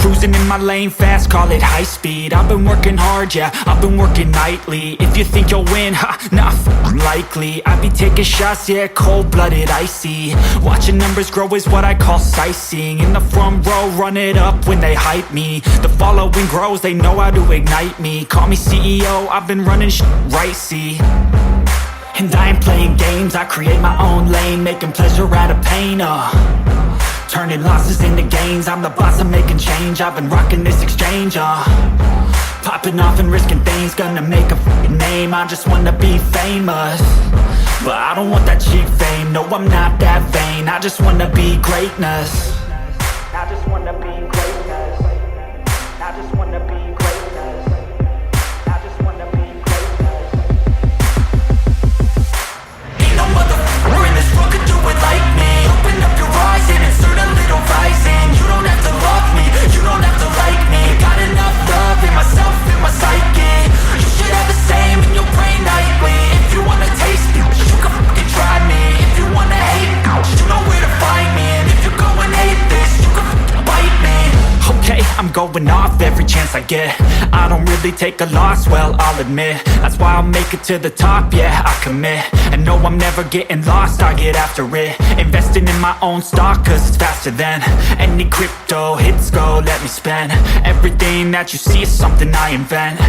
Cruising in my lane fast, call it high speed. I've been working hard, yeah, I've been working nightly. If you think you'll win, ha, nah, likely. I be taking shots, yeah, cold-blooded, icy. Watching numbers grow is what I call sightseeing. In the front row, run it up when they hype me. The following grows, they know how to ignite me. Call me CEO, I've been running right, see. And I ain't playing games, I create my own lane, making pleasure out of pain, turning losses into gains, I'm the boss, I'm making change. I've been rocking this exchange, popping off and risking things, gonna make a f***ing name. I just wanna be famous, but I don't want that cheap fame. No, I'm not that vain, I just wanna be greatness. I just wanna be greatness. I just wanna be greatness. I just wanna be greatness. Ain't no motherfucker in this world could do it like me. Open up your eyes and insert a little rising. You don't have to love me, you don't have to like me. Got enough love in myself, in my psyche. You should have the same in your brain nightly. If you wanna taste me, you can fucking try me. If you wanna hate me, you know where to find me. And if you're going hate this, you can fucking bite me. Okay, I'm going off every chance I get. I don't really take a loss, well, I'll admit. That's why I'll make it to the top, yeah, I commit. And no, I'm never getting lost, I get after it. Investing in my own stock, cause it's faster than any crypto hits go, let me spend. Everything that you see is something I invent,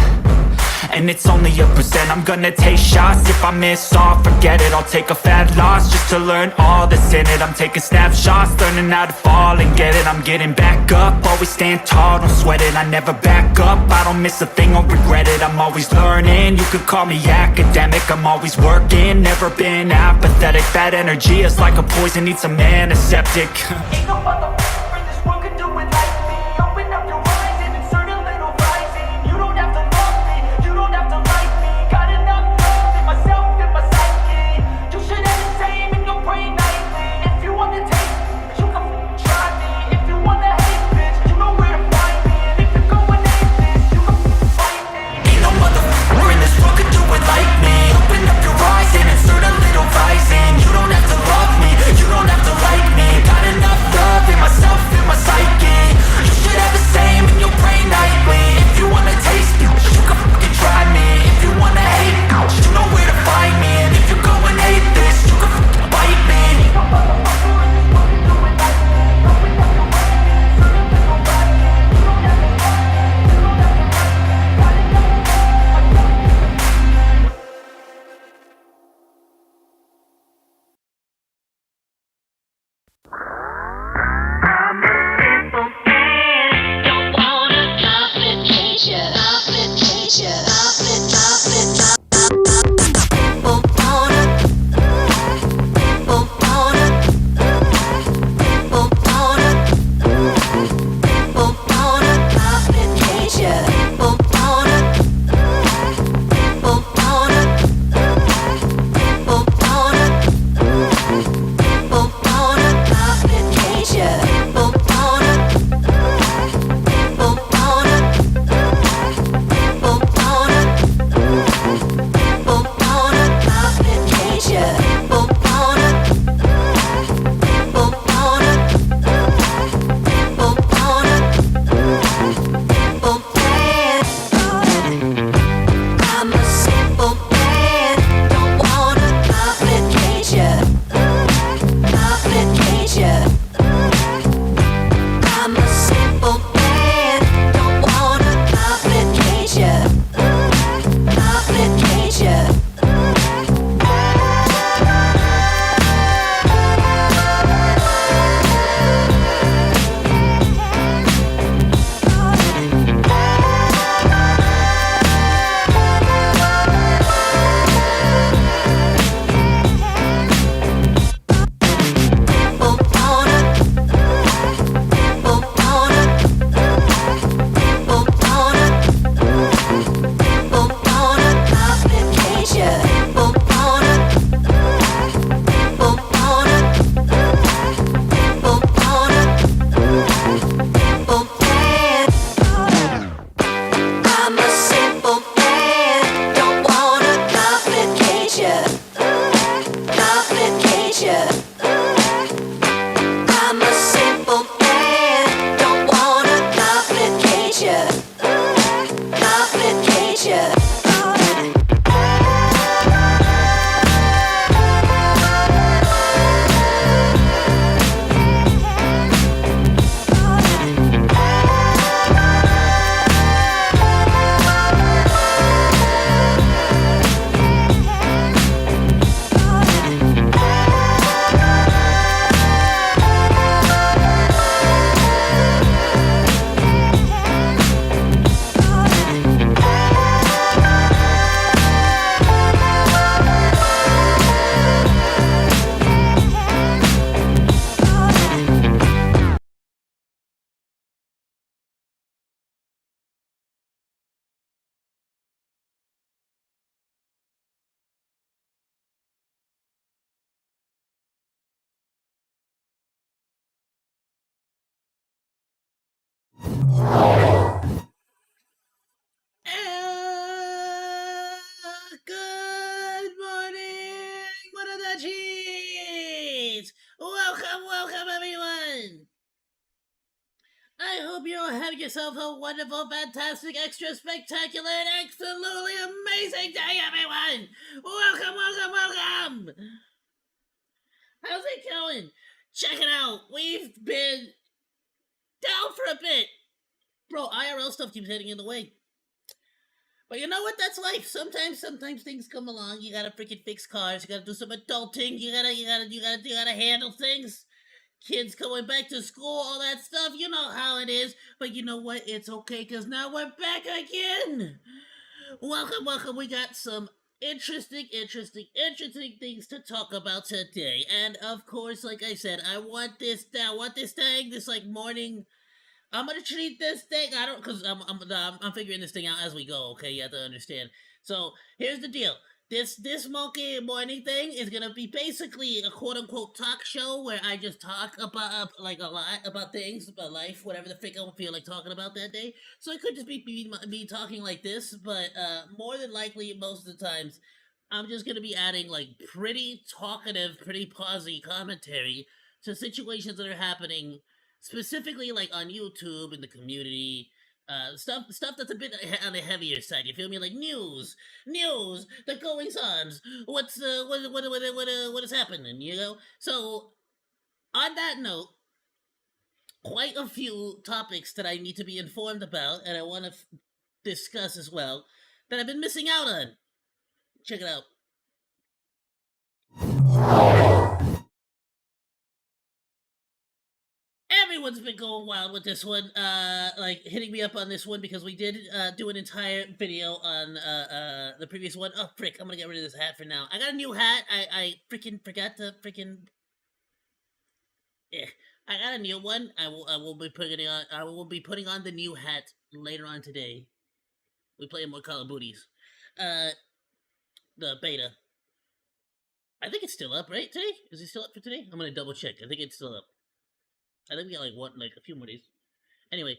and it's only a percent. I'm gonna take shots, if I miss all, forget it. I'll take a fat loss just to learn all that's in it. I'm taking snapshots, learning how to fall and get it. I'm getting back up, always stand tall, don't sweat it. I never back up, I don't miss a thing or regret it. I'm always learning, you could call me academic. I'm always working, never been apathetic. That energy is like a poison, needs some antiseptic. Ain't no motherfucker in this world could do it like me. Open up your eyes and insert a little rising. You don't have to love me, you don't have to like me. Got enough love in myself, in my psyche. You should have the same in your brain nightly. If you wanna taste me, you can try me. If you wanna hate bitch, you know where to find me. And if you're going hate this, you can fight me. Ain't no motherfucker in this world could do it like me. Open up your eyes and insert a little rising. You don't have to love me, you don't have to like me. Got enough love Good morning, Monadachis! Welcome, everyone! I hope you're having yourself a wonderful, fantastic, extra spectacular, and absolutely amazing day, everyone! Welcome! How's it going? Check it out, we've been down for a bit. Bro, IRL stuff keeps getting in the way. But you know what? That's life. Sometimes things come along. You gotta freaking fix cars. You gotta do some adulting. You gotta handle things. Kids going back to school, all that stuff. You know how it is. But you know what? It's okay, cause now we're back again. Welcome. We got some interesting things to talk about today. And of course, like I said, I want this thing, this like morning. I'm gonna treat this thing. I don't, cause I'm figuring this thing out as we go. Okay, you have to understand. So here's the deal. This Monke morning thing is gonna be basically a quote unquote talk show where I just talk about like a lot about things, about life, whatever the frick I feel like talking about that day. So it could just be me talking like this, but more than likely most of the times I'm just gonna be adding like pretty talkative, pretty posy commentary to situations that are happening specifically like on YouTube in the community, stuff that's a bit on the heavier side. You feel me? Like news, the goings ons. What's what is happening? You know. So on that note, quite a few topics that I need to be informed about, and I want to discuss as well that I've been missing out on. Check it out. Everyone's been going wild with this one, like hitting me up on this one because we did do an entire video on the previous one. Oh frick, I'm gonna get rid of this hat for now. I got a new hat. I freaking forgot to freaking. Yeah, I got a new one. I will be putting it on. I will be putting on the new hat later on today. We play more Call of Booties. The beta. I think it's still up, right? Today? Is it still up for today? I'm gonna double check. I think it's still up. I think we got like a few more days. Anyway,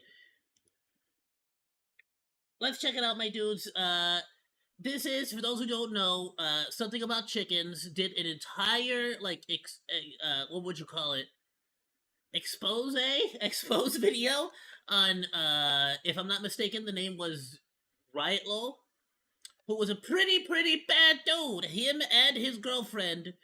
let's check it out, my dudes. This is, for those who don't know, something about chickens did an entire like what would you call it? Expose video on if I'm not mistaken, the name was Riotlo, who was a pretty bad dude. Him and his girlfriend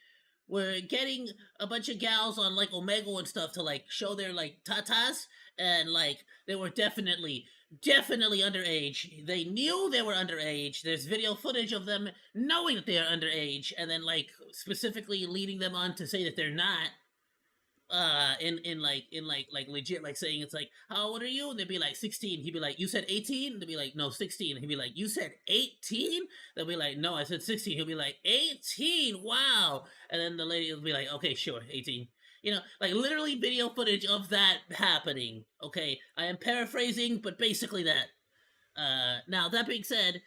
were getting a bunch of gals on like Omegle and stuff to like show their like tatas, and like they were definitely underage. They knew they were underage. There's video footage of them knowing that they are underage, and then like specifically leading them on to say that they're not. In like legit, like saying it's like, how old are you? And they'd be like 16. He'd be like, you said 18? They'd be like, no, 16. He'd be like, you said 18? They'll be like, no, I said 16. He'll be like, 18? Wow. And then the lady will be like, okay, sure, 18. You know, like literally video footage of that happening. Okay, I am paraphrasing, but basically that. Now that being said,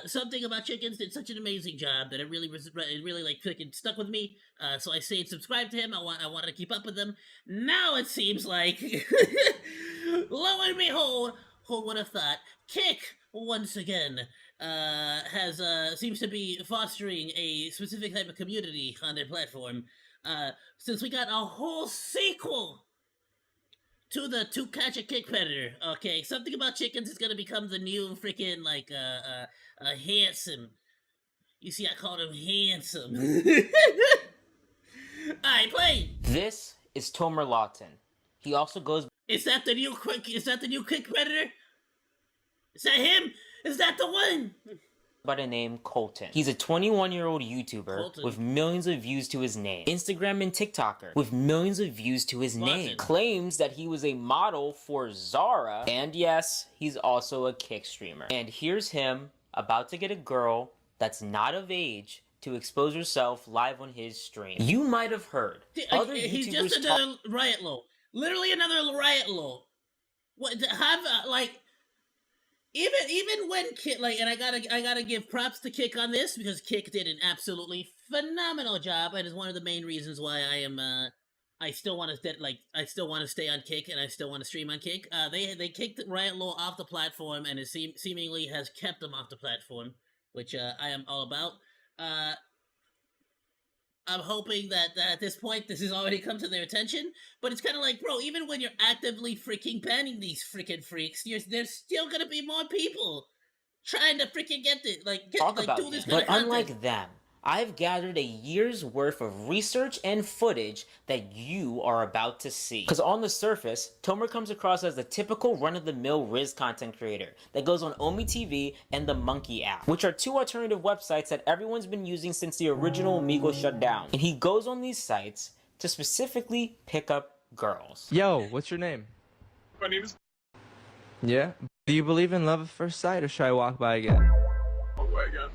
something about chickens did such an amazing job that it really like freaking stuck with me. So I stayed subscribed to him. I wanted to keep up with him. Now it seems like, lo and behold, who would have thought? Kick once again has seems to be fostering a specific type of community on their platform. Since we got a whole sequel to the To Catch a Kick Predator. Okay, something about chickens is gonna become the new freaking like handsome. You see, I called him handsome. Alright, play. This is Tomer Lawton. He also goes. Is that the new Kick Predator? Is that him? Is that the one? By the name Colton. He's a 21-year-old YouTuber with millions of views to his name. Instagram and TikToker with millions of views to his name. Claims that he was a model for Zara. And yes, he's also a Kick streamer. And here's him about to get a girl that's not of age to expose herself live on his stream. You might have heard other he's YouTubers just another Riotlo. Literally another Riotlo. What have like even when Kick, like, and I gotta give props to Kick on this because Kick did an absolutely phenomenal job and is one of the main reasons why I I still want to stay on Kick, and I still want to stream on Kick. They kicked Riot Law off the platform, and it seemingly has kept them off the platform, which I am all about. I'm hoping that at this point this has already come to their attention, but it's kind of like, bro, even when you're actively freaking banning these freaking freaks, there's still gonna be more people trying to freaking do this kind of content. But unlike them, I've gathered a year's worth of research and footage that you are about to see. Because on the surface, Tomer comes across as the typical run-of-the-mill Riz content creator that goes on Omi TV and the Monke app, which are two alternative websites that everyone's been using since the original Omegle shut down. And he goes on these sites to specifically pick up girls. Yo, what's your name? My name is... Yeah? Do you believe in love at first sight, or should I walk by again? Walk by again.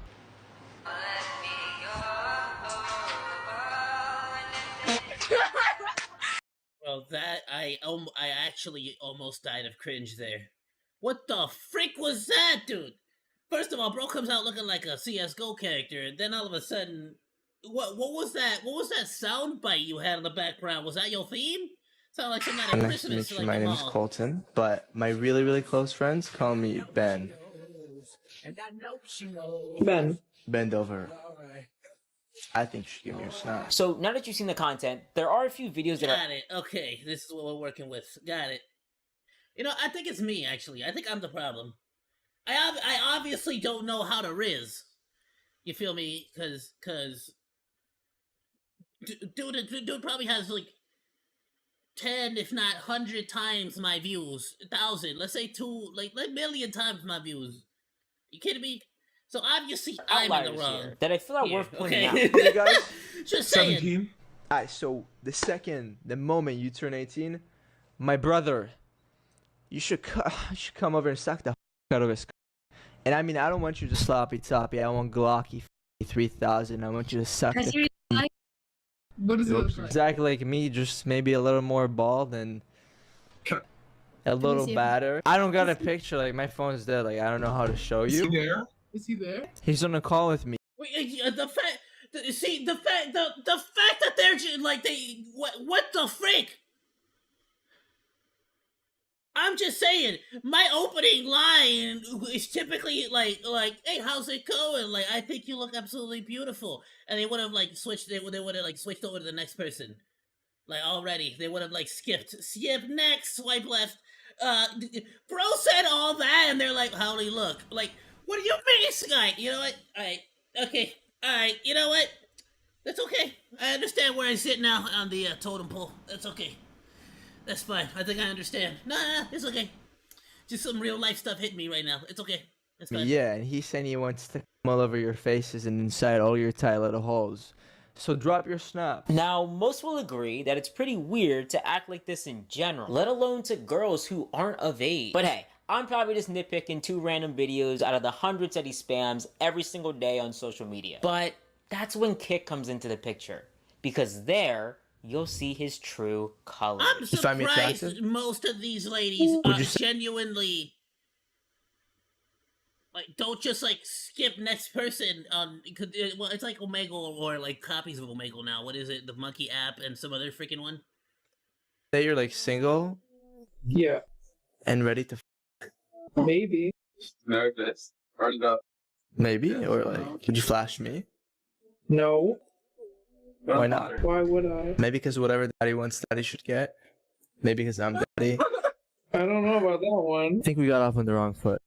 Well, that I actually almost died of cringe there. What the frick was that, dude? First of all, bro comes out looking like a CS:GO character, and then all of a sudden, what was that? What was that sound bite you had in the background? Was that your theme? Sound like some kind of Nice to Christmas. meet you. Like My name is Colton, but my really close friends call me Ben. Ben. Bend over. I think you should give me a snap. So now that you've seen the content, there are a few videos that Got it. Okay, this is what we're working with. Got it. You know, I think it's me, actually. I think I'm the problem. I obviously don't know how to Riz. You feel me? Cause dude probably has like 10, if not 100 times my views. 1,000. Let's say 2, like million times my views. You kidding me? So obviously I'm in the wrong. that I feel are worth pointing out. Hey guys. Just saying. 17. Alright, so the moment you turn 18, my brother, you should come over and suck the out of his. And I mean, I don't want you to sloppy toppy. I want Glocky 3000. I want you to suck the. What does it look like? Exactly like me, just maybe a little more bald and a little badder. I don't got a picture. Like my phone's dead. Like I don't know how to show Is he you. there? Is he there? He's on a call with me. Wait, the fact that they're like what the freak? I'm just saying, my opening line is typically like, hey, how's it going? Like, I think you look absolutely beautiful. And they would have like switched. They would have like switched over to the next person. Like already, they would have like skip next, swipe left. Bro said all that, and they're like, how do you look? Like, what do you mean, Sky? You know what? All right, okay, all right. You know what? That's okay. I understand where I sit now on the totem pole. That's okay. That's fine. I think I understand. Nah, it's okay. Just some real life stuff hitting me right now. It's okay. That's fine. Yeah, and he's saying he wants to come all over your faces and inside all your tight little holes. So drop your snap. Now, most will agree that it's pretty weird to act like this in general, let alone to girls who aren't of age. But hey, I'm probably just nitpicking 2 random videos out of the hundreds that he spams every single day on social media. But that's when Kick comes into the picture, because there you'll see his true colors. I'm surprised most of these ladies genuinely like don't just like skip next person on. Well, it's like Omegle or like copies of Omegle now. What is it? The Monkey app and some other freaking one. Say you're like single. Yeah. And ready to. Maybe. Nervous. Hard up. Maybe, or like, would you flash me? No. Why not? Why would I? Maybe because whatever daddy wants, daddy should get. Maybe because I'm daddy. I don't know about that one. I think we got off on the wrong foot.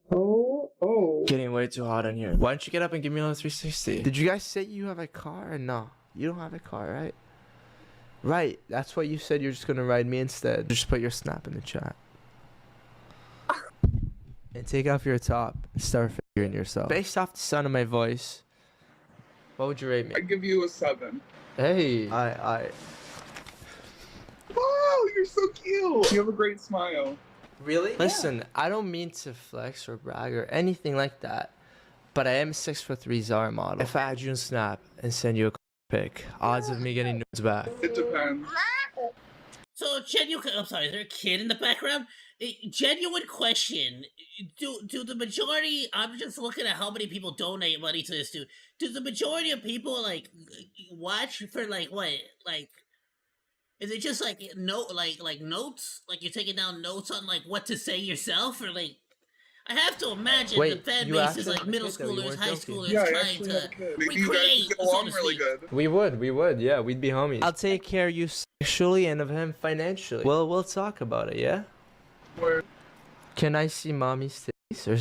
Oh. Getting way too hot in here. Why don't you get up and give me another 360? Did you guys say you have a car or no? You don't have a car, right? Right. That's what you said. You're just gonna ride me instead. Just put your snap in the chat. And take off your top and start figuring yourself. Based off the sound of my voice, what would you rate me? I give you a 7. Hey. Wow, you're so cute. You have a great smile. Really? Listen, I don't mean to flex or brag or anything like that, but I am a 6'3" Zara model. If I add you on Snap and send you a pic, odds of me getting nudes back. It depends. So, I'm sorry, is there a kid in the background? Genuine question: Do the majority? I'm just looking at how many people donate money to this. Do the majority of people like watch for like what? Like, is it just like like notes? Like you're taking down notes on like what to say yourself, or like? I have to imagine Wait, the fan you base is actually like have a middle kid, though, you schoolers, weren't high joking. schoolers Yeah, I trying actually have a to kid. Maybe you guys recreate, would get so along to really speak. good. We would, yeah, we'd be homies. I'll take care of you sexually and of him financially. Well, we'll talk about it, yeah? Word. Can I see mommy's titties, or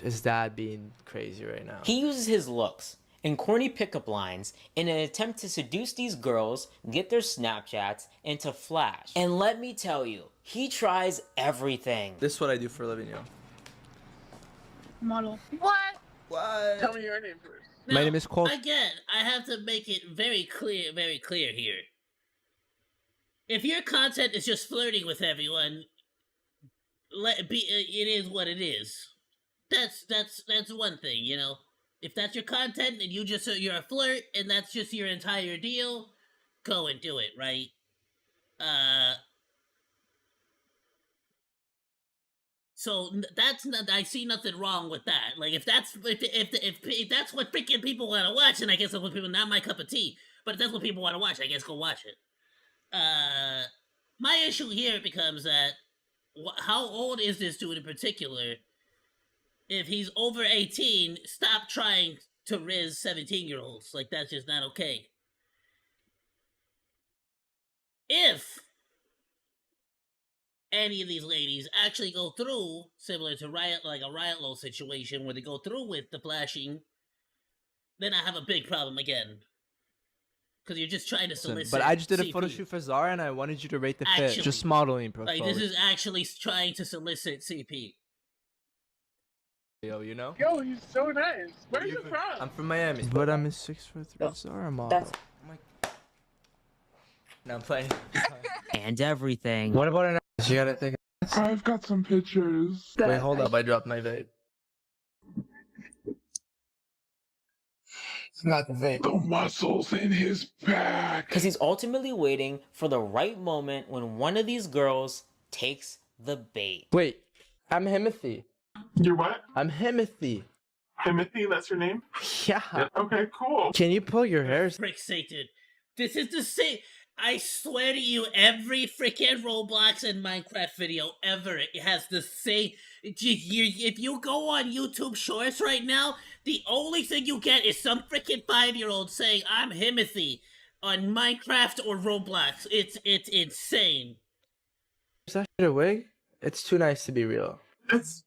is that being crazy right now? He uses his looks and corny pickup lines in an attempt to seduce these girls, get their Snapchats, and to flash. And let me tell you, he tries everything. This is what I do for a living, yo. Model. What? Tell me your name first. My name is Cole. Again, I have to make it very clear here. If your content is just flirting with everyone, let it be. It is what it is. That's one thing, you know. If that's your content and you're a flirt and that's just your entire deal, go and do it, right? So that's not. I see nothing wrong with that. Like if that's what freaking people want to watch, and I guess that's what people. Not my cup of tea, but if that's what people want to watch, I guess go watch it. My issue here becomes that how old is this dude in particular? If he's over 18, stop trying to riz 17-year-olds. Like that's just not okay. If any of these ladies actually go through similar to a riot low situation where they go through with the flashing, then I have a big problem again. Because you're just trying to solicit. But I just did a CP. photo shoot for Zara and I wanted you to rate the fit. Actually, Just modeling, bro. Like this is actually trying to solicit CP. Yo, you know? Yo, he's so nice. Where are you from? I'm from Miami. But I'm a 6'3" Zara model. No, I'm playing. And everything. What about an ass? You gotta think. I've got some pictures. Wait, hold up. I dropped my vape. It's not the vape. The muscles in his back. Because he's ultimately waiting for the right moment when one of these girls takes the bait. Wait, I'm Himothy. You're what? I'm Himothy. Timothy, that's your name? Yeah. Okay, cool. Can you pull your hair? Frick sake, dude. This is the same. I swear to you, every freaking Roblox and Minecraft video ever, it has the same. If you go on YouTube Shorts right now, the only thing you get is some freaking 5-year-old saying, "I'm Himothy" on Minecraft or Roblox. It's insane. Is that shit a wig? It's too nice to be real. It's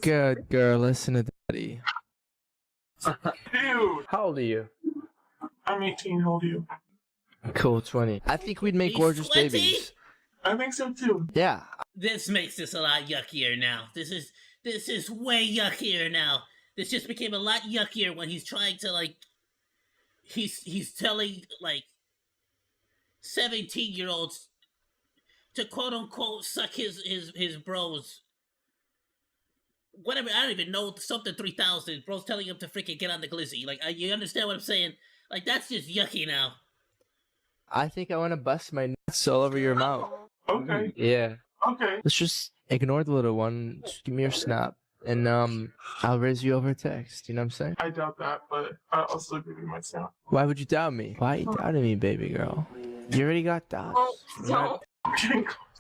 Good girl, listen to daddy. Dude, How old are you? I'm 18. How old are you? Cool, 20. I think we'd make He's gorgeous 20? babies. I think so too. Yeah. This makes this a lot yuckier now. This is way yuckier now. This just became a lot yuckier when he's trying to like he's telling like 17-year-olds to quote unquote suck his bros. Whatever, I don't even know, something 3000. Bro's telling him to freaking get on the glizzy. Like you understand what I'm saying? Like that's just yucky now. I think I want to bust my nuts all over your mouth. Okay. Yeah. Okay. Let's just ignore the little one. Just give me your snap. And I'll raise you over text. You know what I'm saying? I doubt that, but I'll still give you my snap. Why would you doubt me? Why are you doubting me, baby girl? You already got doubts. So.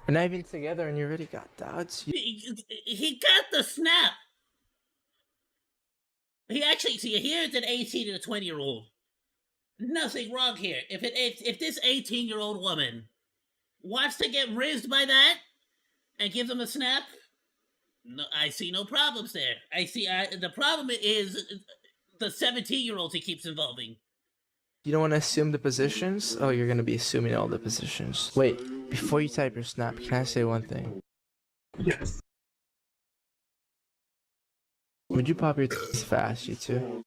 We're not even together and you already got doubts. He got the snap. He actually, see, here it's an 18 and a 20-year-old. Nothing wrong here. If this 18-year-old woman wants to get rizzed by that and give them a snap, no, I see no problems there. The problem is the 17-year-olds he keeps involving. You don't want to assume the positions? Oh, you're going to be assuming all the positions. Wait, before you type your snap, can I say one thing? Yes. Would you pop your tits fast, you two?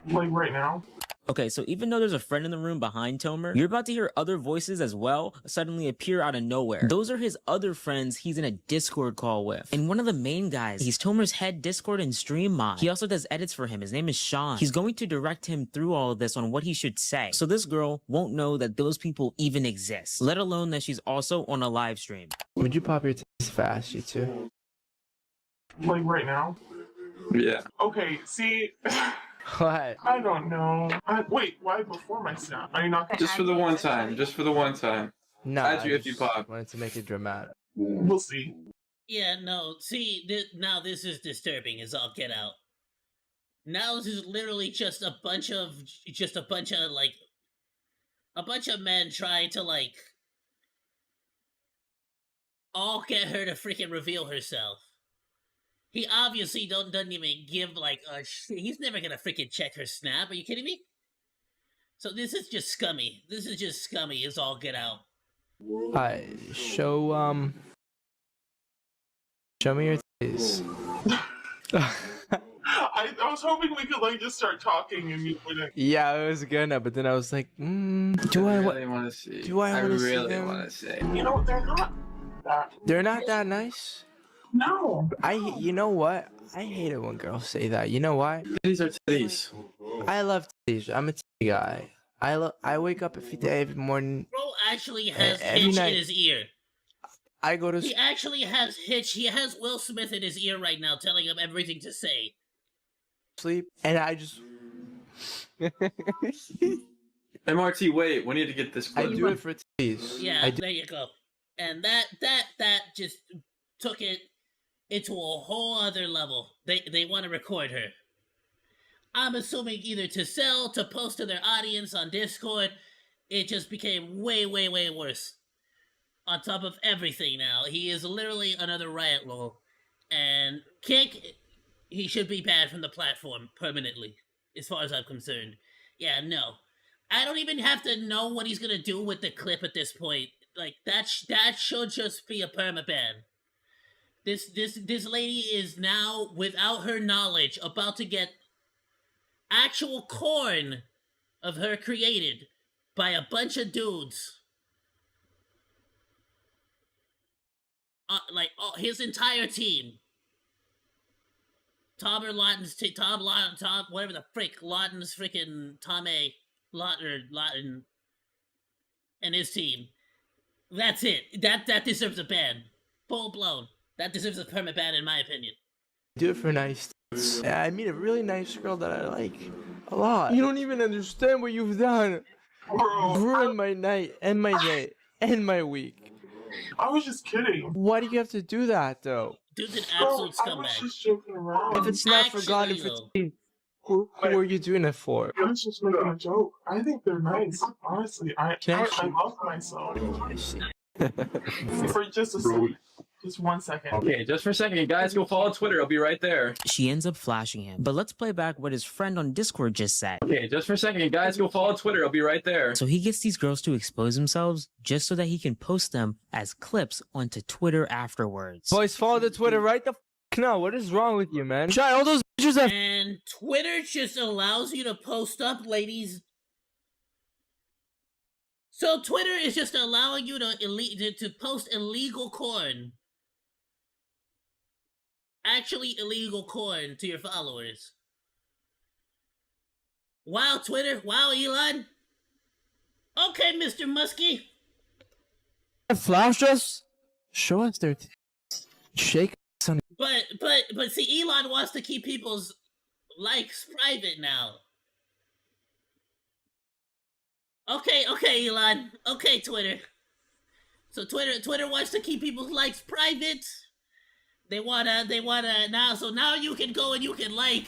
Like right now? Okay, so even though there's a friend in the room behind Tomer, you're about to hear other voices as well suddenly appear out of nowhere. Those are his other friends he's in a Discord call with. And one of the main guys, he's Tomer's head Discord and stream mod. He also does edits for him. His name is Sean. He's going to direct him through all of this on what he should say. So this girl won't know that those people even exist, let alone that she's also on a live stream. Would you pop your tits fast, you two? Like right now? Yeah. Okay, see, What? I don't know. Wait, why before my snap? Are you not gonna... Just for the one time. Just for the one time. No, Add you I if you just pop. wanted to make it dramatic. We'll see. Yeah, no, see, now this is disturbing as all get out. Now this is literally just a bunch of men trying to, like, all get her to freaking reveal herself. He obviously doesn't even give, like, he's never gonna freaking check her snap, are you kidding me? So this is just scummy. This is just scummy as all get out. Show me your titties. I was hoping we could, like, just start talking and you wouldn't... Yeah, I was gonna, but then I was like, do I really want to see. Do I want to see really them? want to see. You know, they're not that... They're not that nice. No. You know what? I hate it when girls say that. You know why? These are titties. I love titties. I'm a titty guy. I wake up every morning. Bro actually has Every Hitch night. in his ear. I go to He actually has Hitch. He has Will Smith in his ear right now, telling him everything to say. sleep, and I just MRT, wait. We need to get this I clip. do it for titties. Yeah, I do. there you go. And that just took it into a whole other level. They want to record her. I'm assuming either to sell, to post to their audience on Discord. It just became way, way, way worse. On top of everything now. He is literally another riot lol. And Kick, he should be banned from the platform permanently, as far as I'm concerned. Yeah, no. I don't even have to know what he's gonna do with the clip at this point. Like, that should just be a permaban. This lady is now, without her knowledge, about to get actual corn of her created by a bunch of dudes. His entire team. Tom, whatever the frick, Lawton's freaking Tom A. Lawton, and his team. That's it. That deserves a ban. Full blown. That deserves a perma ban, in my opinion. Do it for nice tits. I meet a really nice girl that I like a lot. You don't even understand what you've done. Bro, Ruined my night and my day and my week. I was just kidding. Why do you have to do that though? Dude's an Bro, absolute I was scumbag. just joking around. If it's not for God and for titties, who are you doing it for? I was just making a joke. I think they're nice. Honestly, I love myself. I see. For just a second. Just 1 second. Okay, just for a second, guys, go follow Twitter. I'll be right there. She ends up flashing him. But let's play back what his friend on Discord just said. Okay, just for a second, guys, go follow Twitter. I'll be right there. So he gets these girls to expose themselves just so that he can post them as clips onto Twitter afterwards. Boys, follow the Twitter right the f now. What is wrong with you, man? Try all those bitches that And Twitter just allows you to post up ladies. So Twitter is just allowing you to post illegal corn. Actually illegal corn to your followers. Wow, Twitter. Wow, Elon. Okay, Mr. Muskie. flash us. Show us their tits. Shake us on. But see, Elon wants to keep people's likes private now. Okay, Elon. Okay, Twitter. So Twitter wants to keep people's likes private. They wanna now. So now you can go and you can like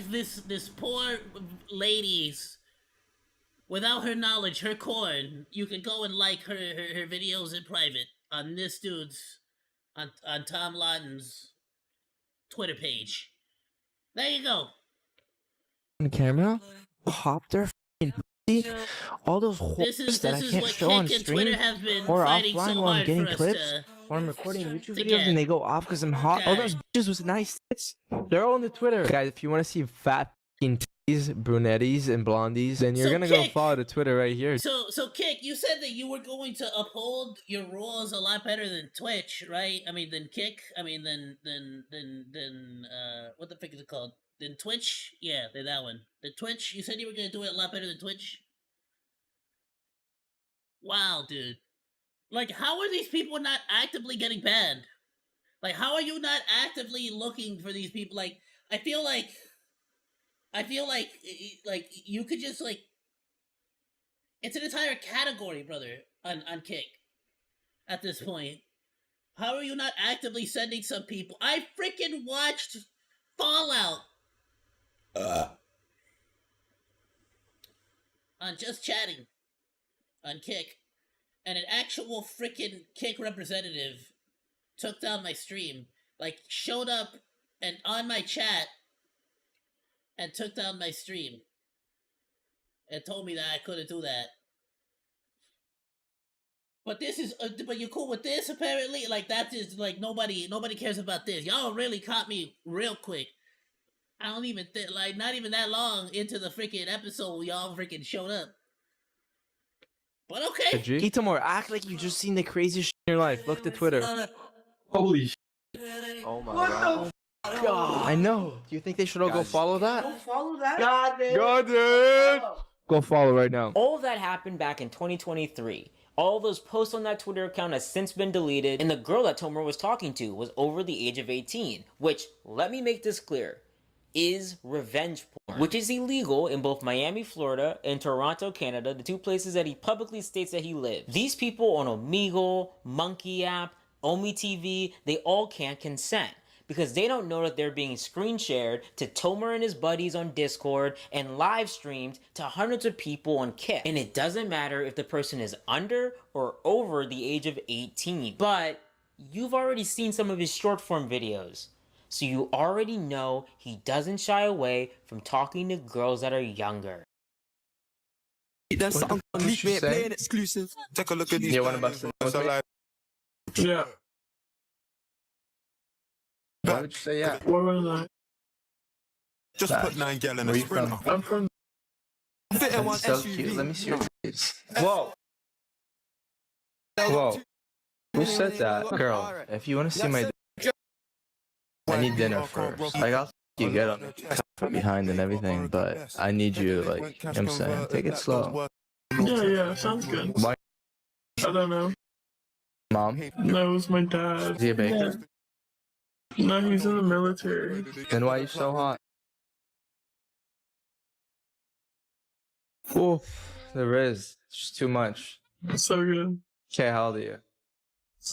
this poor lady's, without her knowledge, her corn. You can go and like her videos in private on this dude's on Tom Lawton's Twitter page. There you go. On camera, pop their f***ing pussy. All those This whores is that I can't what show on Kick and stream Twitter have been or fighting offline so while I'm hard getting for us clips to. or I'm recording YouTube to videos get. and they go off because I'm hot. All Okay. those bitches with nice tits, they're all on the Twitter. Guys, if you want to see fat f***ing titties, brunettes and blondies, then you're So, gonna go Kick- follow the Twitter right here. So Kick, you said that you were going to uphold your rules a lot better than Twitch, right? I mean, than Kick. I mean, than what the fuck is it called? Than Twitch? Yeah, than that one. The Twitch. You said you were gonna do it a lot better than Twitch. Wow, dude. Like, how are these people not actively getting banned? Like, how are you not actively looking for these people? Like, I feel like you could just like, it's an entire category, brother, on Kick. At this point, how are you not actively sending some people? I freaking watched Fallout on Just Chatting on Kick, and an actual freaking Kick representative took down my stream, like showed up and on my chat and took down my stream and told me that I couldn't do that. But this is, but you're cool with this apparently. Like that is like nobody cares about this. Y'all really caught me real quick. I don't even like not even that long into the freaking episode, y'all freaking showed up. But okay. Itamor, act like you just seen the craziest shit in your life. Look at Twitter. Holy sh! Oh my god. I know. Do you think they should all go follow that? Go follow that. God damn. Go follow right now. All of that happened back in 2023. All those posts on that Twitter account has since been deleted, and the girl that Tomer was talking to was over the age of 18, which, let me make this clear, is revenge porn, which is illegal in both Miami, Florida, and Toronto, Canada, the two places that he publicly states that he lives. These people on Omegle, Monke app, Omi TV, they all can't consent, because they don't know that they're being screen shared to Tomer and his buddies on Discord and live streamed to hundreds of people on Kick. And it doesn't matter if the person is under or over the age of 18. But you've already seen some of his short form videos, so you already know he doesn't shy away from talking to girls that are younger. That's something What you say? exclusive. Take a look at these. You want to bust it with me? Yeah. Why would you say yeah? Where was I? Just Back. put 9 gal in Where a you from? sprinter. I'm from. Fit in one So SUV. cute. Let me see your face. Whoa. Whoa. Who said that? Girl, if you want to see my dick, I need dinner first. Like, I'll you get on from behind and everything, but I need you to, like, you know what I'm saying? Take it slow. Yeah, sounds good. Why? I don't know. Mom? No, it was my dad. Is he a baker? No, he's in the military. Then why are you so hot? Oof, there is. It's just too much. It's so good. Okay, how old are you?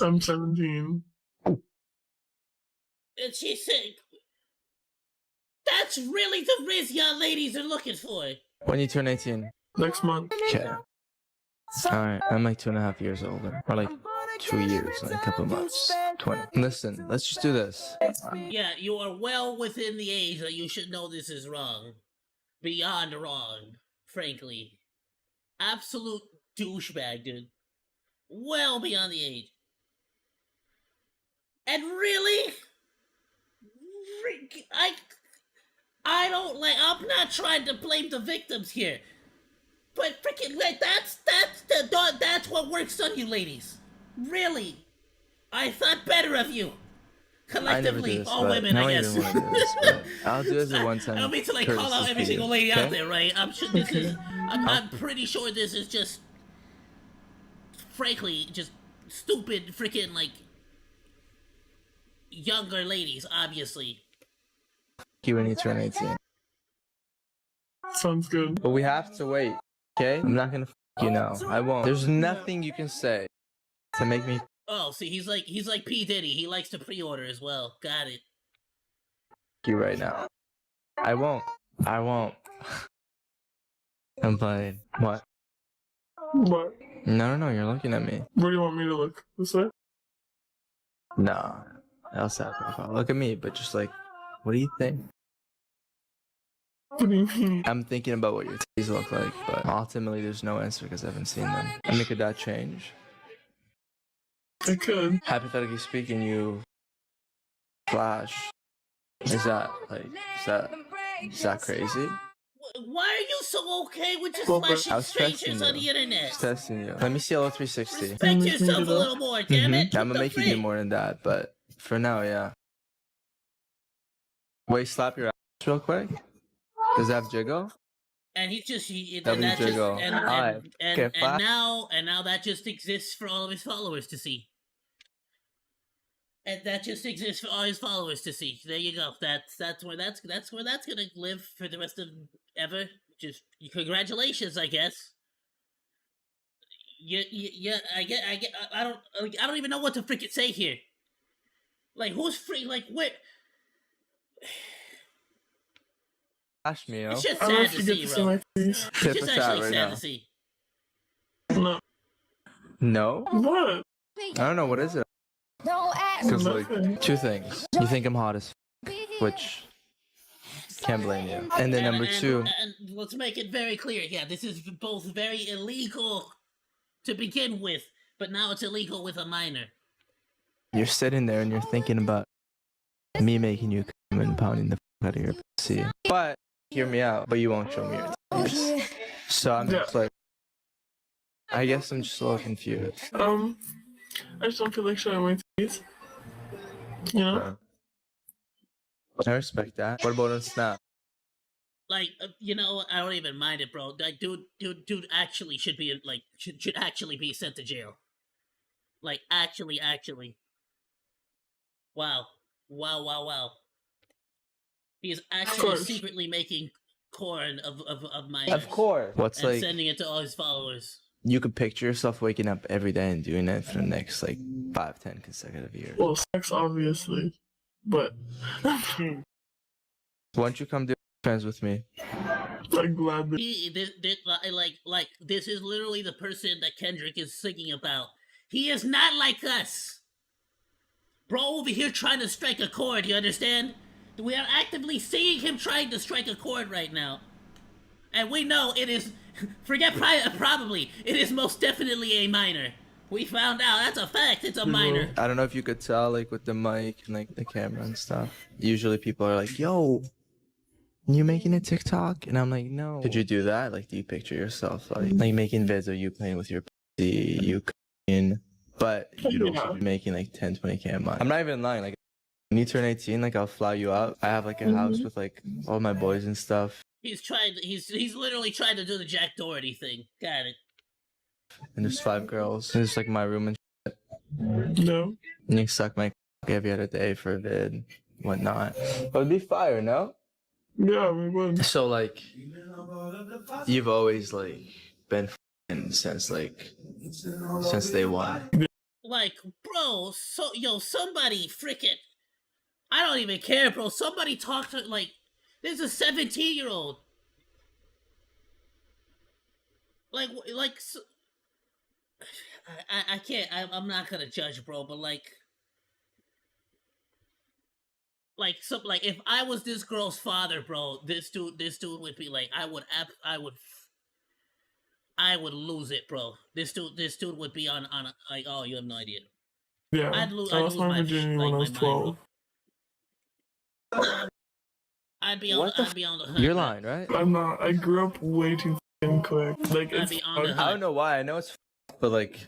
I'm 17. And she said, that's really the riz y'all ladies are looking for. When you turn 18? Next month. Okay. Alright, I'm like 2.5 years older. Or like 2 years, like a couple months. 20. Listen, let's just do this. Yeah, you are well within the age that you should know this is wrong. Beyond wrong, frankly. Absolute douchebag, dude. Well beyond the age. And really? I don't like, I'm not trying to blame the victims here. But freaking, like, that's what works on you ladies. Really. I thought better of you. Collectively, all women, I guess. I'll do this at one time. I don't mean to like call out every single lady out there, right? I'm sure this is. I'm pretty sure this is just, frankly, just stupid freaking like younger ladies, obviously. You when you turn 18. Sounds good. But we have to wait, okay? I'm not gonna you know. I won't. There's nothing you can say to make me Oh, see, he's like P Diddy. He likes to pre-order as well. Got it. you right now. I won't. I'm playing. What? What? No, you're looking at me. Where do you want me to look? This way? No. Outside profile. Look at me, but just like, what do you think? What do you mean? I'm thinking about what your titties look like, but ultimately there's no answer because I haven't seen them. I mean, could that change? I could. Hypothetically speaking, you flash. Is that crazy? Why are you so okay with just Well, flashing I was testing strangers on the you. internet? Just testing you. Let me see LO 360. Respect yourself a little more, damn it! I'm What gonna the make you do frick? more than that, but for now, yeah. Wait, slap your ass real quick. Does that have jiggle? And he's just and W that just jiggle. Alright. Okay, and now that just exists for all of his followers to see. And that just exists for all his followers to see. There you go. That's where that's gonna live for the rest of ever. Just congratulations, I guess. Yeah. I don't even know what to freaking say here. Like, who's free? Like, where? Flash me, yo. It's just I don't sad to actually get see, to see bro. my face. It's Tip just us out actually right sad now. to see. No. No? What? I don't know, what is it? Because, like, two things. You think I'm hot as f, which can't blame you. And then number two, And let's make it very clear. Yeah, this is both very illegal to begin with, but now it's illegal with a minor. you're sitting there and you're thinking about me making you come and pounding the f out of your pussy. But, hear me out, but you won't show me your titties. So I'm just like, I guess I'm just a little confused. I just don't feel like showing my face. You know? I respect that. What about on Snap? Like, I don't even mind it, bro. Like, dude actually should be like should actually be sent to jail. Like, actually. Wow. He is actually secretly making corn of minors. Of course. What's and like, sending it to all his followers. you could picture yourself waking up every day and doing it for the next, like, 5-10 consecutive years. Well, sex, obviously. But. Why don't you come do friends with me? I'm glad that. This is literally the person that Kendrick is singing about. He is not like us. Bro over here trying to strike a chord, you understand? We are actively seeing him trying to strike a chord right now. And we know it is, probably, it is most definitely a minor. We found out, that's a fact, it's a minor. I don't know if you could tell, like, with the mic and, like, the camera and stuff. Usually people are like, yo, you making a TikTok? And I'm like, no. Could you do that? Like, do you picture yourself, like making vids of you playing with your pussy, you cooking, but you'd also be making, like, 10-20K a month. I'm not even lying, like, when you turn 18, like, I'll fly you out. I have, like, a house with, like, all my boys and stuff. He's literally trying to do the Jack Doherty thing. Got it. And there's 5 girls. And it's, like, my room and shit. No. And you suck my cock every other day for a vid, whatnot. But it'd be fire, no? Yeah, we would. So, like, you've always, like, been f***ing since day one. Like, bro, somebody freaking... I don't even care, bro. Somebody talk to, like... There's a 17-year-old. I can't, I'm not gonna judge, bro, but if I was this girl's father, bro, this dude would be like, I would lose it, bro. This dude would be on like, oh, you have no idea. Yeah. I lost my virginity when I was 12. I'd be on the hunt. You're lying, right? I'm not. I grew up way too f***ing quick. Like, I'd it's be on the I hunt. don't know why. I know it's but, like,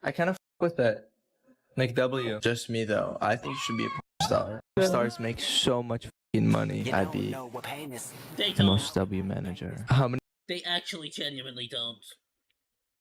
I kind of with that. Like, W. Just me, though. I think you should be a pop star. Pop stars make so much f***ing money. I'd be They the don't. most W manager. How many They actually genuinely don't.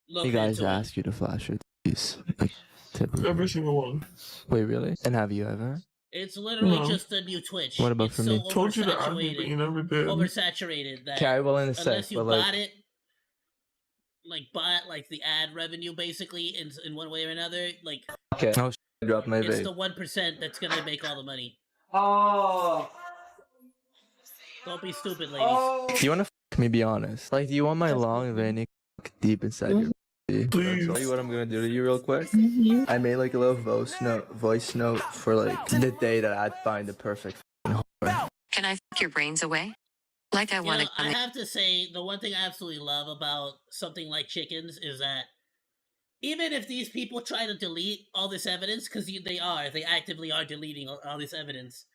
Look you guys into it. ask you to flash your titties? Like, typically. every single one. Wait, really? And have you ever? It's literally No. just the new Twitch. What about it's for so me? Told you to ask me, but you never did. Oversaturated that Okay, I will in a sec, unless you but, bought like, it, bought the ad revenue basically in one way or another, like okay. I'll drop my it's vape. the 1% that's gonna make all the money. Oh. Don't be stupid, ladies. Do you want to f me? Be honest. Like, do you want my long veiny deep inside your pussy? Please. I'll tell you what I'm gonna do to you real quick. I made like a little voice note for like the day that I'd find the perfect whore. Can I f your brains away? Like I want to I have to say, the one thing I absolutely love about something like chickens is that even if these people try to delete all this evidence, because they actively are deleting all this evidence.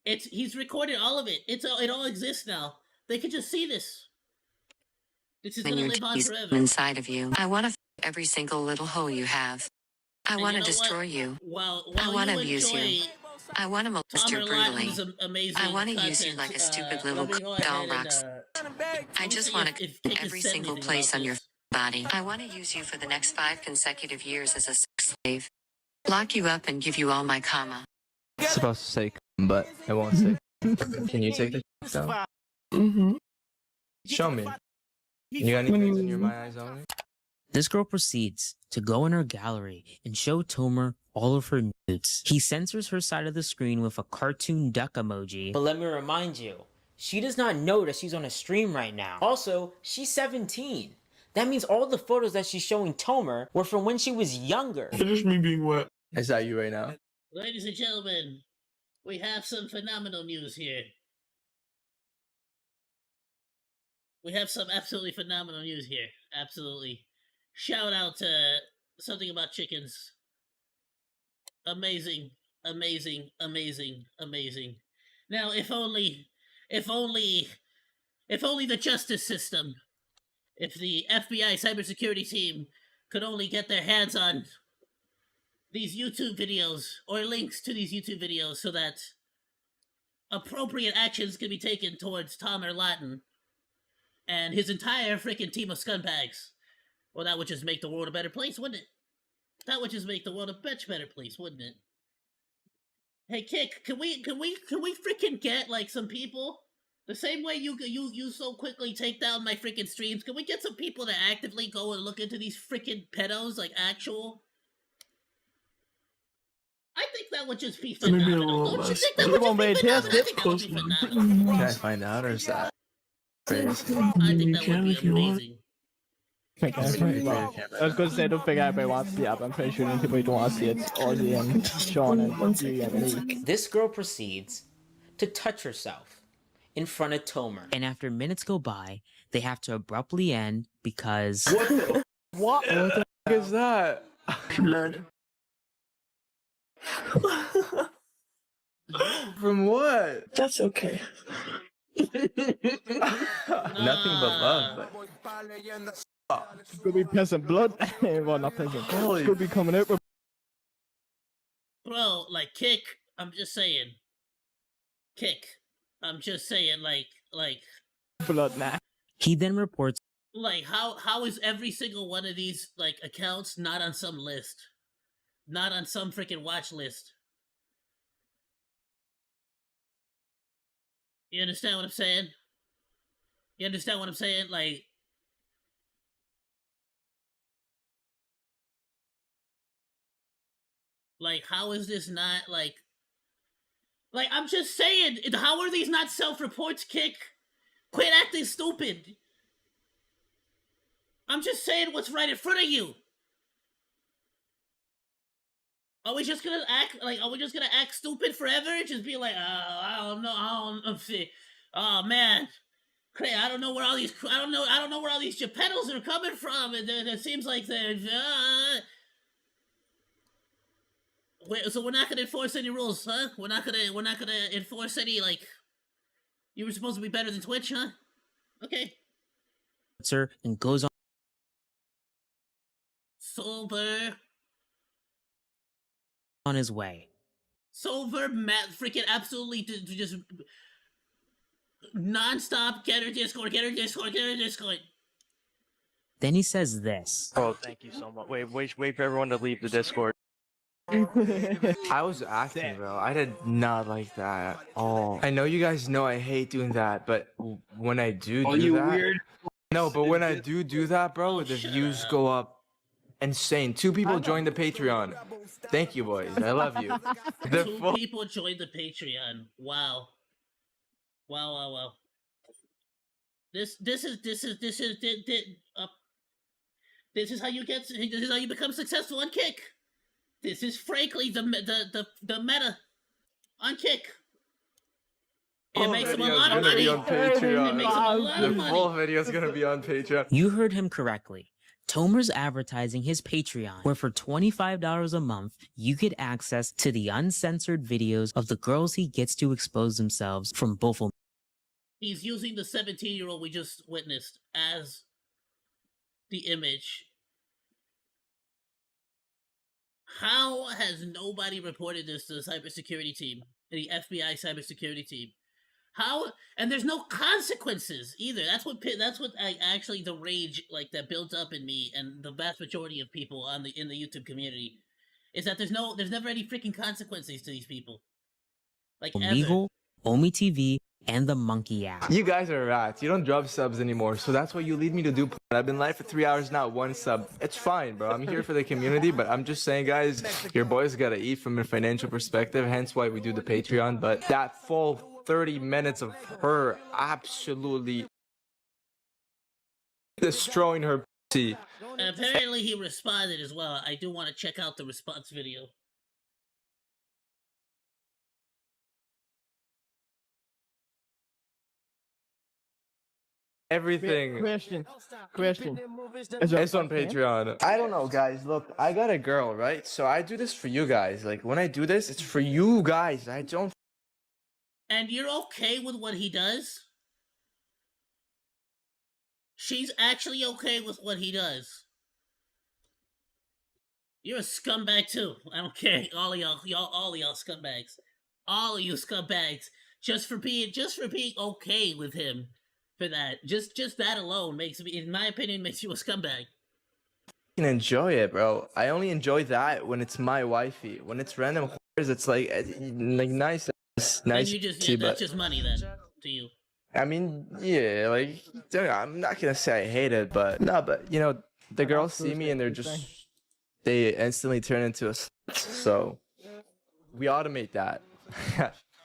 He's recorded all of it. It all exists now. They could just see this. This is When gonna your live on teeth forever. inside of you. I want to every single little hole you have. I And want you to know destroy what? you. While I want to you abuse enjoy you. I want to molest you Tomer brutally. Latin's amazing I want to content, use you like a stupid little let me go doll ahead and rocks. I let me just see want if to Kick has every said single anything place about on your this. body. I want to use you for the next 5 consecutive years as a sex slave. Lock you up and give you all my comma. It's supposed to say, but it won't say. Can you take the down? Mm-hmm. Show me. You got any things in your my eyes only? This girl proceeds to go in her gallery and show Tomer all of her nudes. He censors her side of the screen with a cartoon duck emoji. But let me remind you, she does not know that she's on a stream right now. Also, she's 17. That means all the photos that she's showing Tomer were from when she was younger. It's just me being wet. Is that you right now? Ladies and gentlemen, we have some phenomenal news here. We have some absolutely phenomenal news here. Absolutely. Shout out to something about chickens. Amazing, amazing, amazing, amazing. Now, if only the justice system, if the FBI cybersecurity team could only get their hands on these YouTube videos or links to these YouTube videos so that appropriate actions can be taken towards Tomer Latin and his entire freaking team of scumbags. Well, that would just make the world a better place, wouldn't it? That would just make the world a much better place, wouldn't it? Hey, Kick, can we freaking get like some people? The same way you so quickly take down my freaking streams, can we get some people to actively go and look into these freaking pedos, like actual? I think that would just be Maybe a phenomenal. little Don't you less. think that You would won't just be be phenomenal? I think that would be phenomenal. Can I find out or is that crazy? I think that would be amazing. I was going to say, I don't think anybody wants to see it, but I'm pretty sure people don't want to see it. Ozzy and Sean and you and me. This girl proceeds to touch herself in front of Tomer. And after minutes go by, they have to abruptly end because... What the f is that? Blood. From what? That's okay. Nothing but love. Could be peasant blood. Well, not peasant. Could be coming out with. Bro, like, Kick, I'm just saying. Kick, I'm just saying, like... Blood, nah. He then reports... Like, how is every single one of these, like, accounts not on some list? Not on some freaking watch list? You understand what I'm saying? You understand what I'm saying? Like, how is this not, like, I'm just saying, how are these not self-reports, Kick? Quit acting stupid. I'm just saying what's right in front of you. Are we just gonna act stupid forever? Just be like, I don't know, oh man, I don't know where all these Geppettos are coming from. It seems like they're. So we're not gonna enforce any rules, huh? We're not gonna enforce any, like. You were supposed to be better than Twitch, huh? Okay. And goes on. Sober. On his way. Sober, freaking absolutely just non-stop, get her Discord. Then he says this. Oh, thank you so much. Wait for everyone to leave the Discord. I was acting, bro. I did not like that at all. I know you guys know I hate doing that, but when I do that... weird? No, but when I do that, bro, the views go up insane. 2 people joined the Patreon. Thank you, boys. I love you. 2 people joined the Patreon. Wow. This is how you become successful on Kick. This is frankly the meta on Kick. It makes them a lot of money. It makes them a lot of The money. full video is gonna be on Patreon. You heard him correctly. Tomer's advertising his Patreon, where for $25 a month, you get access to the uncensored videos of the girls he gets to expose themselves from both He's using the 17-year-old we just witnessed as the image. How has nobody reported this to the cybersecurity team, the FBI cybersecurity team? How? And there's no consequences either. That's what actually the rage like that builds up in me and the vast majority of people in the YouTube community is that there's never any freaking consequences to these people. Like Legal, Omi TV, and the Monke app. You guys are rats. You don't drop subs anymore, so that's what you lead me to do. I've been live for 3 hours now, 1 sub. It's fine, bro. I'm here for the community, but I'm just saying, guys, your boys gotta eat from a financial perspective, hence why we do the Patreon. But that full 30 minutes of her absolutely destroying her pussy. And apparently he responded as well. I do want to check out the response video. Everything. Question. It's on Patreon. I don't know, guys. Look, I got a girl, right? So I do this for you guys. Like, when I do this, it's for you guys. I don't... And you're okay with what he does? She's actually okay with what he does. You're a scumbag too. I don't care. All of y'all scumbags. All of you scumbags. Just for being okay with him. For that, just that alone makes me, in my opinion, makes you a scumbag. I can enjoy it, bro. I only enjoy that when it's my wifey. When it's random whores, it's like nice. And you just that's just money then to you. I mean, yeah, like I'm not gonna say I hate it, but no, but you know, the girls see me and they instantly turn into a. So we automate that.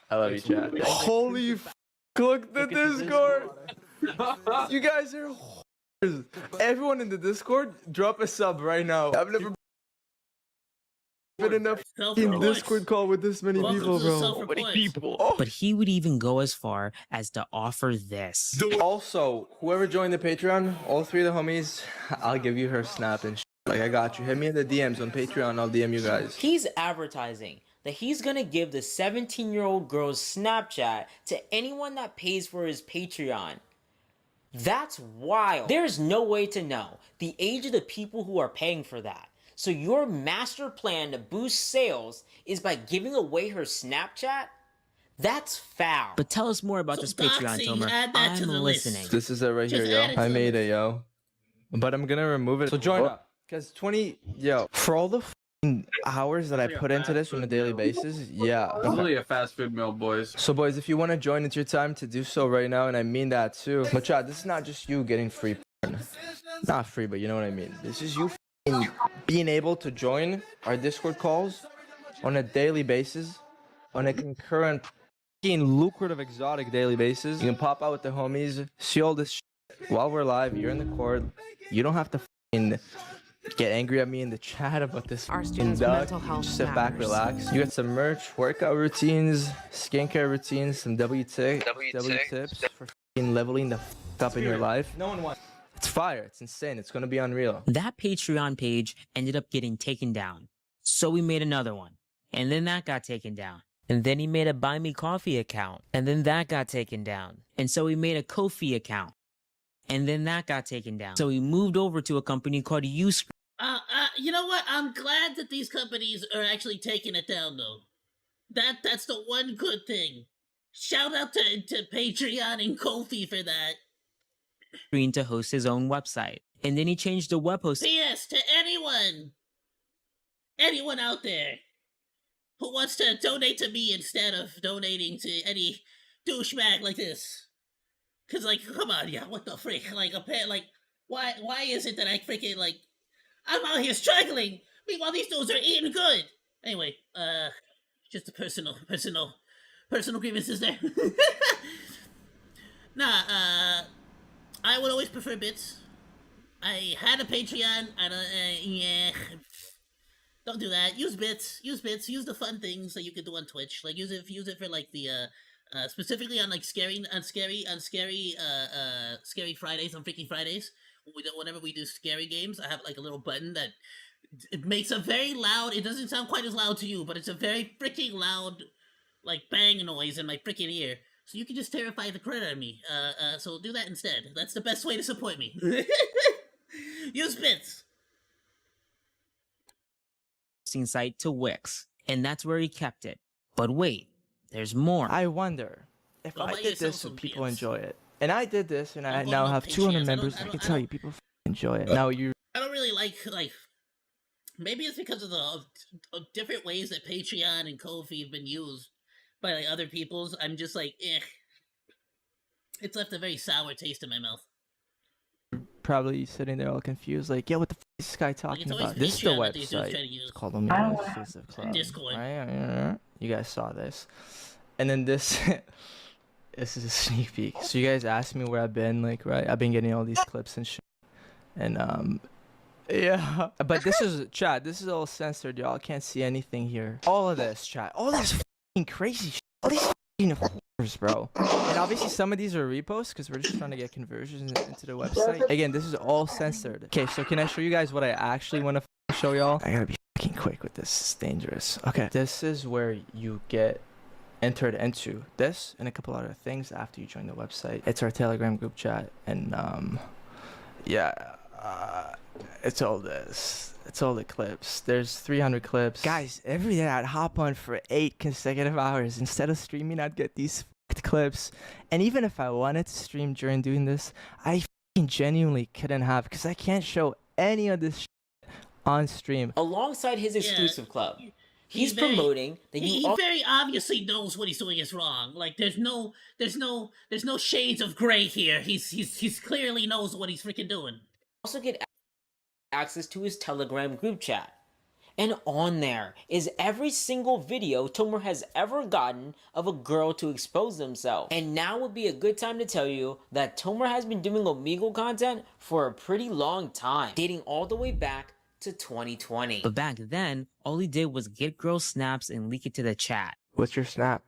I love you, chat. Holy f***, look at the Discord. You guys are whores. Everyone in the Discord, drop a sub right now. I've never been in a fucking Discord call with this many people, bro. But he would even go as far as to offer this. Also, whoever joined the Patreon, all 3 of the homies, I'll give you her snap and shit. Like, I got you. Hit me in the DMs on Patreon. I'll DM you guys. He's advertising that he's gonna give the 17-year-old girl's Snapchat to anyone that pays for his Patreon. That's wild. There's no way to know the age of the people who are paying for that. So your master plan to boost sales is by giving away her Snapchat? That's foul. But tell us more about this Patreon, Tomer. I'm listening. This is it right here, yo. I made it, yo. But I'm gonna remove it. So join up. Because for all the hours that I put into this on a daily basis, yeah. Probably a fast food meal, boys. So boys, if you want to join, it's your time to do so right now, and I mean that too. But chat, this is not just you getting free porn. Not free, but you know what I mean. This is you being able to join our Discord calls on a daily basis, on a concurrent lucrative exotic daily basis. You can pop out with the homies, see all this shit while we're live. You're in the court. You don't have to get angry at me in the chat about this. Our students' mental health Just sit back, relax. You got some merch, workout routines, skincare routines, some W tips for leveling the up in your life. No one wants. It's fire. It's insane. It's gonna be unreal. That Patreon page ended up getting taken down. So we made another one. And then that got taken down. And then he made a Buy Me Coffee account. And then that got taken down. And so he made a Ko-fi account. And then that got taken down. So he moved over to a company called Uscreen. You know what? I'm glad that these companies are actually taking it down, though. That's the one good thing. Shout out to Patreon and Ko-fi for that. To host his own website. And then he changed the web host. P.S. to anyone out there who wants to donate to me instead of donating to any douchebag like this. Cause like, come on, yeah, what the frick? Like, why is it that I freaking like, I'm out here struggling. Meanwhile, these dudes are eating good. Anyway, just the personal grievances there. Nah, I would always prefer bits. I had a Patreon. Yeah. Don't do that. Use bits. Use the fun things that you can do on Twitch. Like use it for like the specifically on like scary Fridays, on Freaky Fridays. Whenever we do scary games, I have like a little button that it makes a very loud. It doesn't sound quite as loud to you, but it's a very freaking loud like bang noise in my freaking ear. So you can just terrify the crap out of me. So do that instead. That's the best way to support me. Use bits. Site to Wix, and that's where he kept it. But wait, there's more. I wonder if Go I buy did yourself this, some would people bits. enjoy it? And I did this, and I I'm now going have to 200 Patreon. members. I can tell you, people enjoy it. Now you. I don't really like maybe it's because of the different ways that Patreon and Ko-fi have been used by like other people's. I'm just like, eh. It's left a very sour taste in my mouth. Probably sitting there all confused, like, yeah, what the f is this guy talking about? This is the website. It's called Omegle Exclusive Club. Discord. Right? You guys saw this. And then this this is a sneak peek. So you guys asked me where I've been, like, right? I've been getting all these clips and shit. And yeah. But this is chat, this is all censored, y'all. Can't see anything here. All of this, chat. All this fucking crazy shit. All these fucking f***ers, bro. And obviously some of these are reposts because we're just trying to get conversions into the website. Again, this is all censored. Okay, so can I show you guys what I actually want to show y'all? I gotta be fucking quick with this. It's dangerous. Okay, this is where you get entered into this and a couple other things after you join the website. It's our Telegram group chat, and yeah, it's all this. It's all the clips. There's 300 clips. Guys, every day I'd hop on for 8 consecutive hours. Instead of streaming, I'd get these clips. And even if I wanted to stream during doing this, I genuinely couldn't have, because I can't show any of this on stream. Alongside his exclusive club, he's promoting that he very obviously knows what he's doing is wrong. Like there's no shades of gray here. He's clearly knows what he's freaking doing. Also get access to his Telegram group chat. And on there is every single video Tomer has ever gotten of a girl to expose themselves. And now would be a good time to tell you that Tomer has been doing Omegle content for a pretty long time, dating all the way back to 2020. But back then, all he did was get girl snaps and leak it to the chat. What's your snap?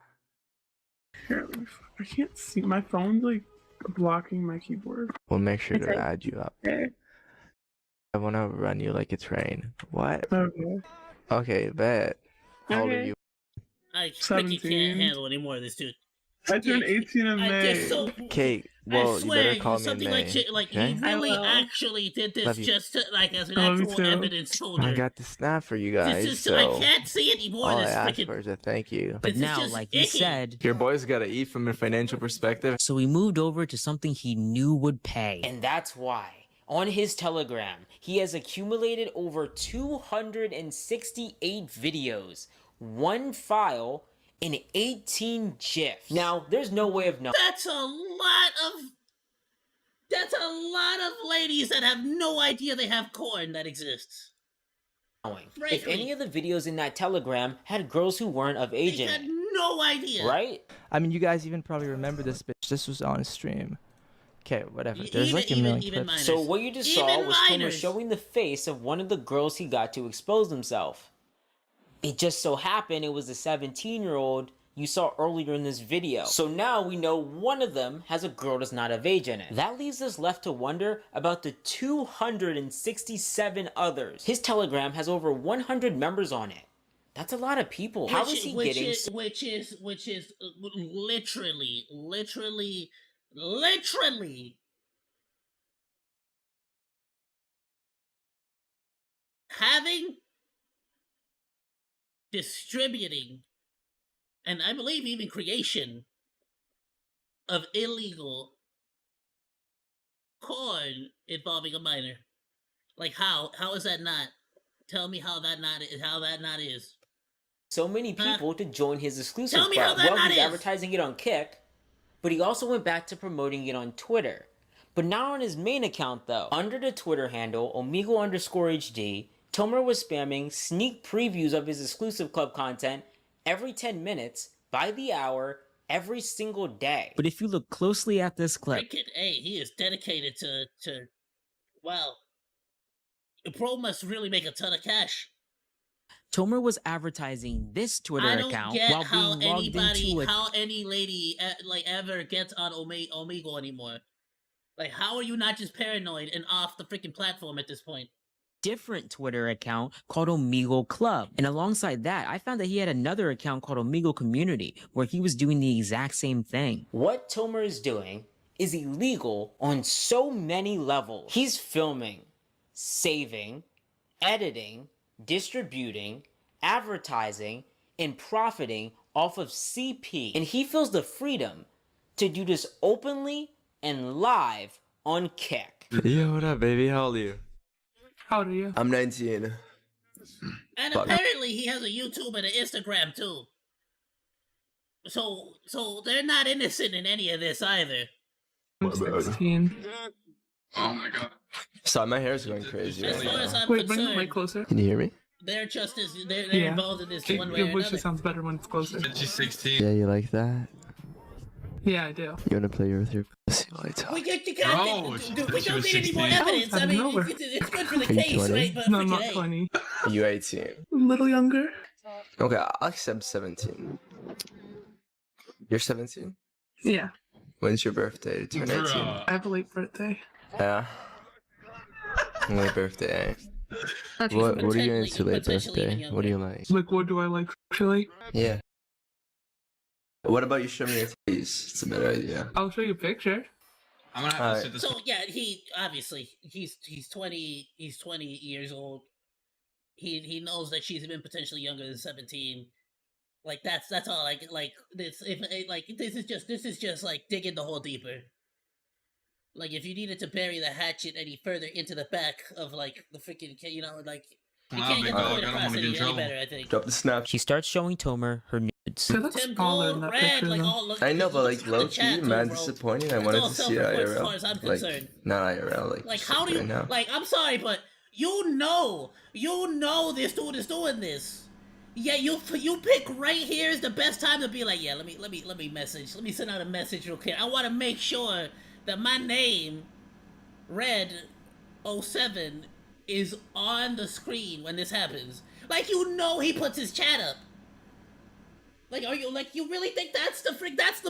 I can't see. My phone's like blocking my keyboard. We'll make sure to add you up. Okay. I want to run you like it's rain. What? Okay. Okay, bet. How old are you? I freaking can't handle any more of this, dude. I turned 18 in May. Okay, well, you better call me in May. He really actually did this just to, like, as an actual evidence folder. I got the snap for you guys, so I can't see anymore. all I asked for is a thank you. But now, like he said, your boy's gotta eat from a financial perspective. So he moved over to something he knew would pay. And that's why, on his Telegram, he has accumulated over 268 videos, 1 file, and 18 GIFs. Now, there's no way of knowing. That's a lot of ladies that have no idea they have corn that exists. If any of the videos in that Telegram had girls who weren't of age in it. They had no idea. Right? I mean, you guys even probably remember this bitch. This was on stream. Okay, whatever. There's like a million clips. So what you just saw was Tomer showing the face of one of the girls he got to expose himself. It just so happened it was a 17-year-old you saw earlier in this video. So now we know one of them has a girl that's not of age in it. That leaves us left to wonder about the 267 others. His Telegram has over 100 members on it. That's a lot of people. How is he getting... Which is literally having, distributing, and I believe even creation of illegal corn involving a minor. Like how is that not? Tell me how that not is. So many people to join his exclusive Tell me how club. that not He's is. advertising it on Kick, but he also went back to promoting it on Twitter. But not on his main account though. Under the Twitter handle, Omegle_HD, Tomer was spamming sneak previews of his exclusive club content every 10 minutes, by the hour, every single day. But if you look closely at this clip... He is dedicated to well, the pro must really make a ton of cash. Tomer was advertising this Twitter account while being logged into it. How any lady ever gets on Omegle anymore. Like, how are you not just paranoid and off the freaking platform at this point? different Twitter account called Omegle Club. And alongside that, I found that he had another account called Omegle Community, where he was doing the exact same thing. What Tomer is doing is illegal on so many levels. He's filming, saving, editing, distributing, advertising, and profiting off of CP. And he feels the freedom to do this openly and live on Kick. Yo, what up, baby? How old are you? How old are you? I'm 19. And apparently he has a YouTube and an Instagram too. So they're not innocent in any of this either. I'm 16. Oh my god. Sorry, my hair's going crazy As right far as now. I'm Wait, bring the concerned, mic closer. Can you hear me? they're just as they're Yeah. involved in this one way Your or voice another. just sounds better when it's closer. She's 16. Yeah, you like that? Yeah, I do. You wanna play with your pussy while I talk? We Oh, we she don't was need any more 16. evidence. I Out of mean, nowhere. it's good for the Are you case, 20? right? But No, I'm freaking not A. 20. You 18. A little younger. Okay, I'll accept 17. You're 17? Yeah. When's your birthday? Turn 18. Bruh. I have a late birthday. Yeah. Late birthday. Okay, What are you potentially- into late potentially even birthday? What do younger. you like? Like, what do I like actually? Yeah. What about you show me your titties? It's a better idea. I'll show you a picture. I'm gonna have Alright. to sit this. So yeah, he obviously he's 20 years old. He knows that she's been potentially younger than 17. Like that's all. Like this this is just like digging the hole deeper. Like if you needed to bury the hatchet any further into the back of like the freaking like you Wow, can't big get the dog, point I don't across wanna get in any trouble. better. I think. Drop the snap. She starts showing Tomer her nudes. They look Tim smaller in Gold, that red, picture, like though. all look. I know, but looks like in the low chat key, too, man, bro. disappointing. I That's wanted all to see it self-report as IRL. far as I'm Like, concerned. not IRL, like How do you right now. like? I'm sorry, but you know this dude is doing this. Yeah, you pick right here is the best time to be like, yeah, let me message, let me send out a message real quick. I want to make sure that my name, Red 07, is on the screen when this happens. Like he puts his chat up. Like, are you you really think that's the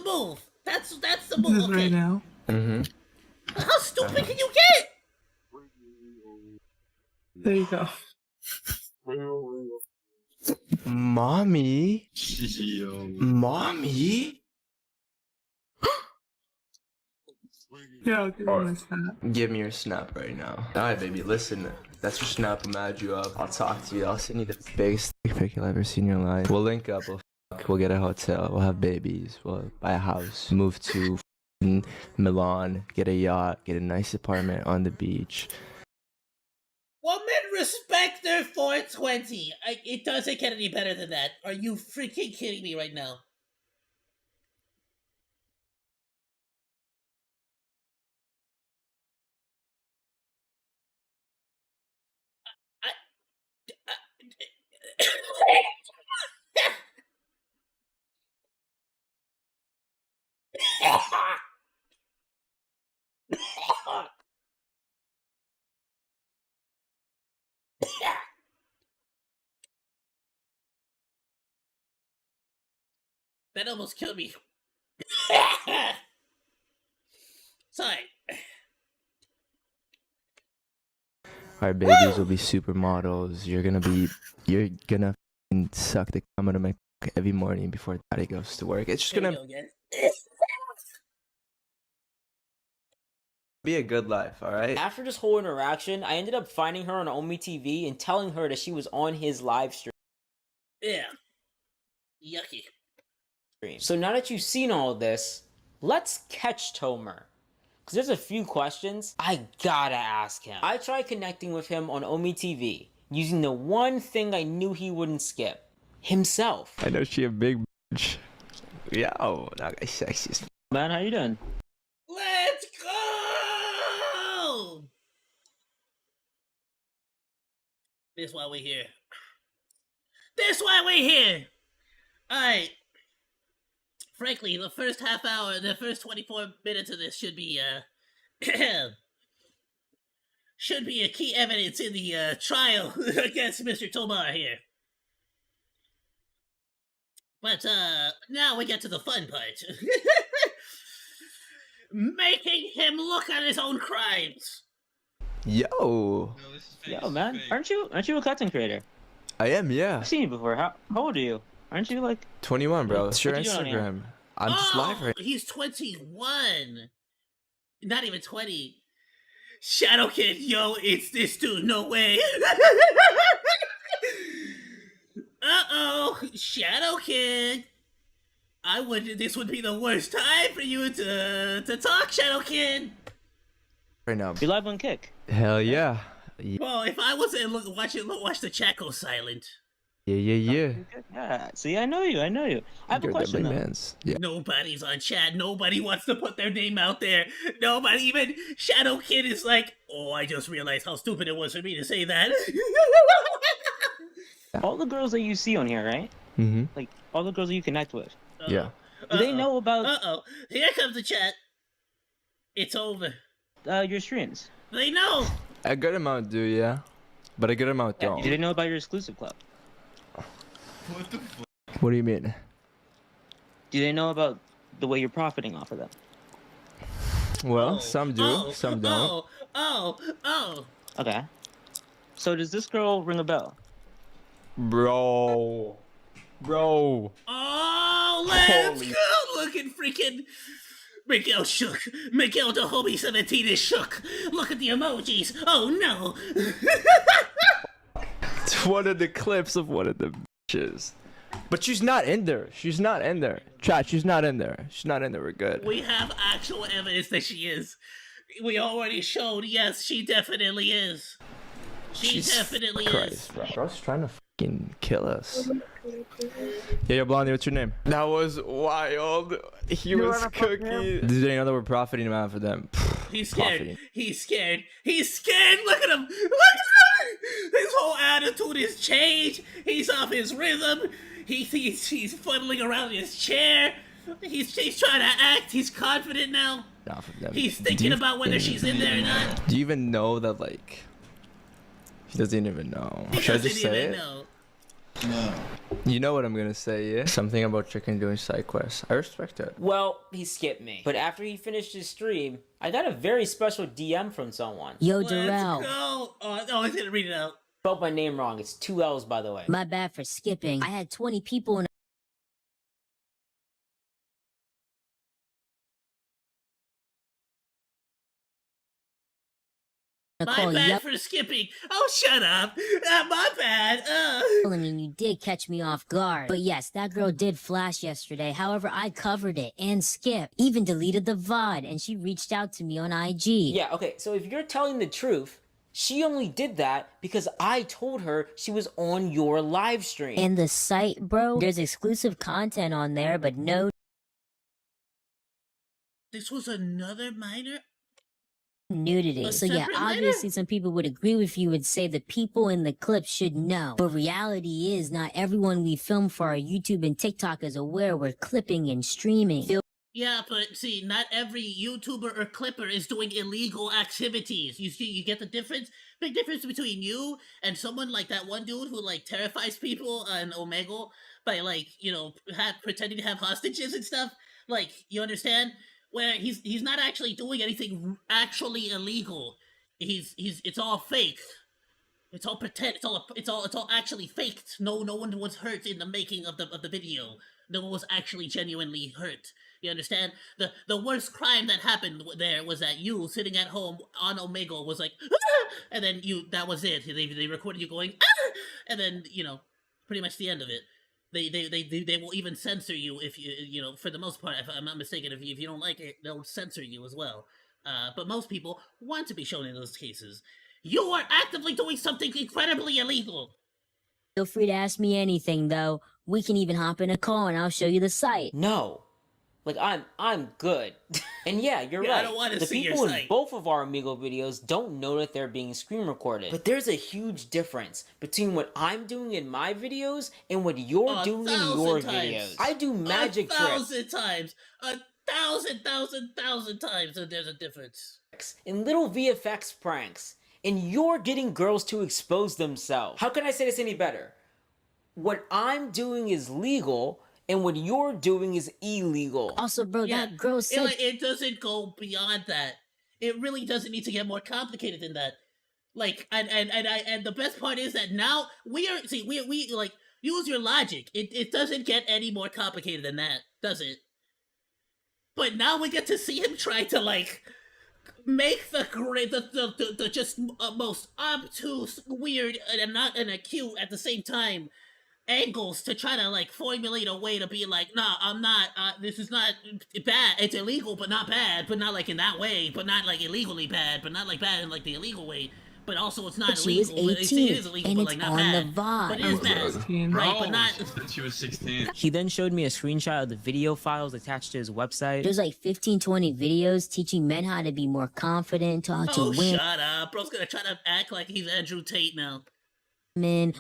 move? That's the This move. is Okay. right now. Mm-hmm. How stupid can you get? There you go. Mommy? Yo. Mommy? Yeah, I'll give you my snap. Give me your snap right now. Alright, baby, listen. That's your snap. I'm add you up. I'll talk to you. I'll send you the biggest dick pic you'll ever see in your life. We'll link up. We'll get a hotel. We'll have babies. We'll buy a house. Move to Milan. Get a yacht. Get a nice apartment on the beach. Women respect their 420. It doesn't get any better than that. Are you freaking kidding me right now? That almost killed me. Sorry. Our babies will be supermodels. You're gonna f***ing suck the cum out of my cock every morning before daddy goes to work. It's just There gonna you go, guys. be a good life, alright? After this whole interaction, I ended up finding her on Omi TV and telling her that she was on his live stream. Yeah. Yucky. So now that you've seen all of this, let's catch Tomer. Because there's a few questions I gotta ask him. I tried connecting with him on Omi TV, using the one thing I knew he wouldn't skip. Himself. I know she a big bitch. Yo, that guy's sexy as f***. Man, how you doing? Let's go! This why we're here. This why we're here! Alright. Frankly, the first half hour, the first 24 minutes of this should be, should be a key evidence in the, trial against Mr. Tomar here. But, now we get to the fun part. Making him look at his own crimes. Yo. Yo, man, aren't you a content creator? I am, yeah. I've seen you before. How old are you? Aren't you like 21, bro. It's your What you doing here? Instagram. I'm just live right He's 21. Not even 20. Shadow Kid, yo, it's this dude. No way. Uh-oh, Shadow Kid. This would be the worst time for you to talk, Shadow Kid. right now. you live on Kick? Hell yeah. Well, if I wasn't watch the chat go silent. Yeah. Yeah. See, I know you. I have a You're question though. mans. Yeah. Nobody's on chat. Nobody wants to put their name out there. Nobody, even Shadow Kid is like, oh, I just realized how stupid it was for me to say that. All the girls that you see on here, right? Mm-hmm. Like all the girls that you connect with. Yeah. Do they know about Here comes the chat. It's over. your streams? They know. A good amount do, yeah. But a good amount don't. Do they know about your exclusive club? What do you mean? Do they know about the way you're profiting off of them? Well, some do, some don't. Oh. Okay. So does this girl ring a bell? Bro. Oh, let's go. Look at freaking Miguel shook. Miguel the homie 17 is shook. Look at the emojis. Oh no. It's one of the clips of one of the bitches. But she's not in there. Chat, she's not in there. We're good. We have actual evidence that she is. We already showed, yes, she definitely is. She definitely is. Bro's trying to fucking kill us. Yeah, yo, Blondie, what's your name? That was wild. He was cooking. Did they know that we're profiting off of them? He's scared. Profiting. He's scared. Look at him. His whole attitude is changed. He's off his rhythm. He's fuddling around in his chair. He's trying to act. He's confident now. Off of them. He's thinking about whether she's in there or not. Do you even know that, like... He doesn't even know. Should I just say it? No. You know what I'm gonna say, yeah? Something about chicken doing side quests. I respect it. Well, he skipped me. But after he finished his stream, I got a very special DM from someone. Yo, Let's Darrell. go. Oh, I was gonna read it out. Spelled my name wrong. It's 2 L's, by the way. My bad for skipping. I had 20 people in a My call bad for skipping. Oh, shut up. My bad. yelling and you did catch me off guard. But yes, that girl did flash yesterday. However, I covered it and skipped. Even deleted the VOD and she reached out to me on IG. Yeah, okay, so if you're telling the truth, she only did that because I told her she was on your live stream. And the site, bro, there's exclusive content on there, but no This was another minor? nudity. A So yeah, separate minor? obviously some people would agree with you and say the people in the clip should know. But reality is not everyone we film for our YouTube and TikTok is aware we're clipping and streaming. Yeah, but see, not every YouTuber or clipper is doing illegal activities. You get the difference? Big difference between you and someone like that one dude who like terrifies people on Omegle by like, you know, pretending to have hostages and stuff. Like, you understand? Where he's not actually doing anything actually illegal. It's all fake. It's all pretend. It's all actually faked. No one was hurt in the making of the video. No one was actually genuinely hurt. You understand? The worst crime that happened there was that you sitting at home on Omegle was like, ah! And then that was it. They recorded you going, ah! And then, you know, pretty much the end of it. They will even censor you if you know, for the most part, if I'm not mistaken, if you don't like it, they'll censor you as well. But most people want to be shown in those cases. You are actively doing something incredibly illegal. Feel free to ask me anything though. We can even hop in a call and I'll show you the site. No. Like, I'm good. And yeah, you're Yeah, right. I don't want to the see your people in site. both of our Amigo videos don't know that they're being screen recorded. But there's a huge difference between what I'm doing in my videos and what you're doing in your videos. I do magic tricks. 1,000 times. 1,000 times that there's a difference. And little VFX pranks. And you're getting girls to expose themselves. How can I say this any better? What I'm doing is legal, and what you're doing is illegal. Also, bro, that girl said... It doesn't go beyond that. It really doesn't need to get more complicated than that. Like, and the best part is that now we like, use your logic. It doesn't get any more complicated than that, does it? But now we get to see him try to, like, make the just most obtuse, weird, and acute at the same time angles to try to, like, formulate a way to be like, nah, I'm not, this is not bad. It's illegal, but not bad, but not like in that way, but not like illegally bad, but not like bad in like the illegal way. But also, it's not But she was illegal. 18, it is illegal, and but it's like not on bad. the VOD. But it is bad, right? But not. Since she was 16. He then showed me a screenshot of the video files attached to his website. There's like 15, 20 videos teaching men how to be more confident, how to win. Shut up. Bro's gonna try to act like he's Andrew Tate now.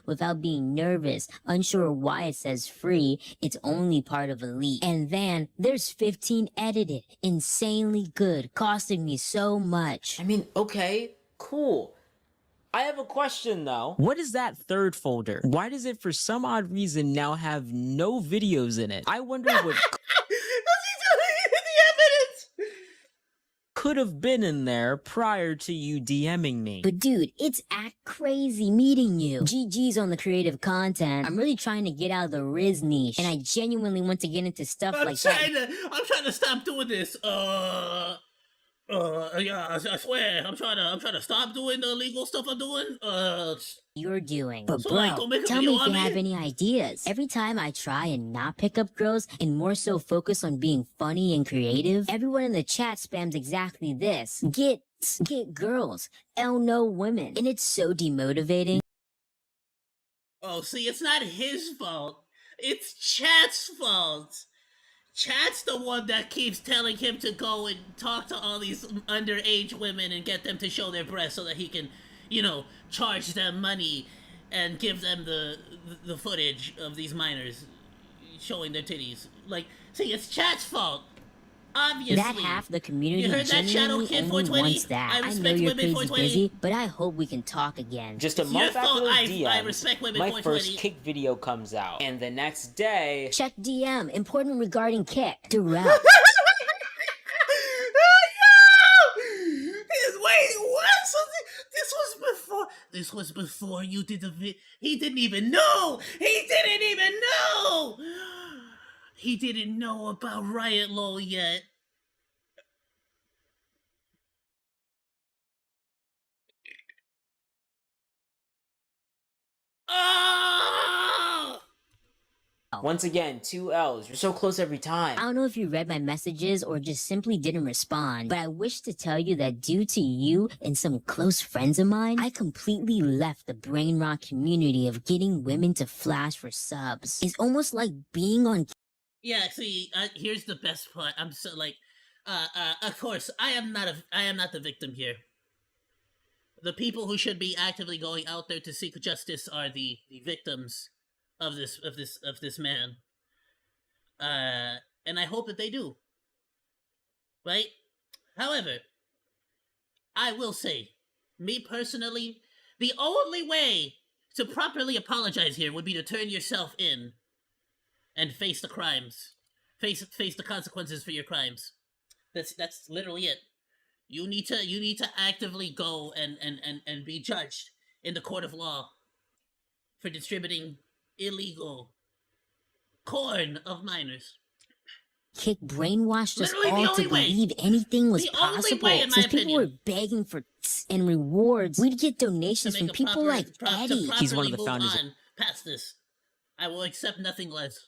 Without being nervous, unsure why it says free, it's only part of elite. And then there's 15 edited, insanely good, costing me so much. I mean, okay, cool. I have a question though. What is that third folder? Why does it for some odd reason now have no videos in it? I wonder what could have been in there prior to you DMing me. But dude, it's act crazy meeting you. GG's on the creative content. I'm really trying to get out of the Riz niche, and I genuinely want to get into stuff like that. I'm trying to stop doing this. Yeah, I swear, I'm trying to stop doing the illegal stuff I'm doing. You're doing. But So, bro, like, don't make a tell me video if on you me. have any ideas. Every time I try and not pick up girls and more so focus on being funny and creative, everyone in the chat spams exactly this. Get girls. L no women. And it's so demotivating. Oh, see, it's not his fault. It's chat's fault. Chat's the one that keeps telling him to go and talk to all these underage women and get them to show their breasts so that he can, you know, charge them money and give them the footage of these minors showing their titties. Like, see, it's chat's fault. Obviously. That half the community You heard that, Shadow genuinely Kid only 420? wants that. I I know respect your women page is 420. busy, but I hope we can talk again. Just a It's month your after fault those I DMs, respect women my 420. first kick video comes out. And the next day... Check DM. Important regarding kick. Direct. Wait, what? So this was before you did the he didn't even know! He didn't even know! He didn't know about Riot Law yet. Oh! Once again, 2 L's. You're so close every time. I don't know if you read my messages or just simply didn't respond, but I wish to tell you that due to you and some close friends of mine, I completely left the brain rot community of getting women to flash for subs. It's almost like being on. Yeah, see, here's the best part. I'm so like, of course, I am not the victim here. The people who should be actively going out there to seek justice are the victims of this man. And I hope that they do. Right? However, I will say, me personally, the only way to properly apologize here would be to turn yourself in and face the crimes. Face the consequences for your crimes. That's literally it. You need to actively go and be judged in the court of law for distributing illegal corn of minors. Kick brainwashed us Literally the all to only way. believe anything was The only possible. way, in my Since people opinion. were begging for and rewards, we'd get To donations make from a people proper- like pro- to Eddie. He's one of the properly move founders on past this. I will accept nothing less.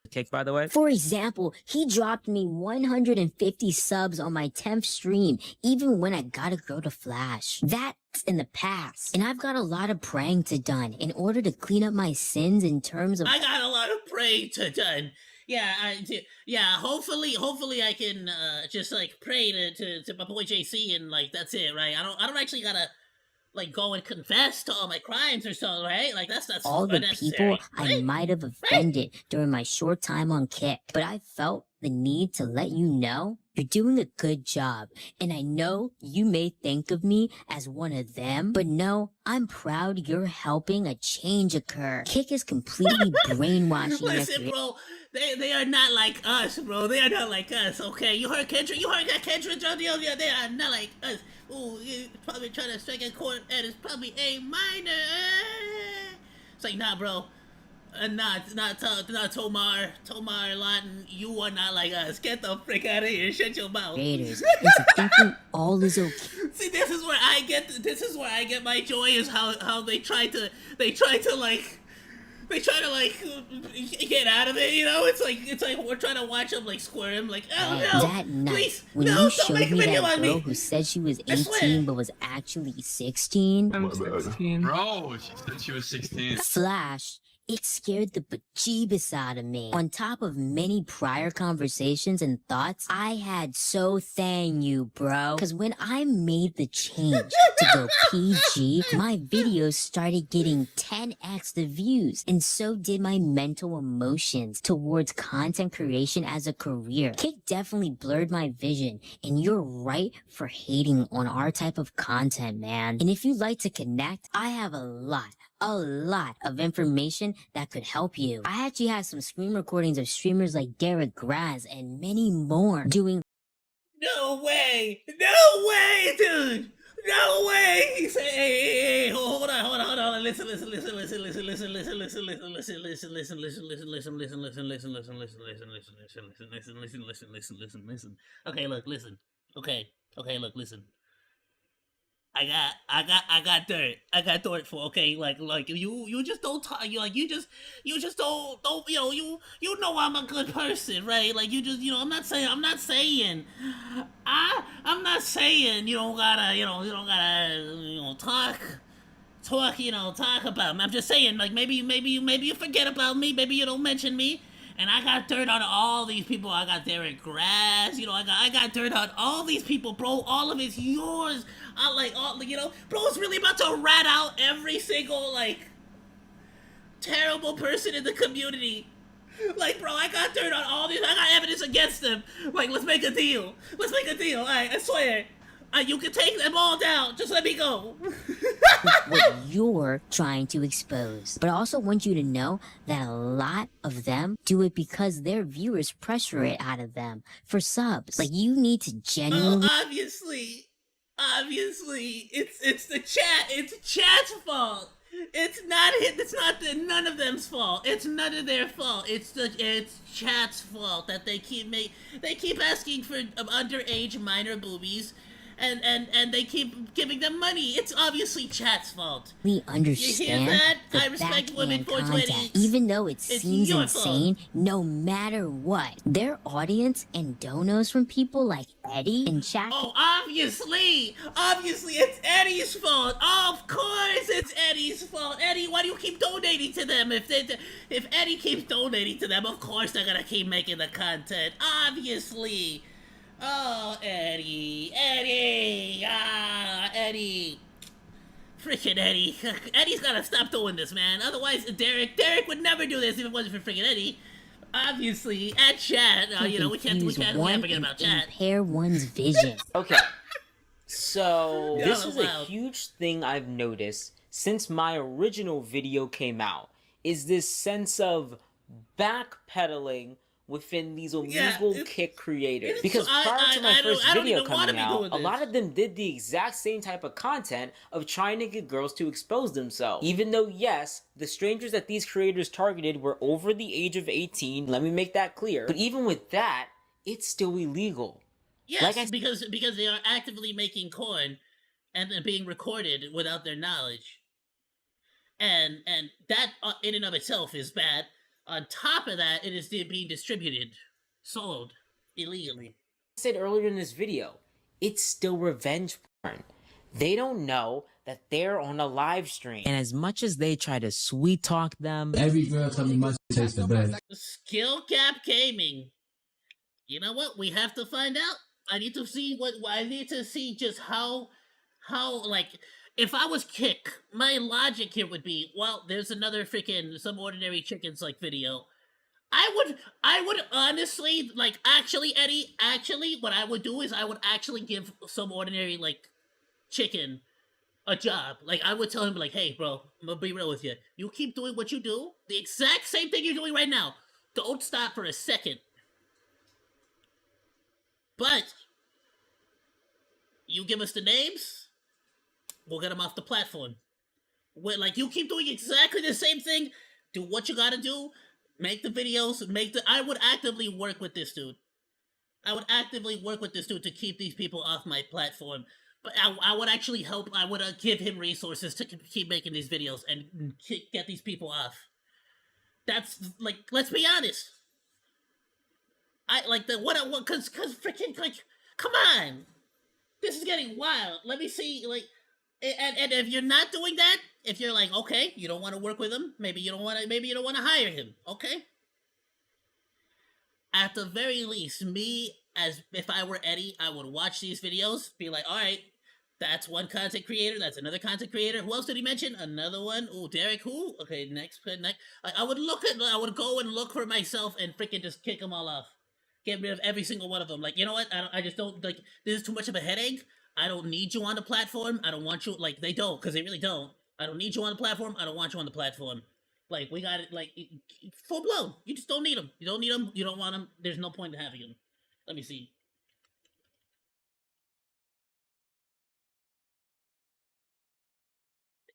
Kick, by the way. For example, he dropped me 150 subs on my 10th stream, even when I got a girl to flash. That's in the past. And I've got a lot of praying to done in order to clean up my sins in terms of. I got a lot of praying to done. Yeah, hopefully I can just like pray to my boy JC and like that's it, right? I don't actually gotta like go and confess to all my crimes or so, right? Like that's all the unnecessary, people I right? might have offended during my short time on Kick. But I felt the need to let you know You're doing a good job, and I know you may think of me as one of them, but no, I'm proud you're helping a change occur. Kick is completely brainwashing their Listen, bro, they are not like us, bro. They are not like us, okay? You heard Kendrick? You heard that Kendrick drop the other? They are not like us. Ooh, you're probably trying to strike a chord, and it's probably A minor. It's like, nah, bro. Not Tomar Lawton, you are not like us. Get the frick out of here. Shut your mouth. Creators into thinking all is okay. See, this is where I get my joy, is how they try to get out of it, you know? It's like we're trying to watch them like squirm, like, oh no, That night, please, when no, you don't showed make a me video that on girl me. who said she was I swear. 18 but was actually 16, I'm 16. Bro, she said she was 16. Flash, it scared the bejeebus out of me. On top of many prior conversations and thoughts, I had so thank you, bro. Cause when I made the change to go PG, my videos started getting 10x the views. And so did my mental emotions towards content creation as a career. Kick definitely blurred my vision, and you're right for hating on our type of content, man. And if you'd like to connect, I have a lot of information that could help you. I actually have some screen recordings of streamers like Derek Graz and many more doing No way, dude. No way! He said, hey, hold on. Listen. Okay, look, listen. Okay, look, listen. I got dirt. I got dirt for, okay, like you just don't talk. You just don't you know I'm a good person, right? Like you just I'm not saying I'm not saying you don't gotta talk about me. I'm just saying, like, maybe you forget about me, maybe you don't mention me. And I got dirt on all these people. I got Derek Grass, I got dirt on all these people, bro. All of it's yours. Bro's really about to rat out every single, terrible person in the community. Like, bro, I got dirt on all these. I got evidence against them. Like, let's make a deal. All right, I swear. You can take them all down. Just let me go. what you're trying to expose. But I also want you to know that a lot of them do it because their viewers pressure it out of them for subs. Like, you need to genuinely... Obviously, it's the chat. It's chat's fault. It's not none of them's fault. It's none of their fault. It's chat's fault that they keep asking for underage minor boobies. And they keep giving them money. It's obviously chat's fault. We understand you hear that? the I respect women backhand 420. content, even though it seems your insane, no matter what. Their audience and donos from people like Eddie and chat. Oh, obviously it's Eddie's fault. Of course it's Eddie's fault. Eddie, why do you keep donating to them? If Eddie keeps donating to them, of course they're gonna keep making the content. Obviously. Oh, Eddie. Freaking Eddie. Eddie's gotta stop doing this, man. Otherwise, Derek would never do this if it wasn't for freaking Eddie. Obviously, at chat, we can't forget about chat. Impair one's vision. Okay. So, this is a huge thing I've noticed since my original video came out, is this sense of backpedaling within these illegal kick creators. Because prior to my first video coming out, a lot of them did the exact same type of content of trying to get girls to expose themselves. Even though, yes, the strangers that these creators targeted were over the age of 18, let me make that clear. But even with that, it's still illegal. Yes, because they are actively making corn and being recorded without their knowledge. And that in and of itself is bad. On top of that, it is being distributed, sold, illegally. I said earlier in this video, it's still revenge porn. They don't know that they're on a live stream. And as much as they try to sweet talk them, every girl tell me my tastes the best. Skill Cap Gaming. You know what? We have to find out. I need to see just how if I was Kick, my logic here would be, well, there's another freaking Some Ordinary Chickens video. I would honestly, like, actually, Eddie, what I would do is I would actually give some ordinary, like, chicken a job. Like, I would tell him, like, hey, bro, I'm gonna be real with you. You keep doing what you do, the exact same thing you're doing right now. Don't stop for a second. But, you give us the names, we'll get them off the platform. Like, you keep doing exactly the same thing, do what you gotta do, make the videos, I would actively work with this dude. I would actively work with this dude to keep these people off my platform. But I would actually help, I would give him resources to keep making these videos and get these people off. That's, like, let's be honest. Cause freaking, like, come on! This is getting wild. Let me see, like, and if you're not doing that, if you're like, okay, you don't want to work with him, maybe you don't want to hire him, okay? At the very least, me, as if I were Eddie, I would watch these videos, be like, alright, that's one content creator, that's another content creator. Who else did he mention? Another one? Oh, Derek, who? Okay, next. I would go and look for myself and freaking just kick them all off. Get rid of every single one of them. Like, you know what? I just don't, like, this is too much of a headache. I don't need you on the platform. I don't want you, like, they don't, because they really don't. I don't need you on the platform. I don't want you on the platform. Like, we got it, like, full blown. You just don't need them. You don't need them. You don't want them. There's no point in having them. Let me see.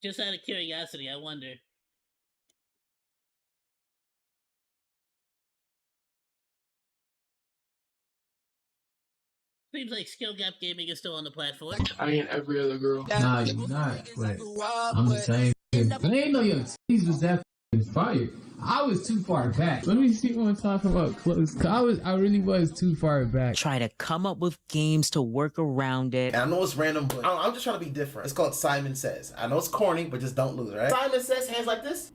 Just out of curiosity, I wonder. Seems like Skill Gap Gaming is still on the platform. I ain't every other girl. Nah, you're not. But I'm the same. I didn't know your titties was that fire. I was too far back. Let me see what I'm talking about close. I really was too far back. Try to come up with games to work around it. And I know it's random, but I'm just trying to be different. It's called Simon Says. I know it's corny, but just don't lose, right? Simon Says, hands like this.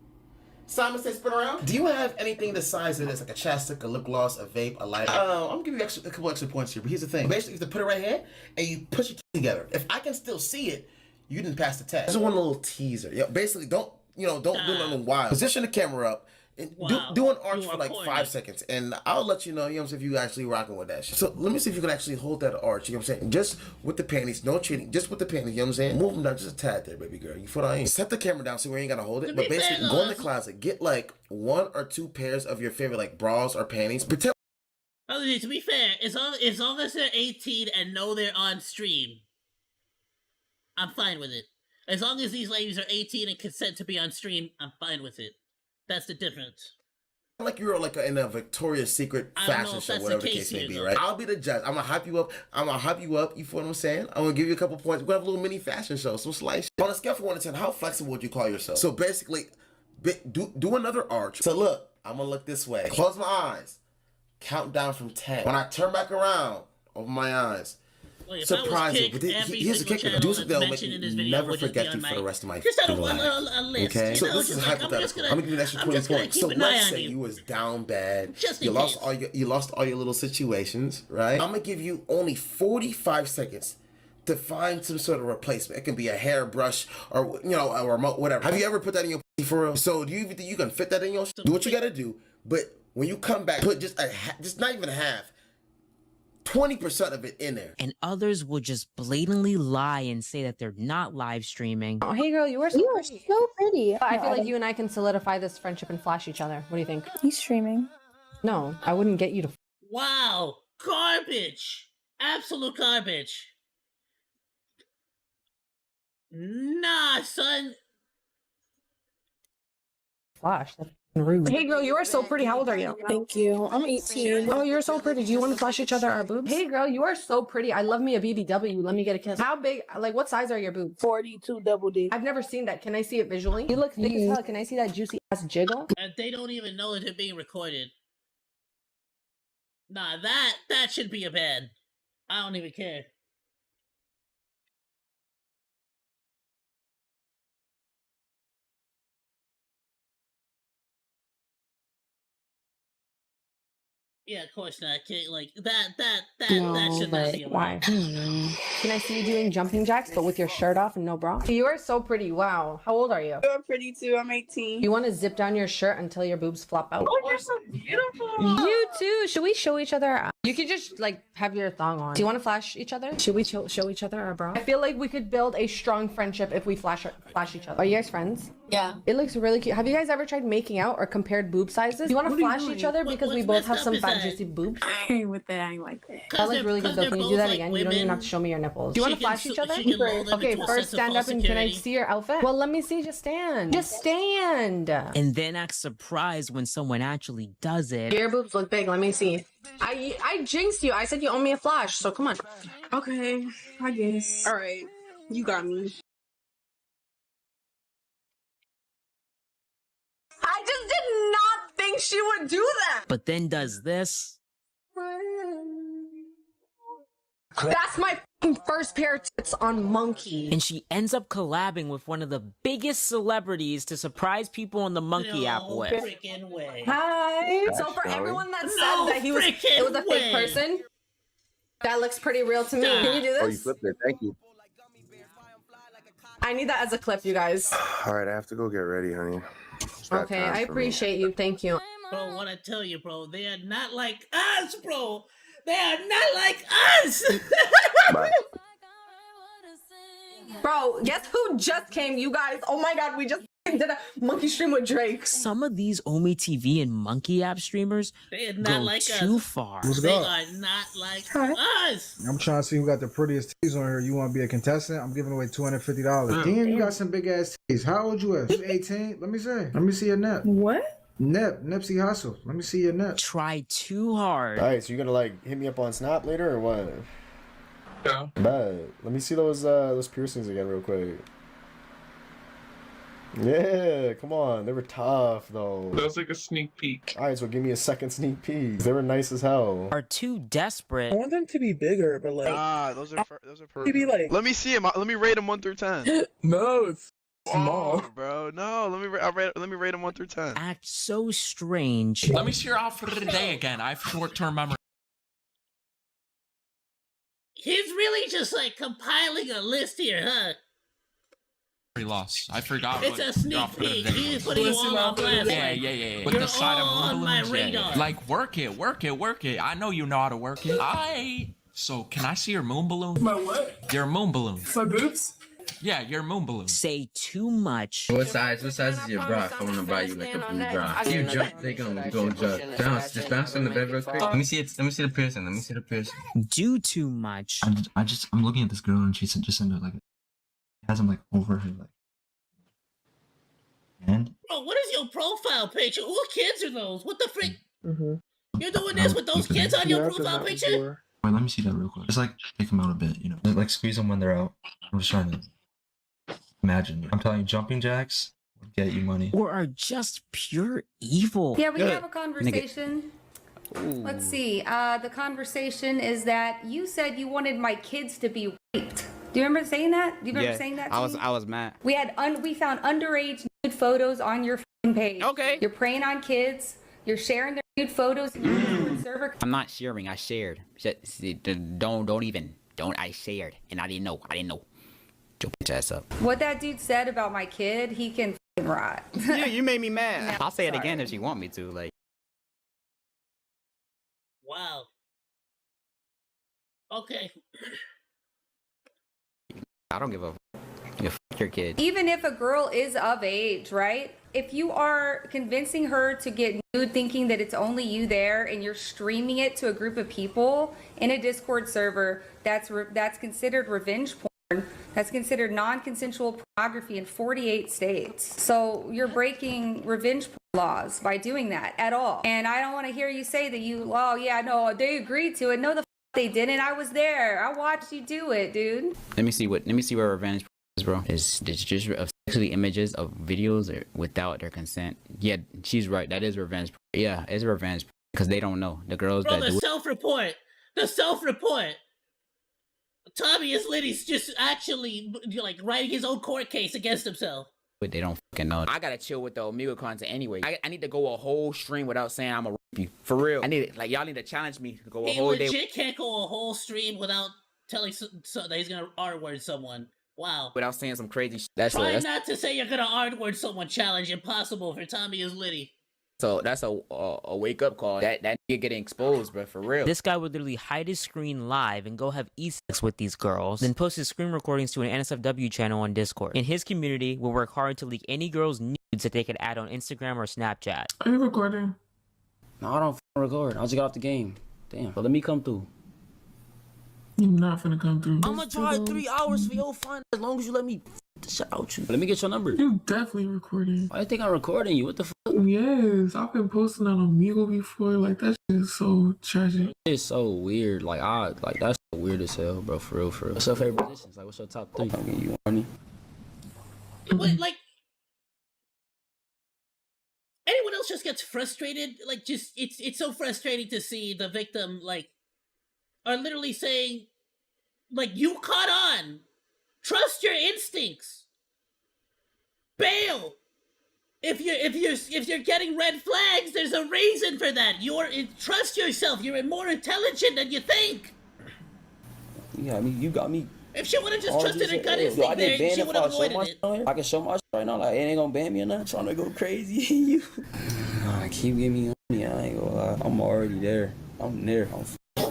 Simon Says, spin around. Do you have anything the size of this, like a chapstick, a lip gloss, a vape, a lighter? I'm gonna give you a couple extra points here, but here's the thing. Basically, you have to put it right here, and you push it together. If I can still see it, you didn't pass the test. Just one little teaser. Yeah, basically, don't do nothing wild. Position the camera up. And do an arch for like 5 seconds, and I'll let you know, you know what I'm saying, if you actually rocking with that shit. So let me see if you can actually hold that arch, you know what I'm saying? Just with the panties, no cheating, just with the panties, you know what I'm saying? Move them down just a tad there, baby girl. You feel what I mean? Set the camera down so we ain't gotta hold it, but basically go in the closet, get like 1 or 2 pairs of your favorite like bras or panties. Pretend. To be fair, as long as they're 18 and know they're on stream, I'm fine with it. As long as these ladies are 18 and consent to be on stream, I'm fine with it. That's the difference. Like you're like in a Victoria's Secret fashion show, whatever the case may be, right? I'll be the judge. I'm gonna hype you up. You feel what I'm saying? I'm gonna give you a couple points. We're gonna have a little mini fashion show, some slice. On a scale from 1 to 10, how flexible would you call yourself? So basically, do another arch. So look, I'm gonna look this way. Close my eyes. Count down from 10. When I turn back around, open my eyes. Surprise you. But here's the kicker. Do something that'll make me never forget you for the rest of my life. Okay? So this is hypothetical. I'm gonna give you an extra 20 points. So let's say you was down bad. You lost all your little situations, right? I'm gonna give you only 45 seconds to find some sort of replacement. It can be a hairbrush or a remote, whatever. Have you ever put that in your for real? So do you think you can fit that in your? Do what you gotta do, but when you come back, put just not even half. 20% of it in there. And others will just blatantly lie and say that they're not live streaming. Oh, hey girl, you are so pretty. I feel like you and I can solidify this friendship and flash each other. What do you think? He's streaming. No, I wouldn't get you to. Wow, garbage. Absolute garbage. Nah, son. Flash. That's rude. Hey girl, you are so pretty. How old are you? Thank you. I'm 18. Oh, you're so pretty. Do you want to flash each other our boobs? Hey girl, you are so pretty. I love me a BBW. Let me get a kiss. How big, like what size are your boobs? 42 double D. I've never seen that. Can I see it visually? You look thick as hell. Can I see that juicy ass jiggle? And they don't even know that they're being recorded. Nah, that should be a ban. I don't even care. Yeah, of course not. Like that No, should not but be allowed. why? Can I see you doing jumping jacks, but with your shirt off and no bra? You are so pretty. Wow. How old are you? You're pretty too. I'm 18. You want to zip down your shirt until your boobs flop out? Oh, you're so beautiful. You too. Should we show each other our ass? You could just like have your thong on. Do you want to flash each other? Should we show each other our bra? I feel like we could build a strong friendship if we flash each other. Are you guys friends? Yeah. It looks really cute. Have you guys ever tried making out or compared boob sizes? Do you want to flash each other because we both have some fat juicy boobs? I ain't with that. I ain't like that. That looks really good though. Can you do that again? You don't even have to show me your nipples. Do you want to flash each other? Okay, first stand up and can I see your outfit? Well, let me see. Just stand. Just stand. And then act surprised when someone actually does it. Your boobs look big. Let me see. I jinxed you. I said you owe me a flash, so come on. Okay, I guess. All right, you got me. I just did not think she would do that. But then does this. That's my first pair of tits on Monke. And she ends up collabing with one of the biggest celebrities to surprise people on the Monkey app with. Freaking way. Hi. So for everyone that said that it was a fake person, that looks pretty real to me. Can you do this? Oh, you flipped it. Thank you. I need that as a clip, you guys. All right, I have to go get ready, honey. Okay, I appreciate you. Thank you. Bro, what I tell you, bro, they are not like us, bro. They are not like us. Bro, guess who just came, you guys? Oh my god, we just did a monkey stream with Drake. Some of these Omi TV and Monkey app streamers They are not go like too us. far. They are not like us. I'm trying to see who got the prettiest titties on here. You want to be a contestant? I'm giving away $250. Damn, you got some big ass titties. How old you is? You 18? Let me see. Let me see your nip. What? Nipsey Hussle. Let me see your nip. Try too hard. All right, so you're gonna like hit me up on Snap later or what? Yeah. Bet. Let me see those piercings again real quick. Yeah, come on. They were tough though. That was like a sneak peek. All right, so give me a second sneak peek. They were nice as hell. Are too desperate. I want them to be bigger, but like. Those are perfect. Maybe like. Let me see them. Let me rate them 1 through 10. No, it's small. Oh, bro. No, let me rate them 1 through 10. Act so strange. Let me see your outfit of the day again. I have short-term memory. He's really just like compiling a list here, huh? Loss. I forgot. It's a sneak peek. He's putting you all on blast. Yeah. With You're the side all of on my balloons, radar. Like work it. I know you know how to work it. So can I see your moon balloon? My what? Your moon balloon. My boobs? Yeah, your moon balloon. Say too much. What size is your bra? If I want to buy you like a blue bra. You jump, they gonna jump. Bounce, just bounce on the bed real quick. Let me see it. Let me see the piercing. Do too much. I'm looking at this girl and she's just into like, has him like over her like. And Bro, what is your profile picture? What kids are those? What the frick? Mm-hmm. You're doing this with those kids on your profile picture? Wait, let me see that real quick. Just like take them out a bit, you know. Just, like squeeze them when they're out. I'm just trying to imagine. I'm telling you, jumping jacks will get you money. Or are just pure evil. Yeah, we can have a conversation. Let's see. The conversation is that you said you wanted my kids to be raped. Do you remember saying that? Do you remember saying that? To me? I was mad. We had we found underage nude photos on your page. Okay. You're preying on kids. You're sharing their nude photos in your Discord server. I'm not sharing. I shared. Don't. I shared, and I didn't know. Your bitch ass up. What that dude said about my kid, he can f***ing rot. You made me mad. I'll say it again if you want me to. Like. Wow. Okay. I don't give a f your kid. Even if a girl is of age, right? If you are convincing her to get nude thinking that it's only you there and you're streaming it to a group of people in a Discord server, that's considered revenge porn. That's considered non-consensual pornography in 48 states. So you're breaking revenge porn laws by doing that at all. And I don't want to hear you say that no, they agreed to it. No, the they didn't. I was there. I watched you do it, dude. Let me see where revenge is, bro. It's just sexually images of videos without their consent. Yeah, she's right. That is revenge. Yeah, it's revenge because they don't know. The girls Bro, that do it. The self-report. Tommy is literally just actually like writing his own court case against himself. But they don't fucking know. I gotta chill with the Omega content anyway. I need to go a whole stream without saying I'm a you for real. I need it. Like y'all need to challenge me to go a He whole day legit can't go a whole stream without telling that he's gonna R-word someone. Wow. without saying some crazy shit. That's Try that's not to say you're gonna R-word someone challenge. Impossible for Tommy is Liddy. so that's a wake up call. That nigga getting exposed, bro, for real. This guy would literally hide his screen live and go have e-sex with these girls, then post his screen recordings to an NSFW channel on Discord. In his community, we'll work hard to leak any girls' nudes that they could add on Instagram or Snapchat. Are you recording? No, I don't record. I'll just get off the game. Damn. But let me come through. You're not finna come through. I'm gonna drive 3 hours for your fun as long as you let me shout out you. Let me get your number. You definitely recording. I think I'm recording you. What the fuck? Yes, I've been posting on Omegle before. Like that shit is so tragic. It's so weird. Like that's so weird as hell, bro. For real, for real. What's your favorite positions? Like, what's your top 3? I mean, you Mornin. But like, anyone else just gets frustrated. Like, just it's so frustrating to see the victim like are literally saying, like, you caught on. Trust your instincts. Bail. If you're getting red flags, there's a reason for that. Trust yourself. You're more intelligent than you think. You got me. If she would have just trusted her gut instinct there, she would have avoided it. I can show my shit right now. Like, it ain't gonna ban me or nothing. Trying to go crazy. You. Nah, keep giving me money. I ain't gonna lie. I'm already there. I'm there. I'm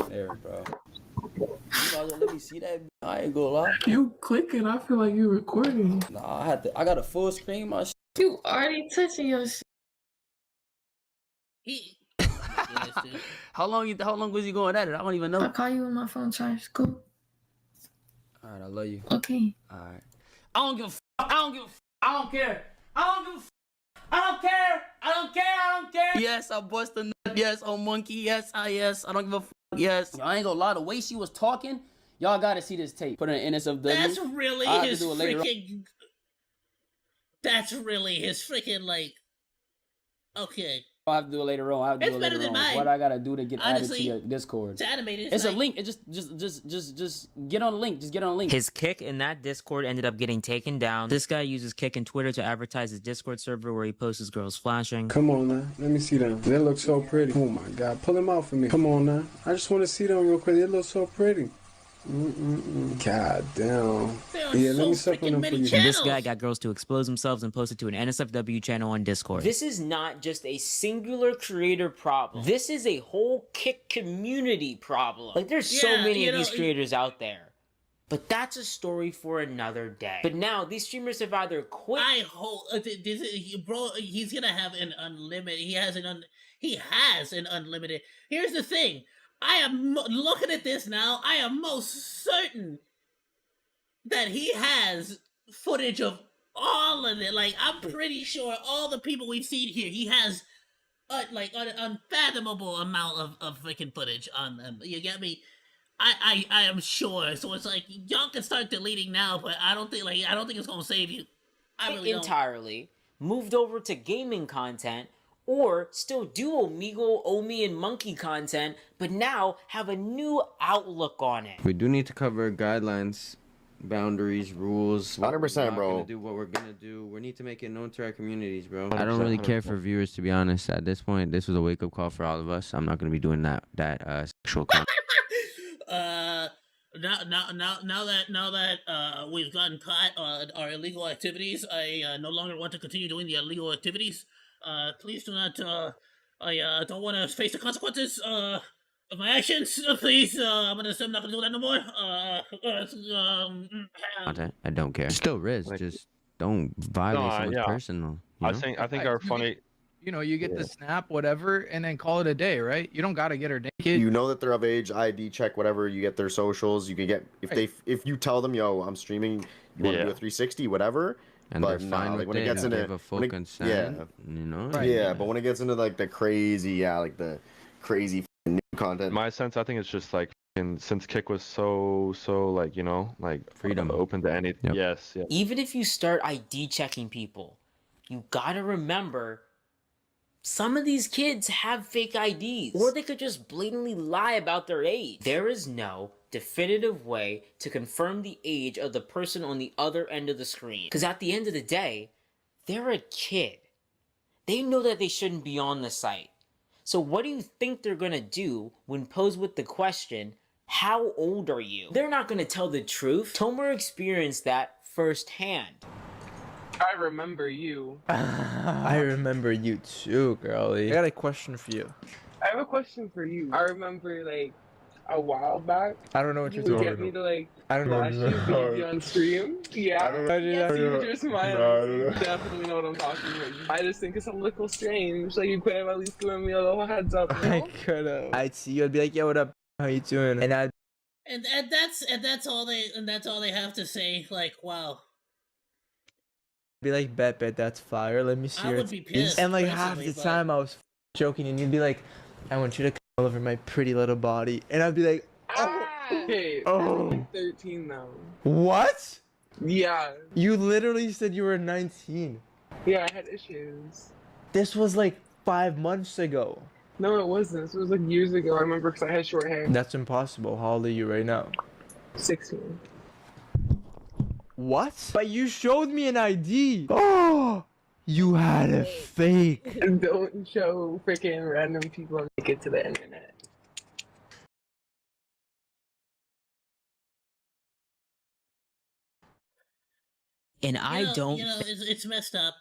there, bro. You might as well let me see that. I ain't gonna lie. You clicking? I feel like you recording. Nah, I got a full screen. My shit. You already touching your shit. How long was you going at it? I don't even know. I'll call you when my phone charges. Cool. All right, I love you. Okay. All right. I don't give a fuck. I don't give a fuck. I don't care. I don't give a fuck. I don't care. I don't care. I don't care. Yes, I bust a nut. Yes, on Monkey. Yes, yes. I don't give a fuck. Yes. I ain't gonna lie. The way she was talking, y'all gotta see this tape. Put it in NSFW. That's really his freaking. That's really his freaking like. Okay. I'll have to do it later on. It's better than mine. What I gotta do to get added to Honestly, your Discord? It's animated. It's a link. It just get on the link. Just get on the link. His kick in that Discord ended up getting taken down. This guy uses kick and Twitter to advertise his Discord server where he posts his girls flashing. Come on now, let me see them. They look so pretty. Oh my god, pull them out for me. Come on now, I just want to see them real quick. They look so pretty. God damn. Yeah, let me suck on them for you. And this guy got girls to expose themselves and post it to an NSFW channel on Discord. This is not just a singular creator problem. This is a whole kick community problem. Like, there's so many of these creators out there. But that's a story for another day. But now, these streamers have either quit. I hope, bro, he's gonna have an unlimited, he has an unlimited. Here's the thing. I am looking at this now. I am most certain that he has footage of all of it. Like, I'm pretty sure all the people we've seen here, he has like an unfathomable amount of freaking footage on them. You get me? I am sure. So it's like, y'all can start deleting now, but I don't think it's gonna save you. I really don't. Entirely moved over to gaming content, or still do Omegle, Omi, and Monkey content, but now have a new outlook on it. We do need to cover guidelines, boundaries, rules. 100%, bro. We're gonna do what we're gonna do. We need to make it known to our communities, bro. I don't really care for viewers, to be honest. At this point, this was a wake-up call for all of us. I'm not gonna be doing that sexual content. Now that we've gotten caught on our illegal activities, I no longer want to continue doing the illegal activities. Please do not, I don't want to face the consequences, of my actions. Please, I'm not gonna do that no more. I don't care. Still Riz, just don't violate someone's personal. I think our funny. You know, you get the snap, whatever, and then call it a day, right? You don't gotta get her naked. You know that they're of age, ID check, whatever. You get their socials. You can get if you tell them, yo, I'm streaming. You want to do a 360, whatever. And they're fine with when it. It gets into give a full consent. You know. But when it gets into like the crazy, the crazy new content. My sense, I think it's just like since Kick was so like, you know, like freedom, open to anything. Yep. Yes. Even if you start ID checking people, you gotta remember, some of these kids have fake IDs, or they could just blatantly lie about their age. There is no definitive way to confirm the age of the person on the other end of the screen. Because at the end of the day, they're a kid. They know that they shouldn't be on the site. So what do you think they're gonna do when posed with the question, how old are you? They're not gonna tell the truth. Tomer experienced that firsthand. I remember you. I remember you too, girlie. I got a question for you. I have a question for you. I remember like a while back. I don't know what you you're would talking get me about. to like I don't flash know. you baby on stream. Yeah. I don't know. Yes, you with your smile. No, I don't You know. definitely know what I'm talking about. I just think it's a little strange. Like you could have at least given me a little heads up. You know? I could've. I'd see you. I'd be like, "Yo, what up? How you doing?" And I'd And that's all they have to say. Like, wow. be like, "Bet, that's fire. Let me see I your would be titties." pissed, And like half personally, the but- time I was joking, and you'd be like, "I want you to come all over my pretty little body," and I'd be like, Okay. Oh. I'm like 13 now. "What? Yeah. You literally said you were 19. Yeah, I had issues. This was like 5 months ago." No, it wasn't. This was like years ago. I remember because I had short hair. That's impossible. How old are you right now? 16. What? But you showed me an ID. Oh, you had a fake. Don't show freaking random people naked to the internet. And I don't. You know, it's messed up.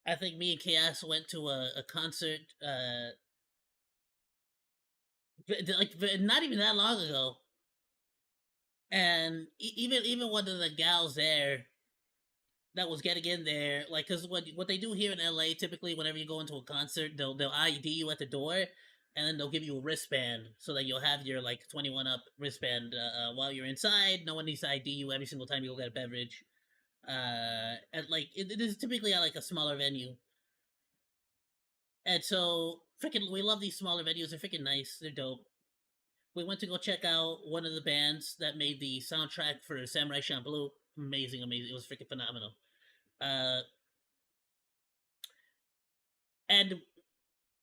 I think me and Chaos went to a concert, not even that long ago, and even one of the gals there that was getting in there, like, cause what they do here in LA, typically whenever you go into a concert, they'll ID you at the door, and then they'll give you a wristband so that you'll have your like 21 up wristband while you're inside. No one needs to ID you every single time you go get a beverage. And like it is typically at like a smaller venue, and so freaking we love these smaller venues. They're freaking nice. They're dope. We went to go check out one of the bands that made the soundtrack for Samurai Champloo. Amazing. It was freaking phenomenal. And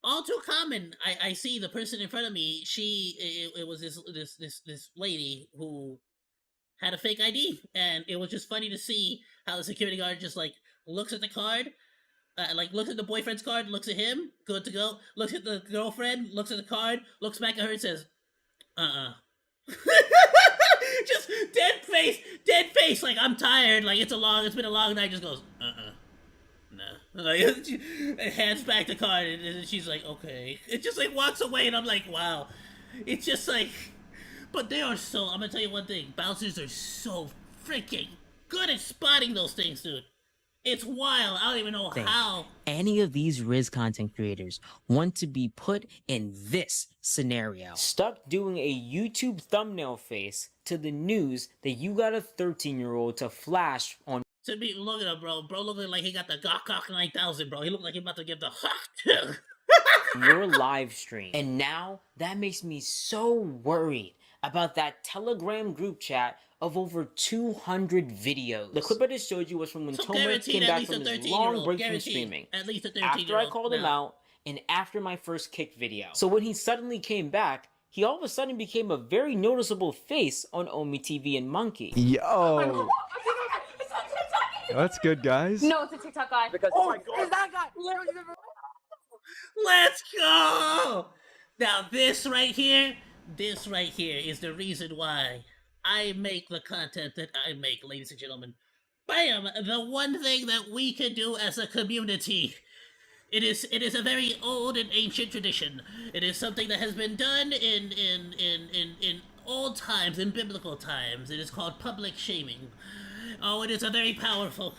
all too common, I see the person in front of me. It was this lady who had a fake ID, and it was just funny to see how the security guard just like looks at the card, like looks at the boyfriend's card, looks at him, good to go. Looks at the girlfriend, looks at the card, looks back at her and says, just dead face, like I'm tired, like it's been a long night. Just goes, no, like hands back the card, and she's like, okay. It just like walks away, and I'm like, wow. It's just like, but they are so. I'm gonna tell you one thing: bouncers are so freaking good at spotting those things, dude. It's wild. I don't even know how any of these Riz content creators want to be put in this scenario. Stuck doing a YouTube thumbnail face to the news that you got a 13-year-old to flash on. To be look at him, bro. Bro looking like he got the Gawk 9000, bro. He looked like he about to give the hawk. Your live stream. And now that makes me so worried about that Telegram group chat of over 200 videos. The clip I just showed you was from when Tomer came back from his long break from streaming. At least a 13-year-old. After I called him out and after my first kick video. So when he suddenly came back, he all of a sudden became a very noticeable face on Omi TV and Monke. Yo. That's good, guys. No, it's a TikTok guy. Because it's that guy. Let's go! Now this right here is the reason why I make the content that I make, ladies and gentlemen. Bam! The one thing that we can do as a community. It is a very old and ancient tradition. It is something that has been done in old times, in biblical times. It is called public shaming. Oh, it is a very powerful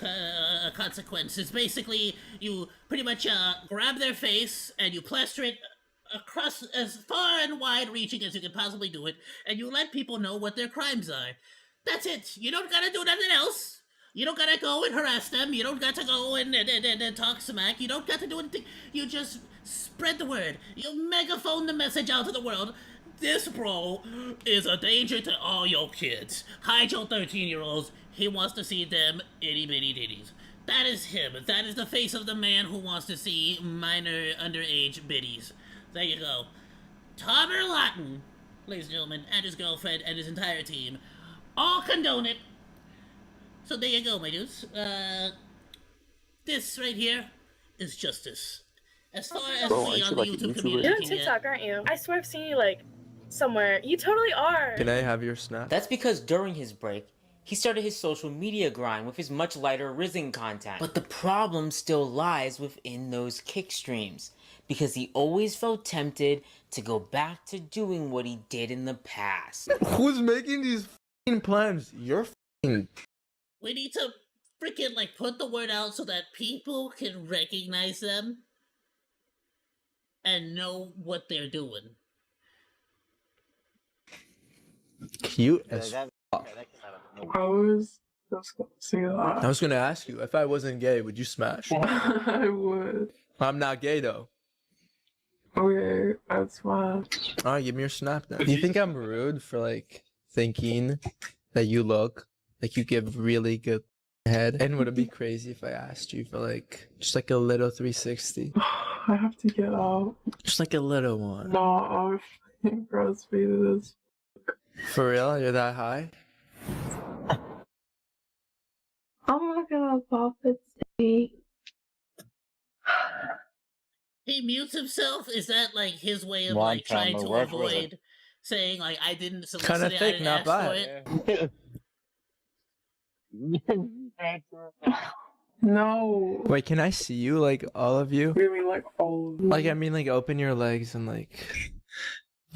consequence. It's basically you pretty much grab their face and you plaster it across as far and wide reaching as you can possibly do it, and you let people know what their crimes are. That's it. You don't gotta do nothing else. You don't gotta go and harass them. You don't got to go and talk smack. You don't got to do anything. You just spread the word. You megaphone the message out to the world. This bro is a danger to all your kids. Hide your 13-year-olds. He wants to see them itty bitty titties. That is him. That is the face of the man who wants to see minor underage biddies. There you go. Tomer Lawton, ladies and gentlemen, and his girlfriend and his entire team all condone it. So there you go, my dudes. This right here is justice. As far as Bro, we aren't on you the like a YouTube YouTuber? community You're on can TikTok, aren't you? I swear I've seen you like somewhere. You totally are. Can I have your snap? That's because during his break, he started his social media grind with his much lighter Risen content. But the problem still lies within those kick streams, because he always felt tempted to go back to doing what he did in the past. Who's making these f***ing plans? You're f***ing... We need to freaking like put the word out so that people can recognize them and know what they're doing. Cute as fuck. I was just gonna say that. I was gonna ask you, if I wasn't gay, would you smash? I would. I'm not gay though. Okay, that's fine. Alright, give me your snap then. Do you think I'm rude for like thinking that you look like you give really good head? And would it be crazy if I asked you for like just like a little 360? I have to get out. Just like a little one. No, I'm fucking breastfeeding this. For real? You're that high? I'm not gonna pop it, Stevie. He mutes himself? Is that like his way of One like trying time to I worked with avoid saying like I didn't solicit Kinda it, I thick, didn't not ask for bad. it? No. Wait, can I see you? Like all of you? You mean like all of them? Like I mean like open your legs and like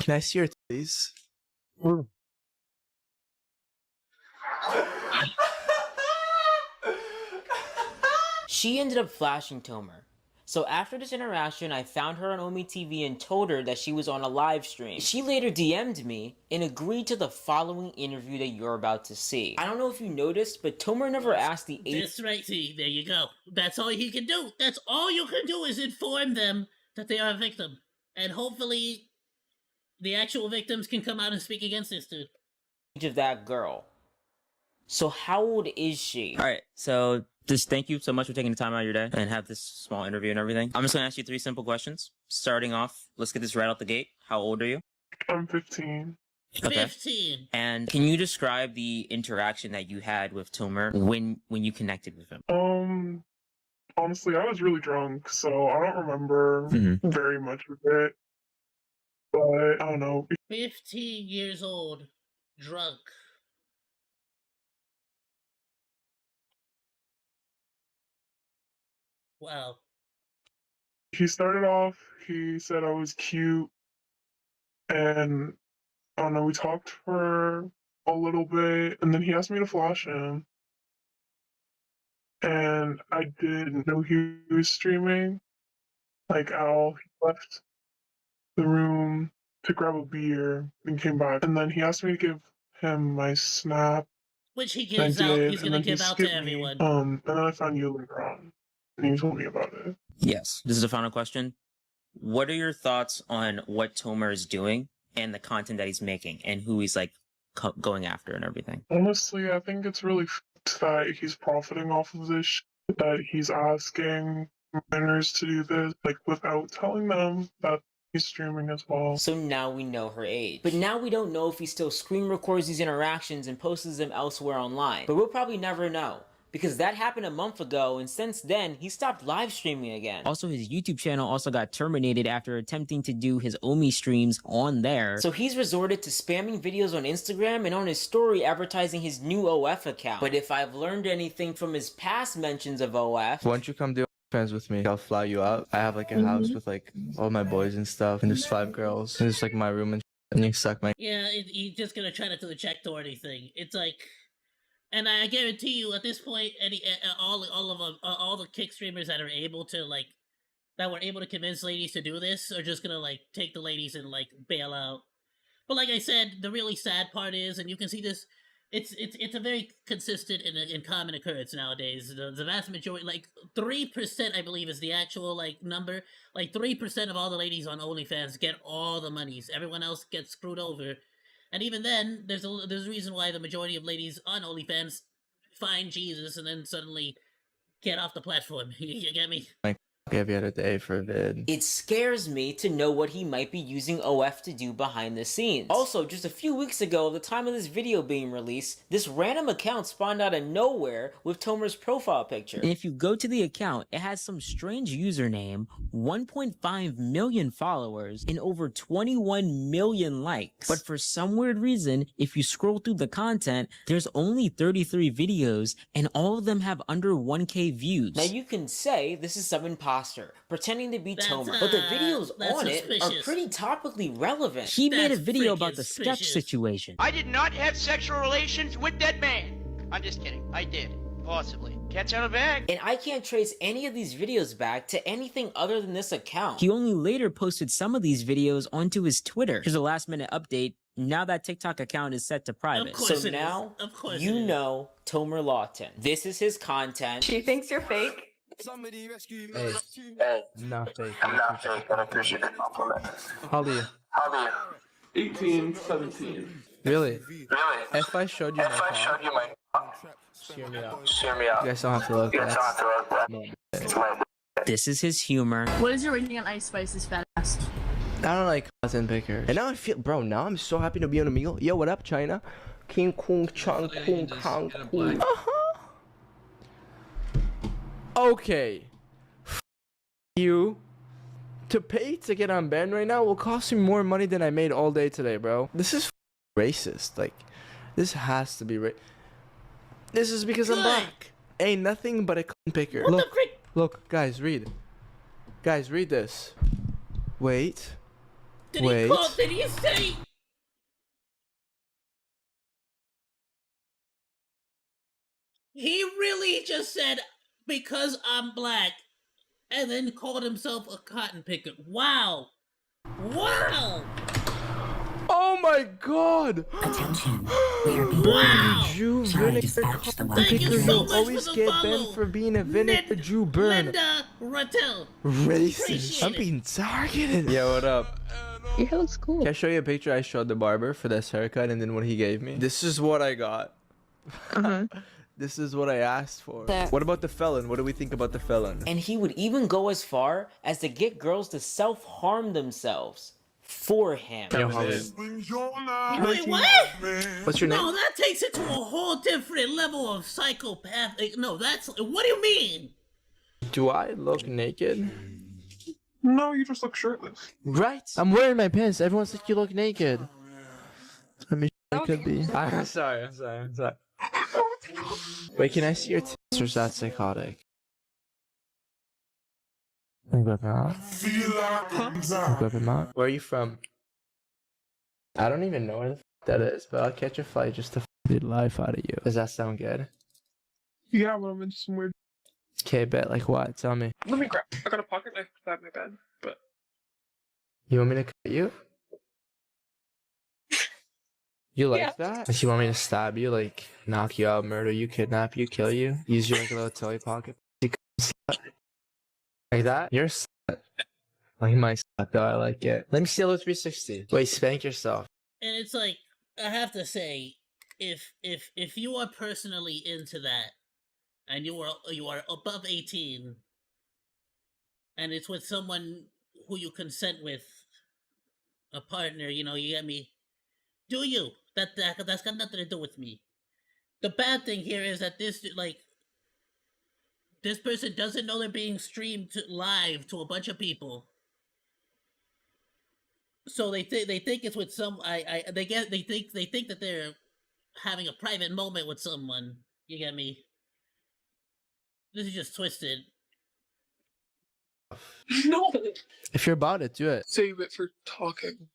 can I see your titties? She ended up flashing Tomer. So after this interaction, I found her on Omi TV and told her that she was on a live stream. She later DM'd me and agreed to the following interview that you're about to see. I don't know if you noticed, but Tomer never asked the That's right, see, there you go. That's all he can do. That's all you can do is inform them that they are a victim. And hopefully the actual victims can come out and speak against this dude. age of that girl. So how old is she? All right, so just thank you so much for taking the time out of your day and have this small interview and everything. I'm just gonna ask you 3 simple questions. Starting off, let's get this right out the gate. How old are you? I'm 15. Okay. 15. And can you describe the interaction that you had with Tomer when you connected with him? Honestly, I was really drunk, so I don't remember very much of it. But I don't know. 15 years old, drunk. Wow. He started off, he said I was cute, and I don't know, we talked for a little bit, and then he asked me to flash him. And I didn't know he was streaming. Like, Al, he left the room to grab a beer and came back. And then he asked me to give him my snap. Which he I gives out, did, he's and gonna then he give out to skipped me. everyone. And then I found you later on, and he told me about it. Yes. This is the final question. What are your thoughts on what Tomer is doing and the content that he's making and who he's like going after and everything? Honestly, I think it's really f***ed that he's profiting off of this shit, that he's asking minors to do this, like, without telling them that he's streaming as well. So now we know her age. But now we don't know if he still screen records these interactions and posts them elsewhere online. But we'll probably never know, because that happened a month ago, and since then, he stopped live streaming again. Also, his YouTube channel also got terminated after attempting to do his Omi streams on there. So he's resorted to spamming videos on Instagram and on his story advertising his new OF account. But if I've learned anything from his past mentions of OF... Why don't you come do friends with me? I'll fly you out. I have like a house with like all my boys and stuff, and there's 5 girls. And it's like my room and you suck my... Yeah, he's just gonna try to do the check to anything. It's like... And I guarantee you, at this point, all of them, all the kick streamers that are able to that were able to convince ladies to do this, are just gonna take the ladies and bail out. But like I said, the really sad part is, and you can see this, it's a very consistent and common occurrence nowadays. The vast majority, 3%, I believe, is the actual number. 3% of all the ladies on OnlyFans get all the monies. Everyone else gets screwed over. And even then, there's a reason why the majority of ladies on OnlyFans find Jesus and then suddenly get off the platform. You get me? every other day for a vid. It scares me to know what he might be using OF to do behind the scenes. Also, just a few weeks ago, the time of this video being released, this random account spawned out of nowhere with Tomer's profile picture. And if you go to the account, it has some strange username, 1.5 million followers, and over 21 million likes. But for some weird reason, if you scroll through the content, there's only 33 videos, and all of them have under 1K views. Now you can say this is some imposter, pretending to be Tomer, but the videos on it are pretty topically relevant. He made a video about the sketch situation. I did not have sexual relations with that man. I'm just kidding. I did. Possibly. Catch out of bag. And I can't trace any of these videos back to anything other than this account. He only later posted some of these videos onto his Twitter. Here's a last minute update. Now that TikTok account is set to private. So now you know Tomer Lawton. This is his content. She thinks you're fake. Hey, I'm not fake. I'm not fake. I appreciate the compliment. How old are you? How old are you? 18, 17. Really? Really? If I showed you my phone, Hear me out. Hear me out. You guys don't have to look. This is his humor. What is your rating on Ice Spice's fat ass? I don't like content pickers. And now I feel, bro, now I'm so happy to be on Amigo. Yo, what up, China? King Kong Chang Kong Kang Kong. Okay. You. To pay to get on band right now will cost me more money than I made all day today, bro. This is racist. Like, this has to be This is because I'm black. Ain't nothing but a content picker. What look, the frick? Look, guys, read. Guys, read this. Wait. Did Wait. Did he say? He really just said, because I'm black, and then called himself a cotton picker. Wow. Wow. Oh my god! Attention. Wow. Jew Thank picker, you so you'll much always for the get follow. bent for being a vinegar Jew burn. Linda Rattel. Racist. Appreciate I'm it. being targeted. Yeah, what up? Your hair looks cool. Can I show you a picture I showed the barber for this haircut and then what he gave me? This is what I got. This is what I asked for. What about the felon? What do we think about the felon? And he would even go as far as to get girls to self-harm themselves for him. Yo, homie. Wait, what? What's your name? No, that takes it to a whole different level of psychopathic. No, that's. What do you mean? Do I look naked? No, you just look shirtless. Right. I'm wearing my pants. Everyone's like, you look naked. I mean, I could be. I'm sorry. Wait, can I see your tits or is that psychotic? Where are you from? I don't even know where the f that is, but I'll catch a flight just to beat life out of you. Does that sound good? Yeah, but I'm into some weird. Okay, bet. Like what? Tell me. Let me grab. I got a pocket knife beside my bed, but. You want me to cut you? You like that? Like you want me to stab you, like knock you out, murder you, kidnap you, kill you, use you like a little toy pocket? Like that? You're a slut. Like my slut though, I like it. Let me see a little 360. Wait, spank yourself. And it's like, I have to say, if you are personally into that, and you are above 18, and it's with someone who you consent with, a partner, you get me. Do you? That's got nothing to do with me. The bad thing here is that this person doesn't know they're being streamed live to a bunch of people. So they think it's with some. They think that they're having a private moment with someone. You get me? This is just twisted. No. If you're about it, do it. Save it for talking.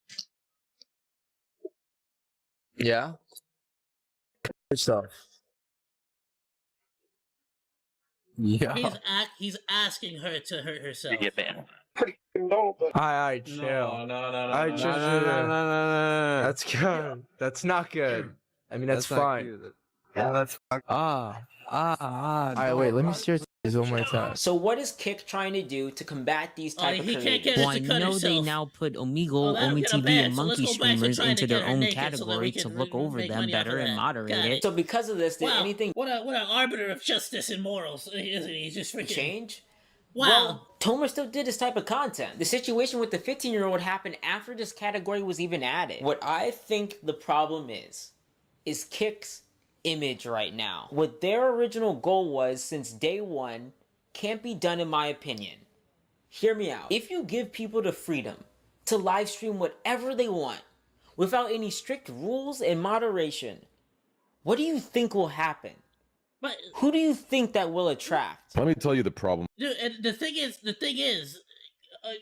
Yeah. Yourself. Yeah. He's asking her to hurt herself. You get banned. Alright, chill. No. That's good. That's not good. I mean, that's fine. That's Alright, wait, let me see your titties one more time. So what is Kick trying to do to combat these type of he can't creators? get her Well, I to cut know they herself. now put Omegle, that'll Omi get her TV, banned, and so let's Monkey go back to streamers trying into to their get her own naked so that category we to can look over make them money off better of and that. moderate Got it. So because of this, did Wow, anything what an arbiter of justice and morals, isn't he? He's just freaking change? Wow. Well, Tomer still did this type of content. The situation with the 15-year-old happened after this category was even added. What I think the problem is Kick's image right now. What their original goal was since day one can't be done in my opinion. Hear me out. If you give people the freedom to live stream whatever they want without any strict rules and moderation, what do you think will happen? But who do you think that will attract? Let me tell you the problem. Dude, and the thing is,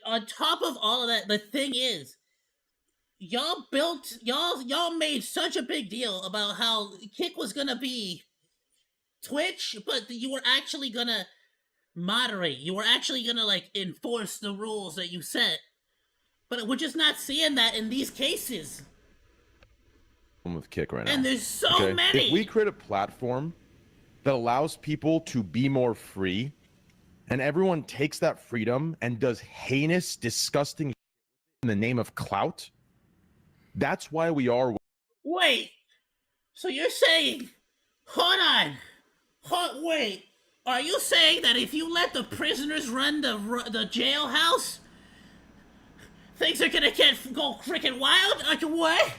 on top of all of that, the thing is, y'all made such a big deal about how Kick was gonna be Twitch, but you were actually gonna moderate. You were actually gonna like enforce the rules that you set. But we're just not seeing that in these cases. With Kick right now. And there's so many. If we create a platform that allows people to be more free, and everyone takes that freedom and does heinous, disgusting in the name of clout, that's why we are. Wait, so you're saying, hold on, wait, are you saying that if you let the prisoners run the jailhouse, things are gonna go freaking wild? Like what?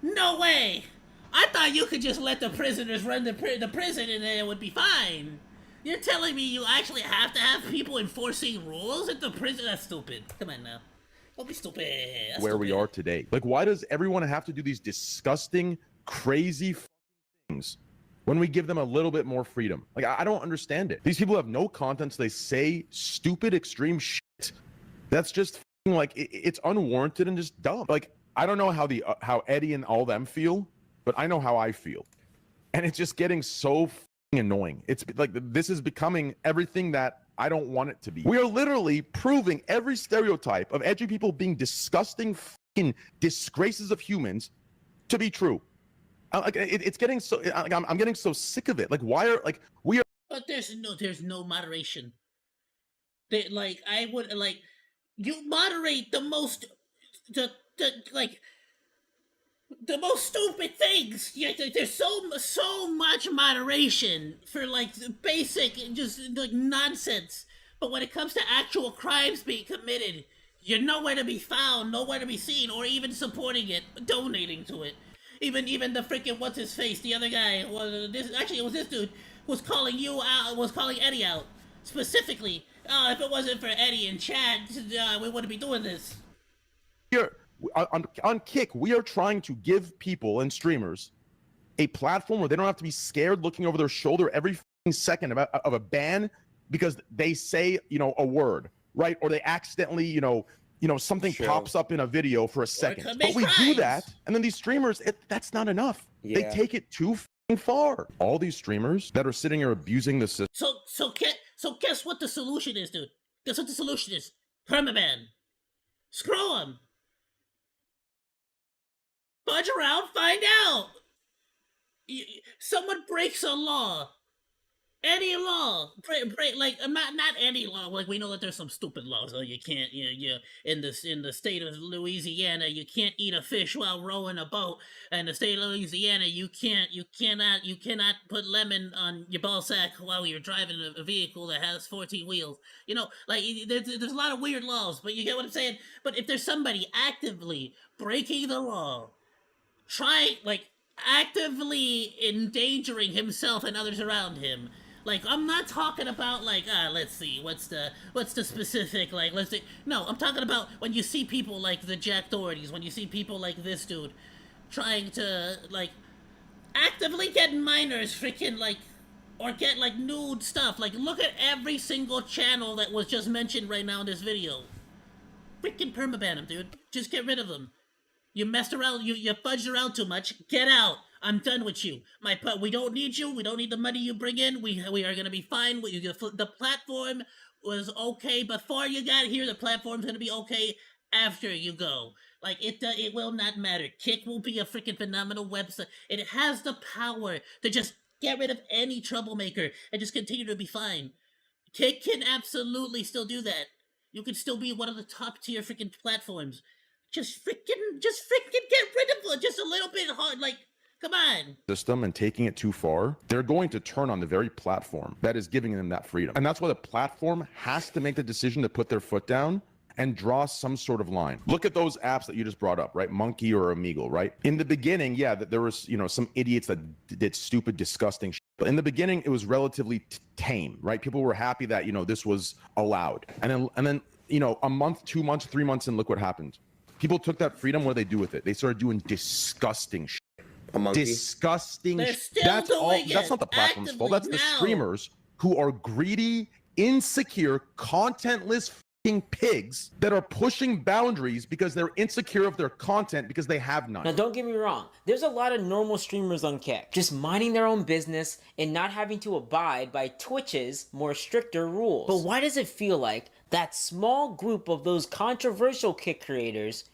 No way. I thought you could just let the prisoners run the prison and then it would be fine. You're telling me you actually have to have people enforcing rules at the prison? That's stupid. Come on now. Don't be stupid. That's Where stupid. we are today. Like, why does everyone have to do these disgusting, crazy things when we give them a little bit more freedom? Like, I don't understand it. These people have no content, so they say stupid, extreme shit. That's just like, it's unwarranted and just dumb. Like, I don't know how Eddie and all them feel, but I know how I feel. And it's just getting so annoying. It's like, this is becoming everything that I don't want it to be. We are literally proving every stereotype of edgy people being disgusting disgraces of humans to be true. Like, it's getting so, like, I'm getting so sick of it. Like, why are, like, we are. But there's no moderation. Like, I would, like, you moderate the most, the most stupid things. Yeah, there's so much moderation for like basic just like nonsense. But when it comes to actual crimes being committed, you're nowhere to be found, nowhere to be seen, or even supporting it, donating to it. Even the freaking what's his face, the other guy. Well, it was this dude was calling you out, was calling Eddie out specifically. Oh, if it wasn't for Eddie and Chad, we wouldn't be doing this. Here on Kick, we are trying to give people and streamers a platform where they don't have to be scared looking over their shoulder every second of a ban because they say, you know, a word, right? Or they accidentally, something pops up in a video for a second. But we do that, and then these streamers, that's not enough. Yeah. They take it too far. All these streamers that are sitting here abusing the system. So guess what the solution is, dude? Guess what the solution is? Permaban. Screw them. Fudge around, find out. Someone breaks a law. Any law, break like not any law. Like we know that there's some stupid laws. So you can't, in the state of Louisiana, you can't eat a fish while rowing a boat. And the state of Louisiana, you cannot put lemon on your ball sack while you're driving a vehicle that has 14 wheels. Like there's a lot of weird laws, but you get what I'm saying. But if there's somebody actively breaking the law, actively endangering himself and others around him. Like, I'm not talking about, like, let's see, what's the specific, like, let's see. No, I'm talking about when you see people like the Jack Dohertys, when you see people like this dude trying to, like, actively get minors freaking, like, or get, like, nude stuff. Like, look at every single channel that was just mentioned right now in this video. Freaking permaban them, dude. Just get rid of them. You messed around, you fudged around too much. Get out. I'm done with you. We don't need you. We don't need the money you bring in. We are gonna be fine with you. The platform was okay before you got here. The platform's gonna be okay after you go. Like, it will not matter. Kick will be a freaking phenomenal website. It has the power to just get rid of any troublemaker and just continue to be fine. Kick can absolutely still do that. You can still be one of the top tier freaking platforms. Just freaking get rid of it. Just a little bit hard, like, Come on. System and taking it too far, they're going to turn on the very platform that is giving them that freedom. And that's why the platform has to make the decision to put their foot down and draw some sort of line. Look at those apps that you just brought up, right? Monkey or Omegle, right? In the beginning, yeah, that there was, some idiots that did stupid, disgusting shit. But in the beginning, it was relatively tame, right? People were happy that, this was allowed. And then, a month, 2 months, 3 months, and look what happened. People took that freedom. What do they do with it? They started doing disgusting shit. Disgusting. That's not the platform's fault. That's the streamers who are greedy, insecure, contentless f***ing pigs that are pushing boundaries because they're insecure of their content because they have none. Now, don't get me wrong. There's a lot of normal streamers on Kick, just minding their own business and not having to abide by Twitch's more stricter rules. But why does it feel like that small group of those controversial Kick creators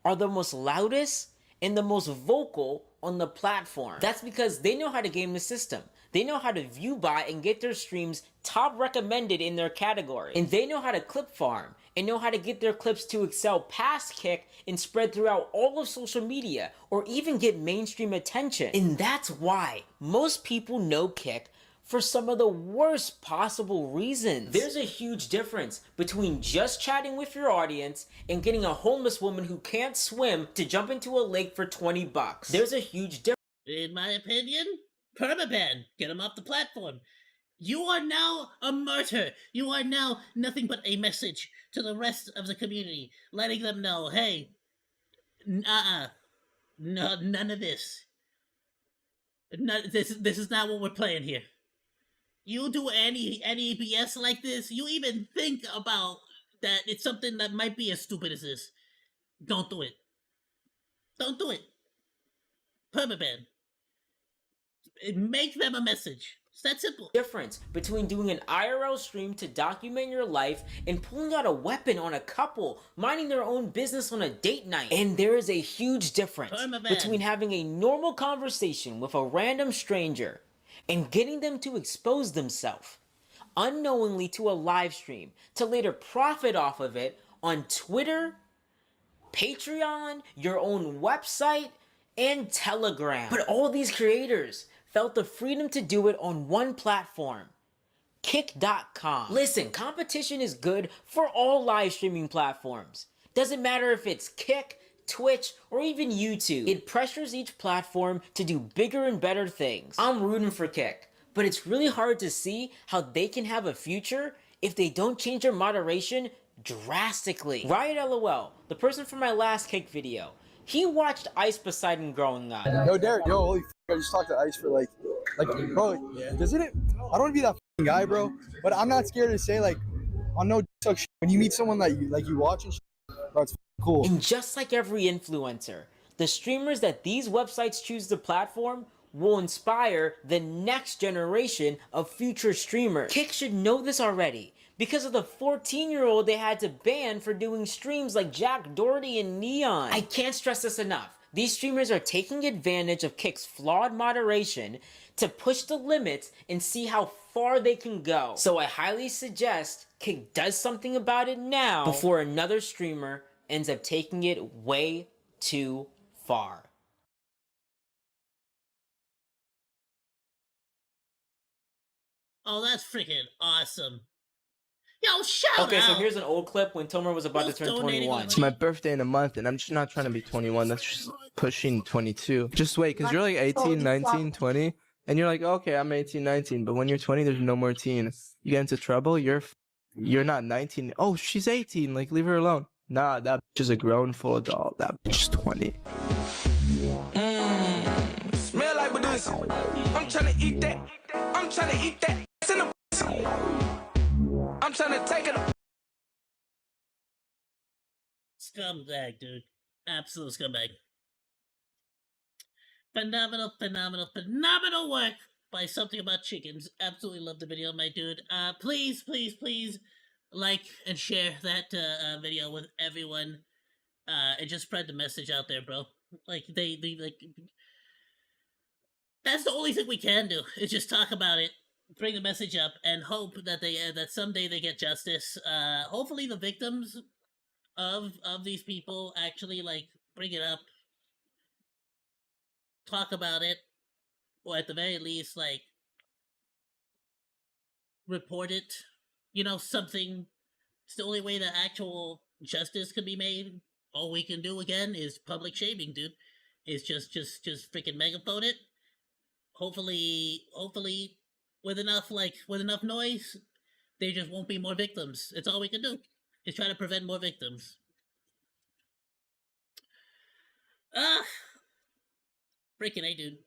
are the most loudest and the most vocal on the platform? That's because they know how to game the system. They know how to view buy and get their streams top recommended in their category. And they know how to clip farm and know how to get their clips to excel past Kick and spread throughout all of social media or even get mainstream attention. And that's why most people know Kick for some of the worst possible reasons. There's a huge difference between just chatting with your audience and getting a homeless woman who can't swim to jump into a lake for 20 bucks. There's a huge difference. In my opinion, permaban. Get him off the platform. You are now a martyr. You are now nothing but a message to the rest of the community, letting them know, hey, no, none of this. This is not what we're playing here. You do any BS like this, you even think about that it's something that might be as stupid as this. Don't do it. Don't do it. Permaban. Make them a message. It's that simple. Difference between doing an IRL stream to document your life and pulling out a weapon on a couple minding their own business on a date night. And there is a huge difference between having a normal conversation with a random stranger and getting them to expose themselves unknowingly to a live stream to later profit off of it on Twitter, Patreon, your own website, and Telegram. But all these creators felt the freedom to do it on one platform, Kick.com. Listen, competition is good for all live streaming platforms. Doesn't matter if it's Kick, Twitch, or even YouTube. It pressures each platform to do bigger and better things. I'm rooting for Kick, but it's really hard to see how they can have a future if they don't change their moderation drastically. Riot LOL, the person from my last Kick video, he watched Ice Poseidon growing up. Yo, Derek, holy f***, I just talked to Ice for like, bro, doesn't it, I don't want to be that f***ing guy, bro, but I'm not scared to say, like, on no suck shit, when you meet someone that you watch and shit, bro, it's f***ing cool. And just like every influencer, the streamers that these websites choose to platform will inspire the next generation of future streamers. Kick should know this already, because of the 14-year-old they had to ban for doing streams like Jack Doherty and Neon. I can't stress this enough. These streamers are taking advantage of Kick's flawed moderation to push the limits and see how far they can go. So I highly suggest Kick does something about it now before another streamer ends up taking it way too far. Oh, that's freaking awesome. Yo, shout Okay, out. so here's an old clip when Tomer was about to turn 21. It's my birthday in a month, and I'm just not trying to be 21. That's just pushing 22. Just wait, because you're like 18, 19, 20, and you're like, okay, I'm 18, 19. But when you're 20, there's no more teen. You get into trouble, you're not 19. Oh, she's 18. Like, leave her alone. Nah, that bitch is a grown full adult. That bitch is 20. Smell like pussy. I'm trying to eat that. I'm trying to eat that. It's in the pussy. I'm trying to take it. Scumbag, dude. Absolute scumbag. Phenomenal, phenomenal, phenomenal work by Something About Chickens. Absolutely love the video, my dude. Please, please, please like and share that video with everyone. And just spread the message out there, bro. Like, they like... That's the only thing we can do, is just talk about it, bring the message up, and hope that that someday they get justice. Hopefully the victims of these people actually, like, bring it up talk about it, or at the very least, like, report it. You know, something. It's the only way that actual justice can be made. All we can do again is public shaming, dude. Is just freaking megaphone it. Hopefully, with enough noise, there just won't be more victims. It's all we can do. Is try to prevent more victims. Ah, freaking A, dude.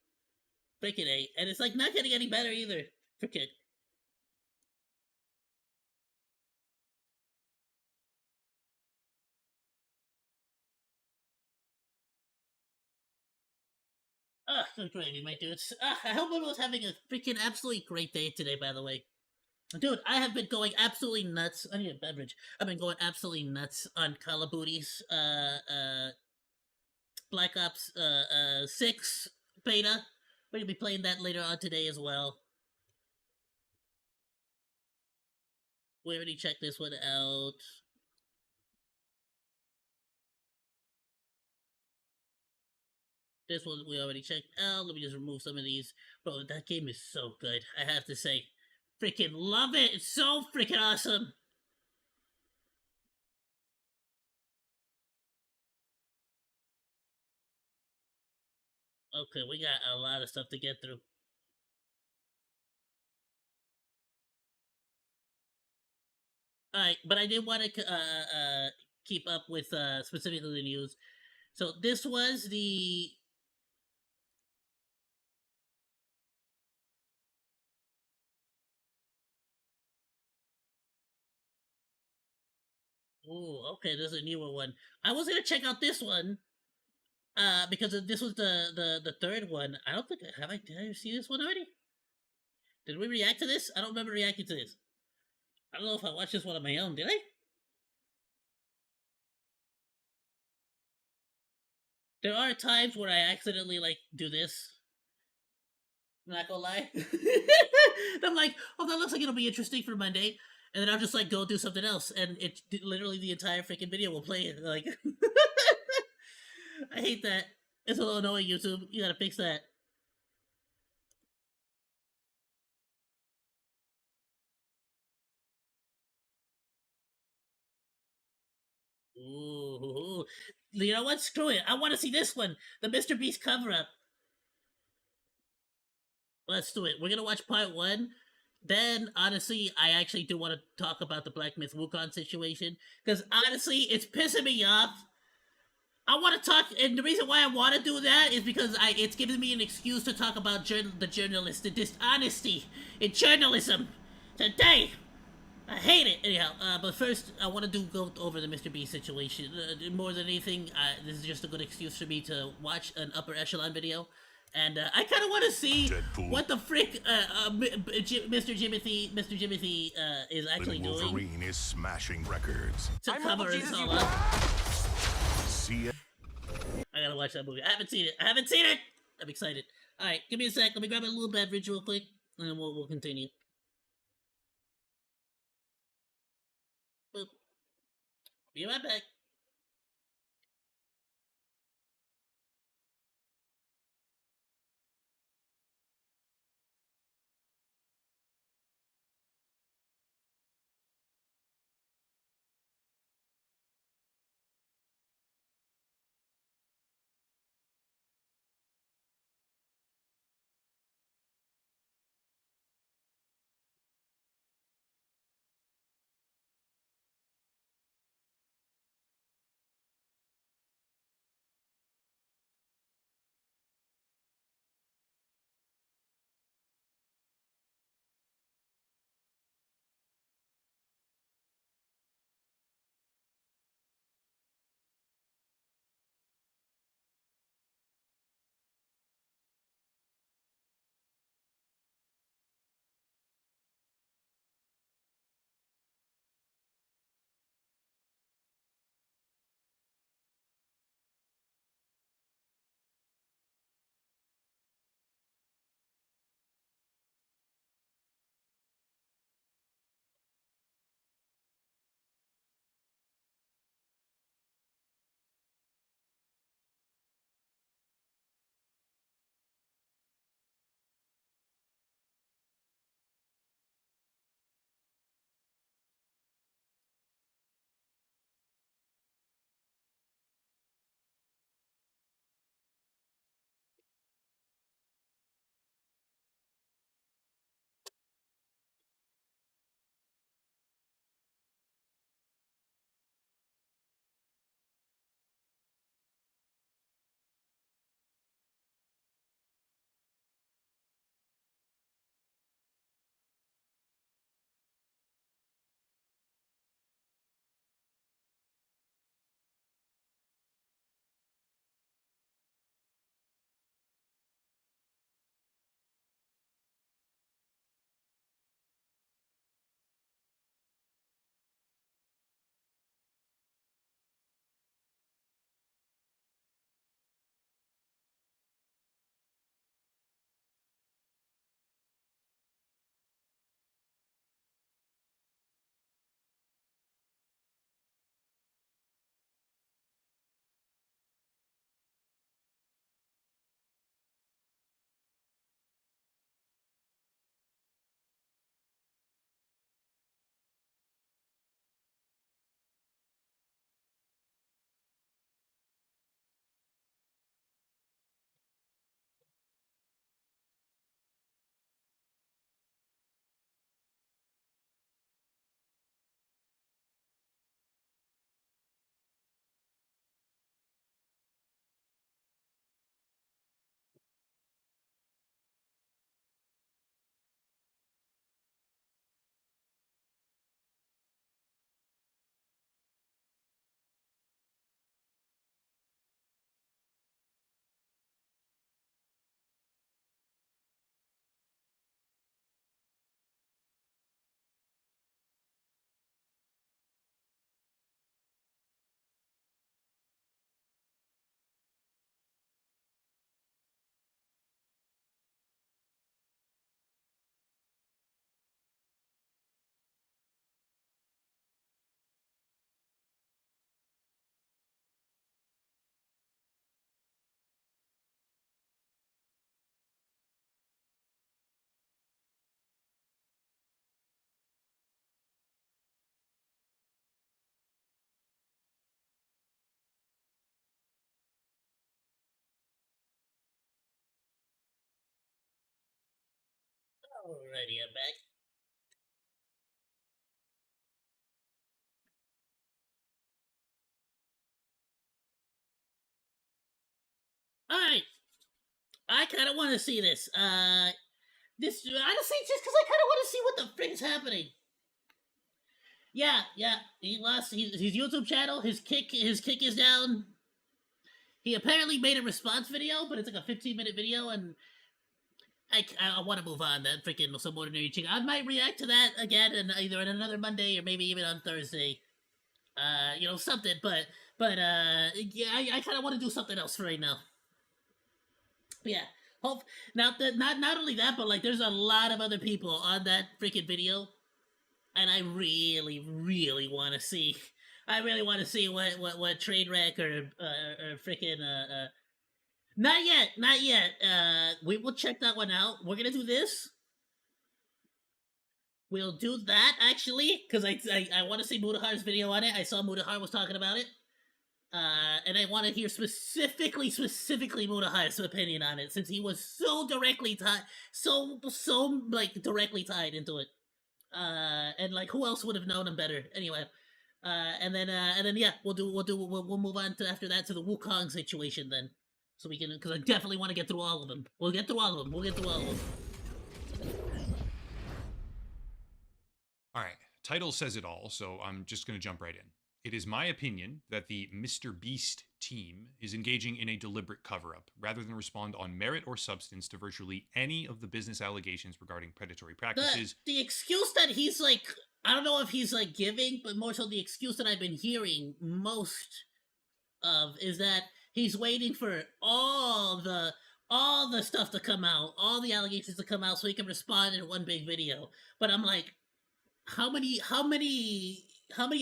Freaking A, and it's like not getting any better either. Freaking. Ah, good gravy, my dudes. I hope everyone's having a freaking absolutely great day today, by the way. Dude, I have been going absolutely nuts. I need a beverage. I've been going absolutely nuts on Call of Booties, Black Ops, 6 beta. We're gonna be playing that later on today as well. We already checked this one out. This one we already checked out. Let me just remove some of these. Bro, that game is so good. I have to say. Freaking love it. It's so freaking awesome. Okay, we got a lot of stuff to get through. Alright, but I did want to keep up with specifically the news. So this was the oh, okay, there's a newer one. I was gonna check out this one, because this was the third one. I don't think did I see this one already? Did we react to this? I don't remember reacting to this. I don't know if I watched this one on my own. Did I? There are times where I accidentally like do this. I'm not gonna lie. I'm like, oh, that looks like it'll be interesting for Monday, and then I'll just like go do something else, and it literally the entire freaking video will play it. Like, I hate that. It's a little annoying. YouTube, you gotta fix that. Ooh, you know what? Screw it. I want to see this one, the Mr. Beast cover up. Let's do it. We're gonna watch part one. Then, honestly, I actually do want to talk about the Black Myth Wukong situation, because honestly, it's pissing me off. I want to talk, and the reason why I want to do that is because it's giving me an excuse to talk about the journalists, the dishonesty in journalism today. I hate it. Anyhow, but first, I want to go over the Mr. Beast situation. More than anything, this is just a good excuse for me to watch an upper echelon video. And I kind of want to see what the frick Mr. Jimothy is actually doing. Wolverine is smashing records. To cover us all up. See it. I gotta watch that movie. I haven't seen it. I'm excited. All right, give me a sec. Let me grab a little beverage real quick, and then we'll continue. Boop. Be right back. Alrighty, I'm back. Alright. I kind of want to see this. This honestly, just because I kind of want to see what the frick's happening. Yeah, he lost his YouTube channel. His kick is down. He apparently made a response video, but it's like a 15-minute video, and I want to move on. That freaking some ordinary chick. I might react to that again, and either on another Monday or maybe even on Thursday. Something. But yeah, I kind of want to do something else for right now. But yeah. Hope not only that, but like there's a lot of other people on that freaking video, and I really, really want to see. I really want to see what Trainwreck or freaking Not yet. We will check that one out. We're gonna do this. We'll do that actually, because I want to see Mudahar's video on it. I saw Mudahar was talking about it. And I want to hear specifically Mudahar's opinion on it, since he was so directly tied, so directly tied into it. And like, who else would have known him better? Anyway, and then yeah, we'll move on to after that to the Wukong situation then, so we can, because I definitely want to get through all of them. We'll get through all of them. All right, title says it all, so I'm just going to jump right in. It is my opinion that the Mr. Beast team is engaging in a deliberate cover-up, rather than respond on merit or substance to virtually any of the business allegations regarding predatory practices. The excuse that he's like, I don't know if he's like giving, but more so the excuse that I've been hearing most of is that he's waiting for all the stuff to come out, all the allegations to come out, so he can respond in one big video. But I'm like, how many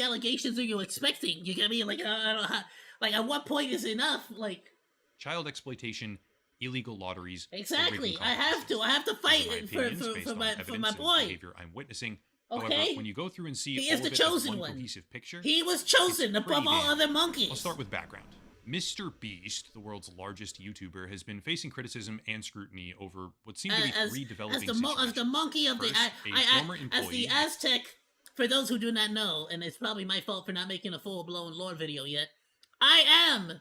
allegations are you expecting? You get me? Like, I don't know, like, at what point is enough? Like, child exploitation, illegal lotteries. Exactly. I have to fight for my boy. Behavior I'm witnessing. Okay. However, when you go through and see He all is of the it as chosen one one. cohesive picture, He was chosen above all other monkeys. I'll start with background. Mr. Beast, the world's largest YouTuber, has been facing criticism and scrutiny over what seem to be three developing situations. As the monkey of First, as the Aztec. For those who do not know, and it's probably my fault for not making a full-blown lore video yet, I am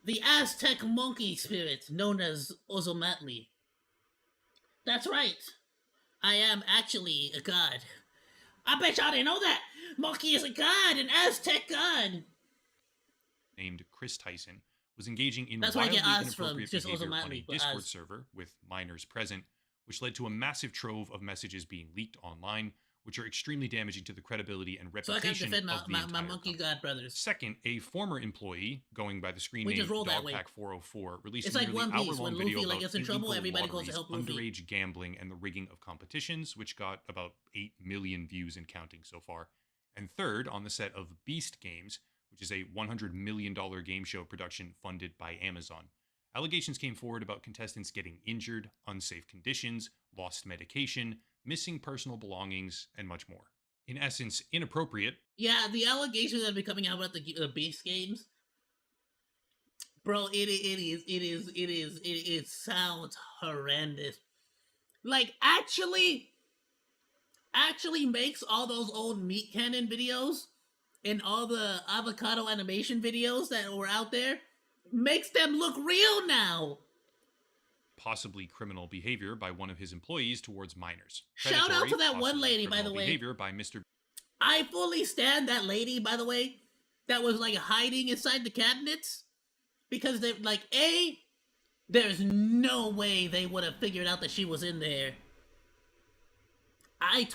the Aztec monkey spirit known as Ozomatli. That's right. I am actually a god. I bet y'all didn't know that. Monkey is a god, an Aztec god. Named Chris Tyson was engaging in That's where I wildly get Oz from, inappropriate just behavior on Ozomatli, a but Discord Oz. server with minors present, which led to a massive trove of messages being leaked online, which are extremely damaging to the credibility and So I gotta reputation defend of the my entire monkey god brothers. Second, a former employee, going by the screen We name just roll that way. Dogpack404, released It's a like nearly One Piece, hour-long when video Luffy, like, about gets in trouble, illegal everybody goes to lotteries, help Luffy. underage gambling, and the rigging of competitions, which got about 8 million views and counting so far. And third, on the set of Beast Games, which is a $100 million game show production funded by Amazon. Allegations came forward about contestants getting injured, unsafe conditions, lost medication, missing personal belongings, and much more. In essence, inappropriate. Yeah, the allegations that have been coming out about the Beast games, bro, it sounds horrendous. Like, actually makes all those old meat cannon videos and all the avocado animation videos that were out there, makes them look real now. Possibly criminal behavior by one of his employees towards minors. Shout out to that one possibly lady, by the criminal way. Behavior by Mr. I fully stand that lady, by the way, that was like hiding inside the cabinets, because they like, there's no way they would have figured out that she was in there. I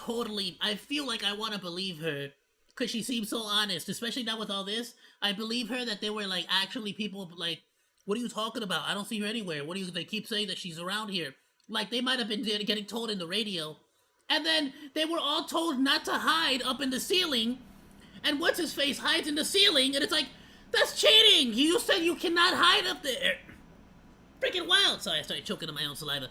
feel like I want to believe her, because she seems so honest, especially now with all this. I believe her that they were like actually people like, what are you talking about? I don't see her anywhere. They keep saying that she's around here. Like, they might have been getting told in the radio. And then they were all told not to hide up in the ceiling. And what's-his-face hides in the ceiling, and it's like, that's cheating! You said you cannot hide up there! Freaking wild! Sorry, I started choking on my own saliva.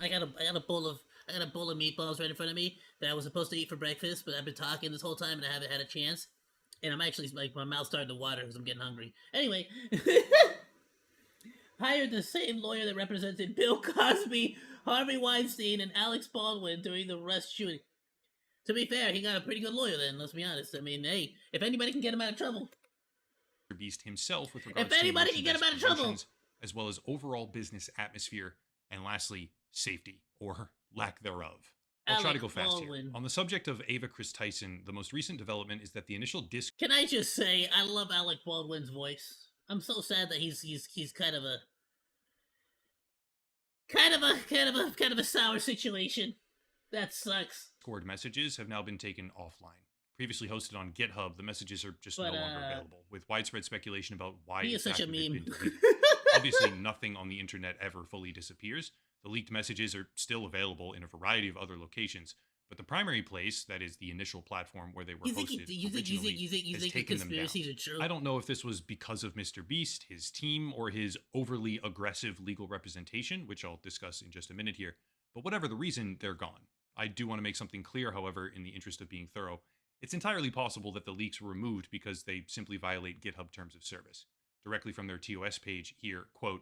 I got a bowl of meatballs right in front of me that I was supposed to eat for breakfast, but I've been talking this whole time and I haven't had a chance. And I'm actually, like, my mouth's starting to water because I'm getting hungry. Anyway. hired the same lawyer that represented Bill Cosby, Harvey Weinstein, and Alex Baldwin during the Rust shooting. To be fair, he got a pretty good lawyer then, let's be honest. I mean, hey, if anybody can get him out of trouble. Beast himself with regards If anybody can get him out of trouble. promotions, as well as overall business atmosphere, and lastly, safety, or lack thereof. I'll try to go fast Baldwin. here. On the subject of Ava Chris Tyson, the most recent development is that the initial disc. Can I just say, I love Alec Baldwin's voice. I'm so sad that he's kind of a sour situation. That sucks. Discord messages have now been taken offline. Previously hosted on GitHub, the messages are just no longer available, with widespread speculation about why he is such a exactly they've meme. been deleted. Obviously, nothing on the internet ever fully disappears. The leaked messages are still available in a variety of other locations, but the primary place, that is the initial platform where they were hosted originally, has taken them down. Conspiracies are true? I don't know if this was because of Mr. Beast, his team, or his overly aggressive legal representation, which I'll discuss in just a minute here, but whatever the reason, they're gone. I do want to make something clear, however, in the interest of being thorough. It's entirely possible that the leaks were removed because they simply violate GitHub terms of service. Directly from their TOS page here, quote,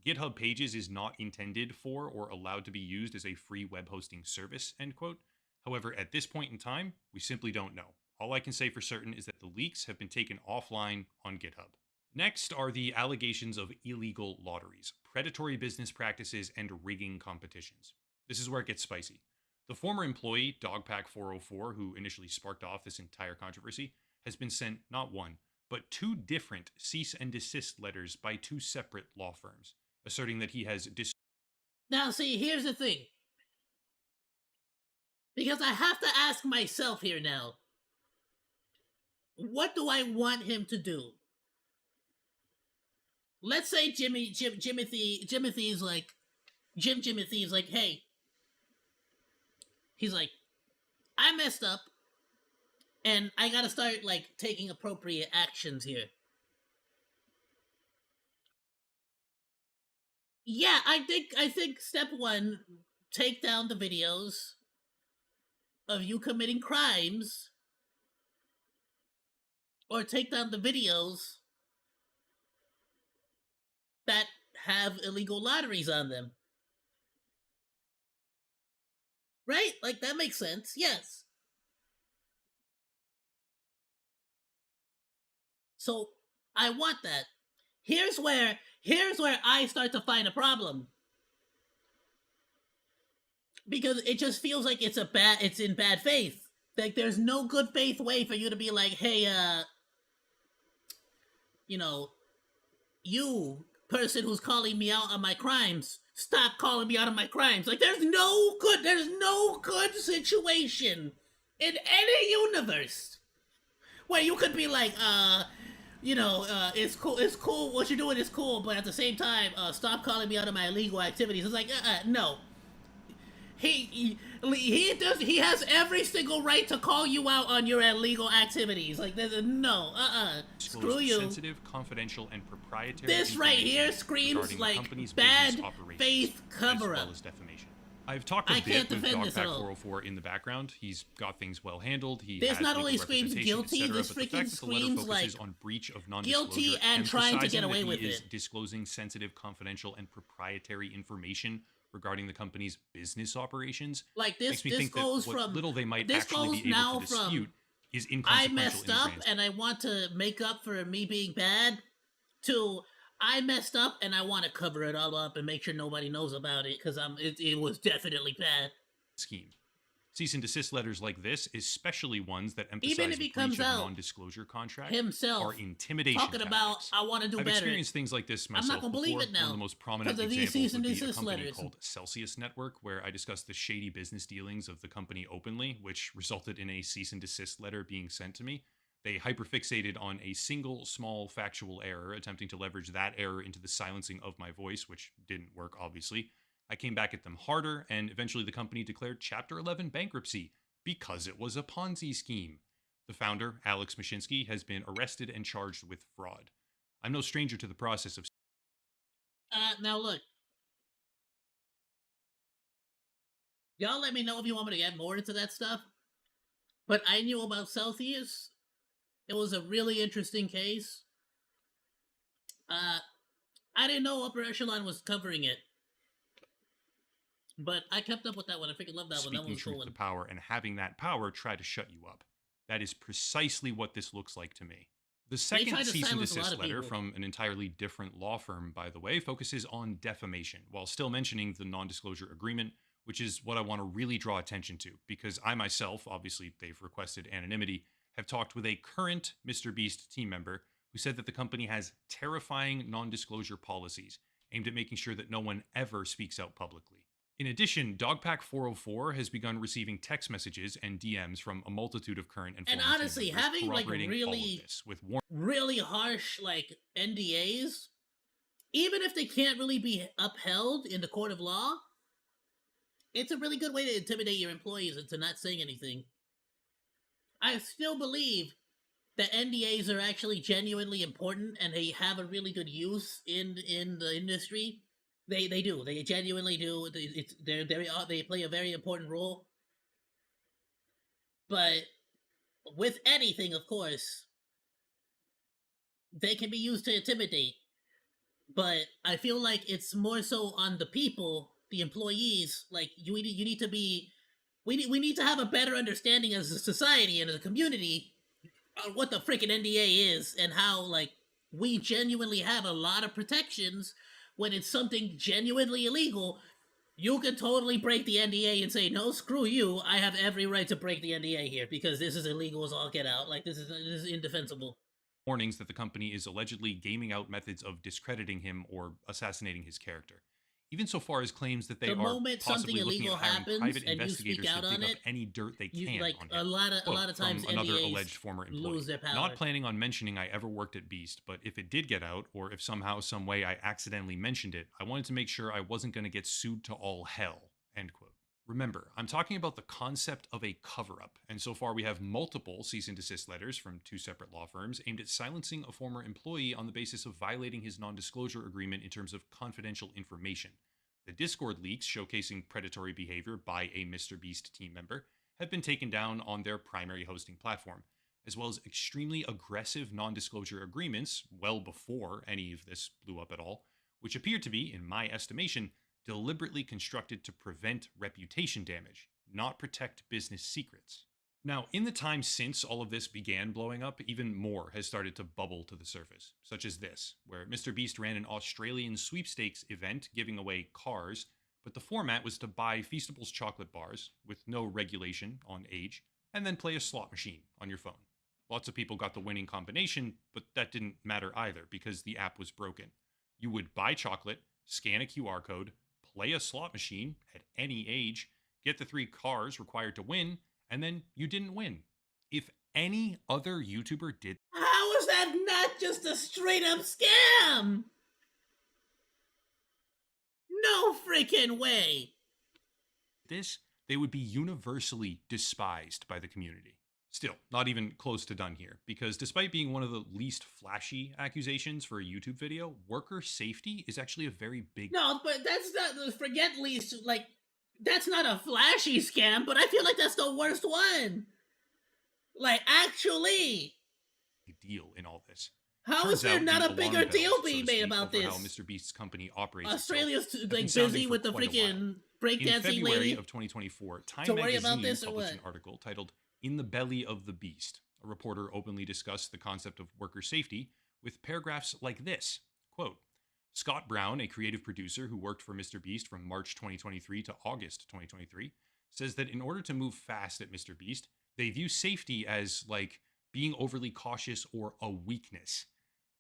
GitHub Pages is not intended for or allowed to be used as a free web hosting service, end quote. However, at this point in time, we simply don't know. All I can say for certain is that the leaks have been taken offline on GitHub. Next are the allegations of illegal lotteries, predatory business practices, and rigging competitions. This is where it gets spicy. The former employee, Dogpack404, who initially sparked off this entire controversy, has been sent not one, but 2 different cease and desist letters by 2 separate law firms, asserting that he has Now, see, here's the thing. Because I have to ask myself here now, what do I want him to do? Let's say Jimothy's like, hey, he's like, I messed up, and I gotta start, like, taking appropriate actions here. Yeah, I think step 1, take down the videos of you committing crimes, or take down the videos that have illegal lotteries on them. Right? Like, that makes sense, yes. So, I want that. Here's where I start to find a problem. Because it just feels like it's in bad faith. Like, there's no good faith way for you to be like, hey, you person who's calling me out on my crimes, stop calling me out on my crimes. Like, there's no good situation in any universe where you could be like, it's cool, what you're doing is cool, but at the same time, stop calling me out on my illegal activities. It's like, no. He has every single right to call you out on your illegal activities. Like, no, screw you. Sensitive, confidential, and proprietary. This right here screams like bad faith cover-up. As well as defamation. I've talked a bit with Dogpack404 in the background. He's got things well handled. This not only screams guilty, this freaking screams like on breach of guilty and trying to get away with it. it. Disclosing sensitive, confidential, and proprietary information regarding the company's business operations. Like, this goes from little they might this actually goes be able now to dispute is I inconsequential. messed up and I want to make up for me being bad, to I messed up and I want to cover it all up and make sure nobody knows about it because it was definitely bad. Scheme. Cease and desist letters like this, especially ones that emphasize Even if he breach comes of out non-disclosure contract, himself are intimidation talking about I want to do I've better. experienced things like this myself. I'm not gonna believe before. it now. One of the most prominent because of these examples cease and would be a desist company letters. called Celsius Network, where I discussed the shady business dealings of the company openly, which resulted in a cease and desist letter being sent to me. They hyperfixated on a single small factual error, attempting to leverage that error into the silencing of my voice, which didn't work, obviously. I came back at them harder, and eventually the company declared Chapter 11 bankruptcy because it was a Ponzi scheme. The founder, Alex Mashinsky, has been arrested and charged with fraud. I'm no stranger to the process of... Now look. Y'all let me know if you want me to get more into that stuff. But I knew about Celsius. It was a really interesting case. I I didn't know Upper Echelon was covering it. But I kept up with that one. I freaking love that one. That one Speaking was cool truth one. to power and having that power try to shut you up. That is precisely what this looks like to me. The second tried to cease and silence a lot desist of letter people. from an entirely different law firm, by the way, focuses on defamation, while still mentioning the non-disclosure agreement, which is what I want to really draw attention to, because I myself, obviously they've requested anonymity, have talked with a current MrBeast team member who said that the company has terrifying non-disclosure policies aimed at making sure that no one ever speaks out publicly. In addition, Dogpack404 has begun receiving text messages and DMs from a multitude of current and And former team honestly, members having like corroborating all of really, this with really harsh like NDAs, even if they can't really be upheld in the court of law, it's a really good way to intimidate your employees into not saying anything. I still believe that NDAs are actually genuinely important and they have a really good use in the industry. They do. They genuinely do. They play a very important role. But with anything, of course, they can be used to intimidate. But I feel like it's more so on the people, the employees. Like you need to be. We need to have a better understanding as a society and as a community on what the freaking NDA is and how like we genuinely have a lot of protections. When it's something genuinely illegal, you can totally break the NDA and say, no, screw you, I have every right to break the NDA here because this is illegal as all get out. Like, this is indefensible. warnings that the company is allegedly gaming out methods of discrediting him or assassinating his character. Even so far as claims that they The are moment possibly something looking illegal at hiring happens private and you speak investigators out to on dig up it, any dirt they you, can like, on a him. lot of Quote, times from another NDAs alleged former employee. lose their power. Not planning on mentioning I ever worked at Beast, but if it did get out, or if somehow, some way I accidentally mentioned it, I wanted to make sure I wasn't going to get sued to all hell. End quote. Remember, I'm talking about the concept of a cover-up, and so far we have multiple cease and desist letters from two separate law firms aimed at silencing a former employee on the basis of violating his non-disclosure agreement in terms of confidential information. The Discord leaks showcasing predatory behavior by a MrBeast team member have been taken down on their primary hosting platform, as well as extremely aggressive non-disclosure agreements well before any of this blew up at all, which appear to be, in my estimation, deliberately constructed to prevent reputation damage, not protect business secrets. Now, in the time since all of this began blowing up, even more has started to bubble to the surface, such as this, where MrBeast ran an Australian sweepstakes event giving away cars, but the format was to buy Feastables chocolate bars, with no regulation on age, and then play a slot machine on your phone. Lots of people got the winning combination, but that didn't matter either, because the app was broken. You would buy chocolate, scan a QR code, play a slot machine at any age, get the 3 cars required to win, and then you didn't win. If any other YouTuber did How is that not just a straight up scam? No freaking way. this, they would be universally despised by the community. Still, not even close to done here, because despite being one of the least flashy accusations for a YouTube video, worker safety is actually a very big No, but that's not, forget least, like, that's not a flashy scam, but I feel like that's the worst one. Like, actually. deal in all this. How Turns is there out not the a bigger alarm bells, deal so being to made speak, about over this? how MrBeast's company operates Australia's itself, have like been sounding busy for with the quite a while. freaking In breakdancing February lady. of 2024, Time to worry Magazine about this or published what? an article titled "In the Belly of the Beast." A reporter openly discussed the concept of worker safety with paragraphs like this, quote, Scott Brown, a creative producer who worked for MrBeast from March 2023 to August 2023, says that in order to move fast at MrBeast, they view safety as, like, being overly cautious or a weakness.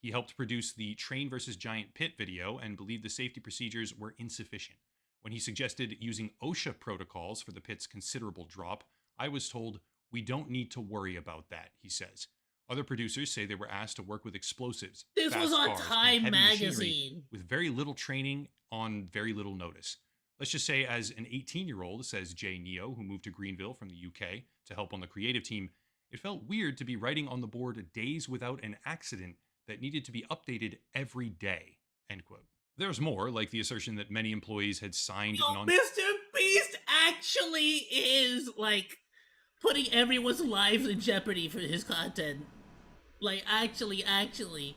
He helped produce the Train vs. Giant Pit video and believed the safety procedures were insufficient. When he suggested using OSHA protocols for the pit's considerable drop, I was told, we don't need to worry about that, he says. Other producers say they were asked to work with explosives, This fast was on cars, and Time heavy machinery Magazine. with very little training on very little notice. Let's just say as an 18-year-old, says Jay Neo, who moved to Greenville from the UK to help on the creative team, it felt weird to be writing on the board days without an accident that needed to be updated every day, end quote. There's more, like the assertion that many employees had signed Mr. Beast actually is, like, putting everyone's lives in jeopardy for his content. Like, actually.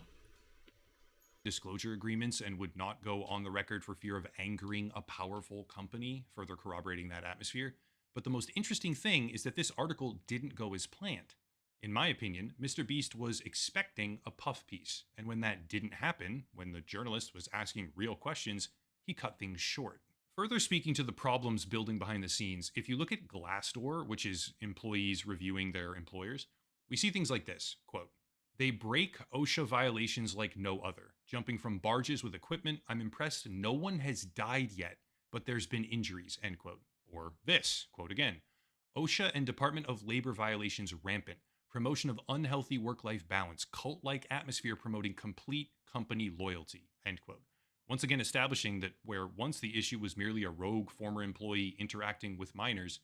disclosure agreements and would not go on the record for fear of angering a powerful company, further corroborating that atmosphere. But the most interesting thing is that this article didn't go as planned. In my opinion, Mr. Beast was expecting a puff piece, and when that didn't happen, when the journalist was asking real questions, he cut things short. Further speaking to the problems building behind the scenes, if you look at Glassdoor, which is employees reviewing their employers, we see things like this, quote, "They break OSHA violations like no other. Jumping from barges with equipment, I'm impressed no one has died yet, but there's been injuries," end quote. Or this, quote again, "OSHA and Department of Labor violations rampant. Promotion of unhealthy work-life balance. Cult-like atmosphere promoting complete company loyalty," end quote. Once again establishing that where once the issue was merely a rogue former employee interacting with minors,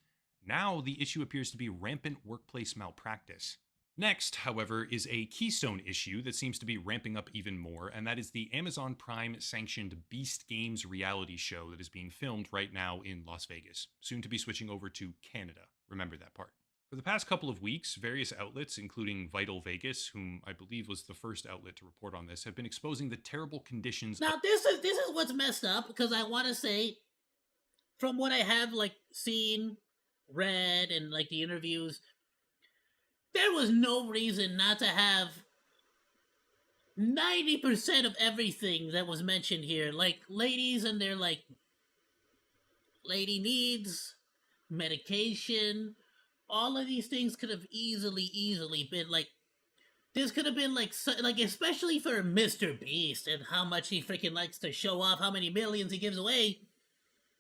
now the issue appears to be rampant workplace malpractice. Next, however, is a keystone issue that seems to be ramping up even more, and that is the Amazon Prime-sanctioned Beast Games reality show that is being filmed right now in Las Vegas, soon to be switching over to Canada. Remember that part. For the past couple of weeks, various outlets, including Vital Vegas, whom I believe was the first outlet to report on this, have been exposing the terrible conditions. Now, this is what's messed up, because I want to say, from what I have, like, seen, read, and, like, the interviews, there was no reason not to have 90% of everything that was mentioned here. Like, ladies and their, like, lady needs, medication, all of these things could have easily been, like, this could have been, like, especially for Mr. Beast and how much he freaking likes to show off how many millions he gives away.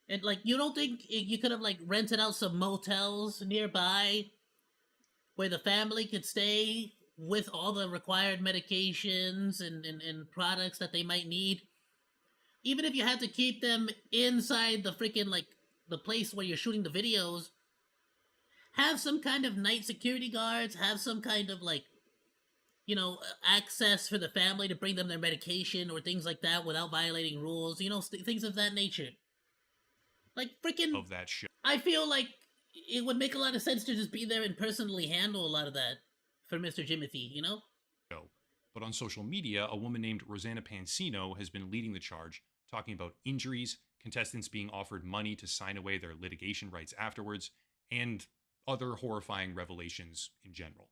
And, like, you don't think you could have, like, rented out some motels nearby where the family could stay with all the required medications and products that they might need? Even if you had to keep them inside the freaking, like, the place where you're shooting the videos, have some kind of night security guards, have some kind of, like, you know, access for the family to bring them their medication or things like that without violating rules, you know, things of that nature. Like, freaking, of that show. I feel like it would make a lot of sense to just be there and personally handle a lot of that for Mr. Jimothy, you know? But on social media, a woman named Rosanna Pansino has been leading the charge, talking about injuries, contestants being offered money to sign away their litigation rights afterwards, and other horrifying revelations in general.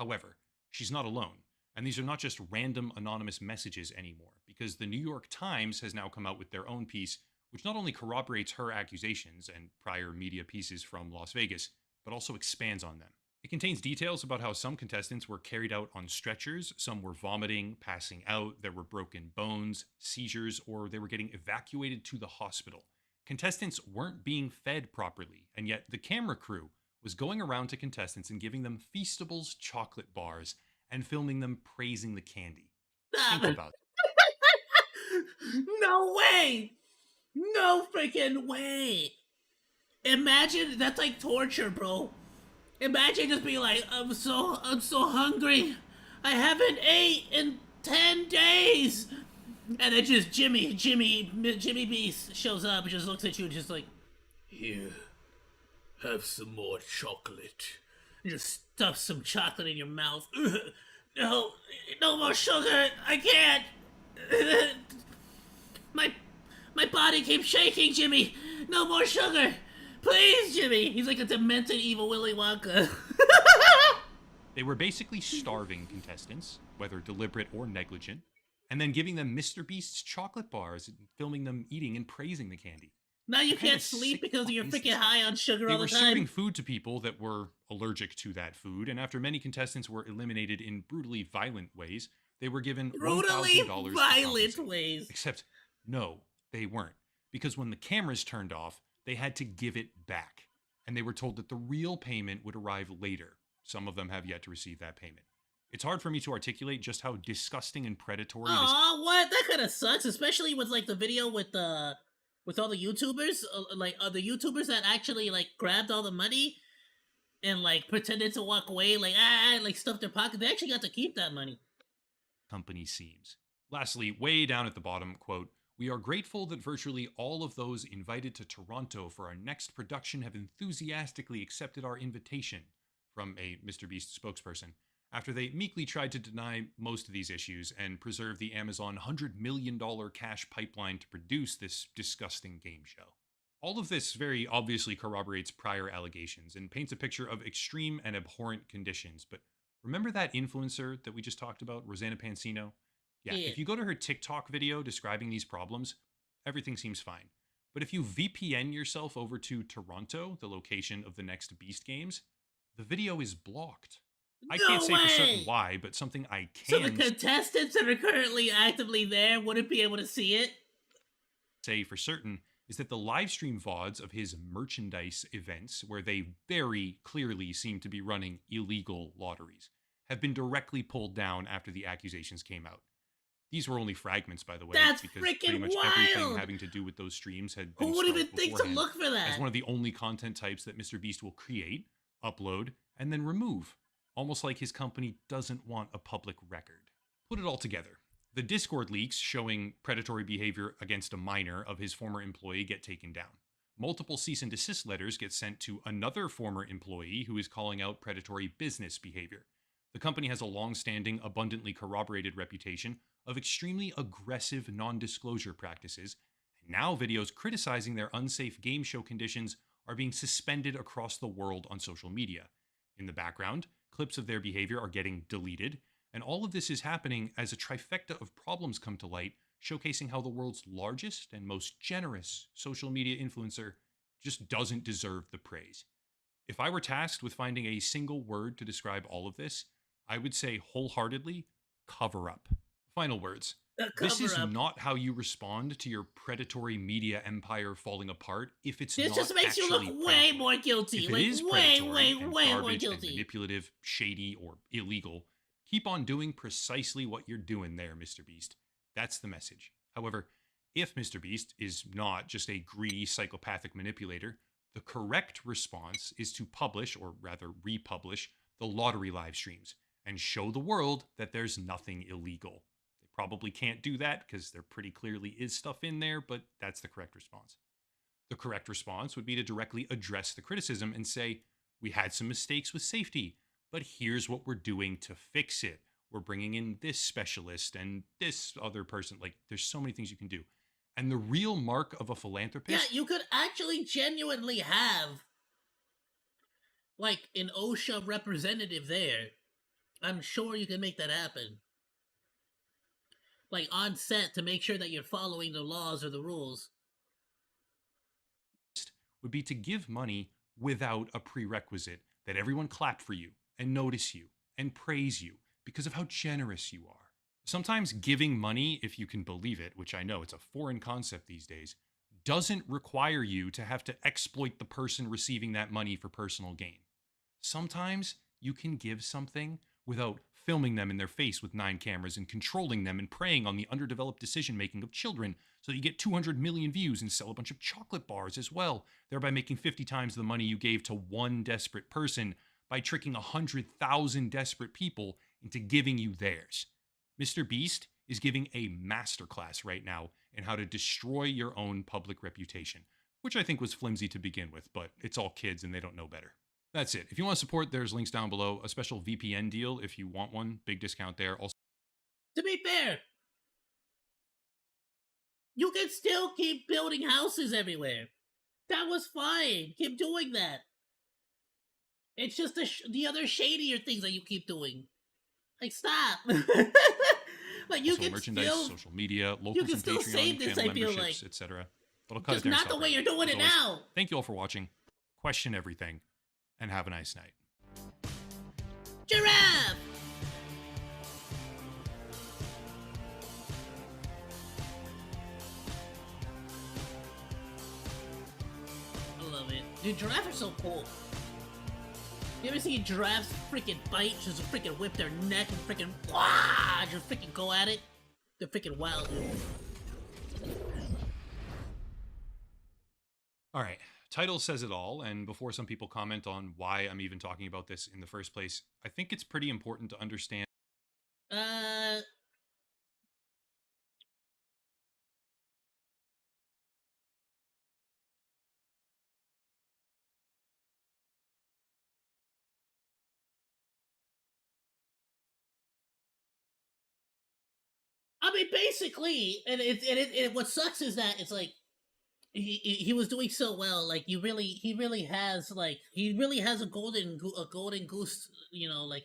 However, she's not alone, and these are not just random anonymous messages anymore, because the New York Times has now come out with their own piece, which not only corroborates her accusations and prior media pieces from Las Vegas, but also expands on them. It contains details about how some contestants were carried out on stretchers, some were vomiting, passing out, there were broken bones, seizures, or they were getting evacuated to the hospital. Contestants weren't being fed properly, and yet the camera crew was going around to contestants and giving them Feastables chocolate bars and filming them praising the candy. Think about it. No way! No freaking way! Imagine, that's like torture, bro. Imagine just being like, I'm so hungry. I haven't ate in 10 days. And then just Jimmy Beast shows up and just looks at you and just like, here, have some more chocolate. And just stuff some chocolate in your mouth. No more sugar. I can't. My body keeps shaking, Jimmy. No more sugar. Please, Jimmy. He's like a demented evil Willy Wonka. They were basically starving contestants, whether deliberate or negligent, and then giving them Mr. Beast's chocolate bars and filming them eating and praising the candy. Now you can't sleep because you're freaking high on sugar all the time. They were serving food to people that were allergic to that food, and after many contestants were eliminated in brutally violent ways, they were given $1,000 violent ways. Except, no, they weren't. Because when the cameras turned off, they had to give it back. And they were told that the real payment would arrive later. Some of them have yet to receive that payment. It's hard for me to articulate just how disgusting and predatory this... Aw, what? That kind of sucks, especially with, like, the video with all the YouTubers, the YouTubers that actually, like, grabbed all the money and, like, pretended to walk away, like, like, stuffed their pocket. They actually got to keep that money. Company seems. Lastly, way down at the bottom, quote, "We are grateful that virtually all of those invited to Toronto for our next production have enthusiastically accepted our invitation," from a Mr. Beast spokesperson. after they meekly tried to deny most of these issues and preserve the Amazon $100 million cash pipeline to produce this disgusting game show. All of this very obviously corroborates prior allegations and paints a picture of extreme and abhorrent conditions, but remember that influencer that we just talked about, Rosanna Pansino? Yeah, if you go to her TikTok video describing these problems, everything seems fine. But if you VPN yourself over to Toronto, the location of the next Beast games, the video is blocked. I can't say for certain why, but something I So can the contestants that are currently actively there wouldn't be able to see it? say for certain is that the live stream VODs of his merchandise events, where they very clearly seem to be running illegal lotteries, have been directly pulled down after the accusations came out. These were only fragments, by the way, That's because pretty freaking much everything wild! having to do with those streams had been Who would even think to beforehand look for that? as one of the only content types that Mr. Beast will create, upload, and then remove. Almost like his company doesn't want a public record. Put it all together. The Discord leaks showing predatory behavior against a minor of his former employee get taken down. Multiple cease and desist letters get sent to another former employee who is calling out predatory business behavior. The company has a long-standing, abundantly corroborated reputation of extremely aggressive non-disclosure practices, and now videos criticizing their unsafe game show conditions are being suspended across the world on social media. In the background, clips of their behavior are getting deleted, and all of this is happening as a trifecta of problems come to light, showcasing how the world's largest and most generous social media influencer just doesn't deserve the praise. If I were tasked with finding a single word to describe all of this, I would say wholeheartedly, cover up. Final words. This is not how you respond to your predatory media empire falling apart if it's This not just makes you look actually way predatory. more guilty. If it Like, is way predatory and more garbage and guilty. manipulative, shady, or illegal, keep on doing precisely what you're doing there, Mr. Beast. That's the message. However, if Mr. Beast is not just a greedy psychopathic manipulator, the correct response is to publish, or rather republish, the lottery live streams and show the world that there's nothing illegal. They probably can't do that because there pretty clearly is stuff in there, but that's the correct response. The correct response would be to directly address the criticism and say, we had some mistakes with safety, but here's what we're doing to fix it. We're bringing in this specialist and this other person. Like, there's so many things you can do. And the real mark of a philanthropist... Yeah, you could actually genuinely have, like, an OSHA representative there. I'm sure you can make that happen. Like, on set to make sure that you're following the laws or the rules. would be to give money without a prerequisite that everyone clap for you and notice you and praise you because of how generous you are. Sometimes giving money, if you can believe it, which I know it's a foreign concept these days, doesn't require you to have to exploit the person receiving that money for personal gain. Sometimes you can give something without filming them in their face with 9 cameras and controlling them and preying on the underdeveloped decision-making of children so that you get 200 million views and sell a bunch of chocolate bars as well, thereby making 50 times the money you gave to one desperate person by tricking 100,000 desperate people into giving you theirs. Mr. Beast is giving a masterclass right now in how to destroy your own public reputation, which I think was flimsy to begin with, but it's all kids and they don't know better. That's it. If you want to support, there's links down below. A special VPN deal if you want one. Big discount there. Also, To be fair, you can still keep building houses everywhere. That was fine. Keep doing that. It's just the other shadier things that you keep doing. Like, stop. Like, you also can merchandise, still, social media, you locals can and still Patreon, save this, channel I feel memberships, like. etc. But I'll cut Just it there. not the way you're doing it now. Thank you all for watching. Question everything, and have a nice night. Giraffe! I love it. Dude, giraffes are so cool. You ever see giraffes freaking bite, just freaking whip their neck and freaking wah, just freaking go at it? They're freaking wild, dude. Alright, title says it all, and before some people comment on why I'm even talking about this in the first place, I think it's pretty important to understand I mean, basically, what sucks is that it's like he was doing so well. Like he really has a golden goose. You know, like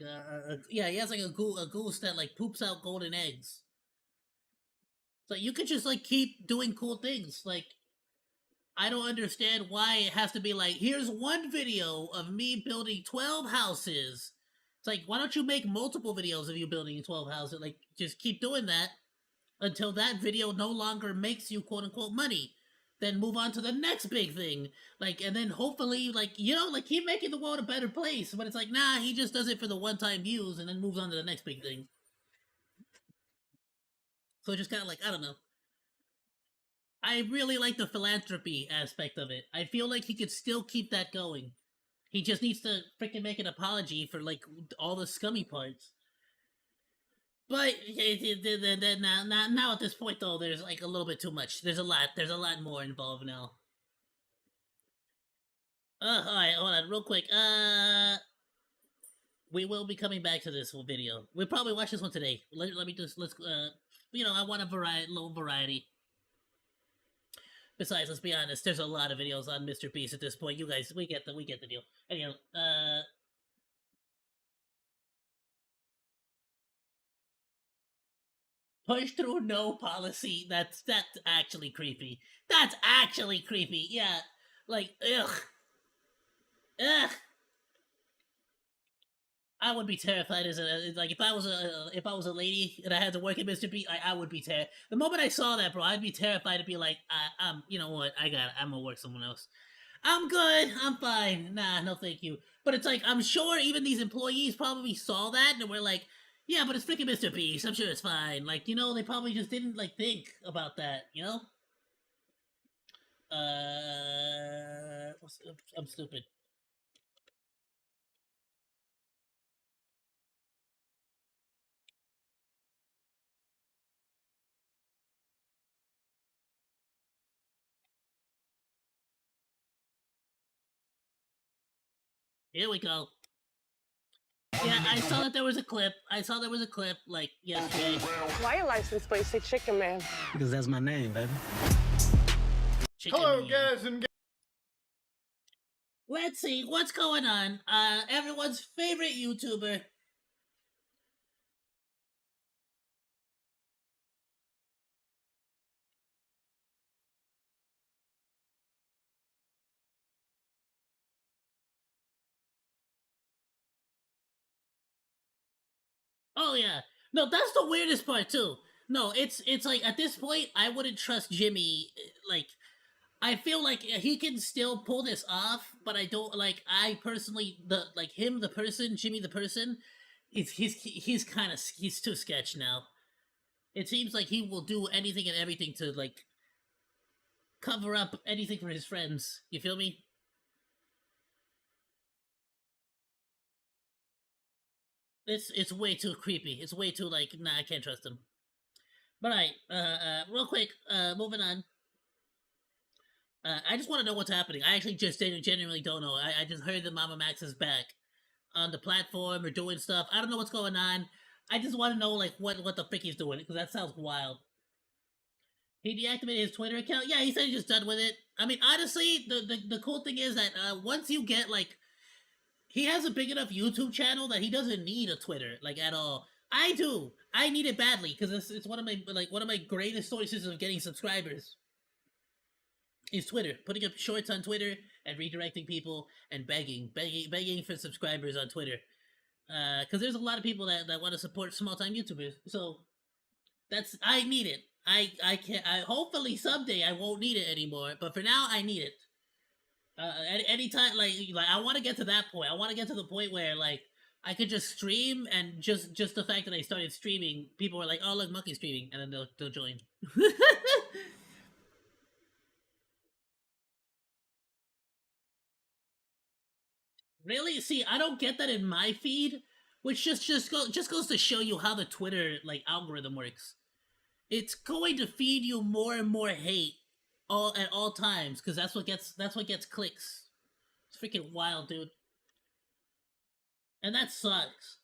yeah, he has like a goose that like poops out golden eggs. So you could just like keep doing cool things. Like I don't understand why it has to be like, here's one video of me building 12 houses. It's like, why don't you make multiple videos of you building 12 houses? Like, just keep doing that until that video no longer makes you quote unquote money. Then move on to the next big thing. Like, and then hopefully, like, you know, like keep making the world a better place. But it's like, nah, he just does it for the one time views and then moves on to the next big thing. So just kind of like, I don't know. I really like the philanthropy aspect of it. I feel like he could still keep that going. He just needs to freaking make an apology for like all the scummy parts. But now at this point though, there's like a little bit too much. There's a lot more involved now. Alright, hold on, real quick. We will be coming back to this video. We'll probably watch this one today. Let me just you know, I want a little variety. Besides, let's be honest, there's a lot of videos on Mr. Beast at this point. You guys, we get the deal. Anyhow, push through no policy. That's actually creepy. That's actually creepy. Yeah, like ugh. I would be terrified as like if I was a lady and I had to work at Mr. B, I would be terrified. The moment I saw that, bro, I'd be terrified to be like, you know what, I'm gonna work someone else. I'm good, I'm fine. Nah, no thank you. But it's like, I'm sure even these employees probably saw that and were like, yeah, but it's freaking Mr. Beast, I'm sure it's fine. Like, you know, they probably just didn't like think about that, you know? I'm stupid. Here we go. Yeah, I saw that there was a clip. Like, yesterday. Why your license plate say Chicken Man? Because that's my name, baby. Hello, guys and let's see, what's going on? Everyone's favorite YouTuber. Oh yeah. No, that's the weirdest part too. No, it's like at this point I wouldn't trust Jimmy. Like, I feel like he can still pull this off, but I don't like. I personally the person, Jimmy the person. He's kind of he's too sketch now. It seems like he will do anything and everything to like cover up anything for his friends. You feel me? It's way too creepy. It's way too like, nah, I can't trust him. But alright, real quick, moving on. I just want to know what's happening. I actually just genuinely don't know. I just heard that Mama Max is back on the platform or doing stuff. I don't know what's going on. I just want to know like what the frick he's doing, because that sounds wild. He deactivated his Twitter account. Yeah, he said he's just done with it. I mean, honestly, the cool thing is that once you get like, he has a big enough YouTube channel that he doesn't need a Twitter like at all. I do. I need it badly because it's one of my greatest sources of getting subscribers. Is Twitter, putting up shorts on Twitter and redirecting people and begging for subscribers on Twitter. Because there's a lot of people that want to support small time YouTubers. So I need it. I can't. Hopefully someday I won't need it anymore. But for now, I need it. Anytime, like I want to get to that point. I want to get to the point where like I could just stream, and just the fact that I started streaming, people were like, "Oh, look, Monkey's streaming," and then they'll join. Really? See, I don't get that in my feed, which just goes to show you how the Twitter like algorithm works. It's going to feed you more and more hate at all times, because that's what gets clicks. It's freaking wild, dude. And that sucks.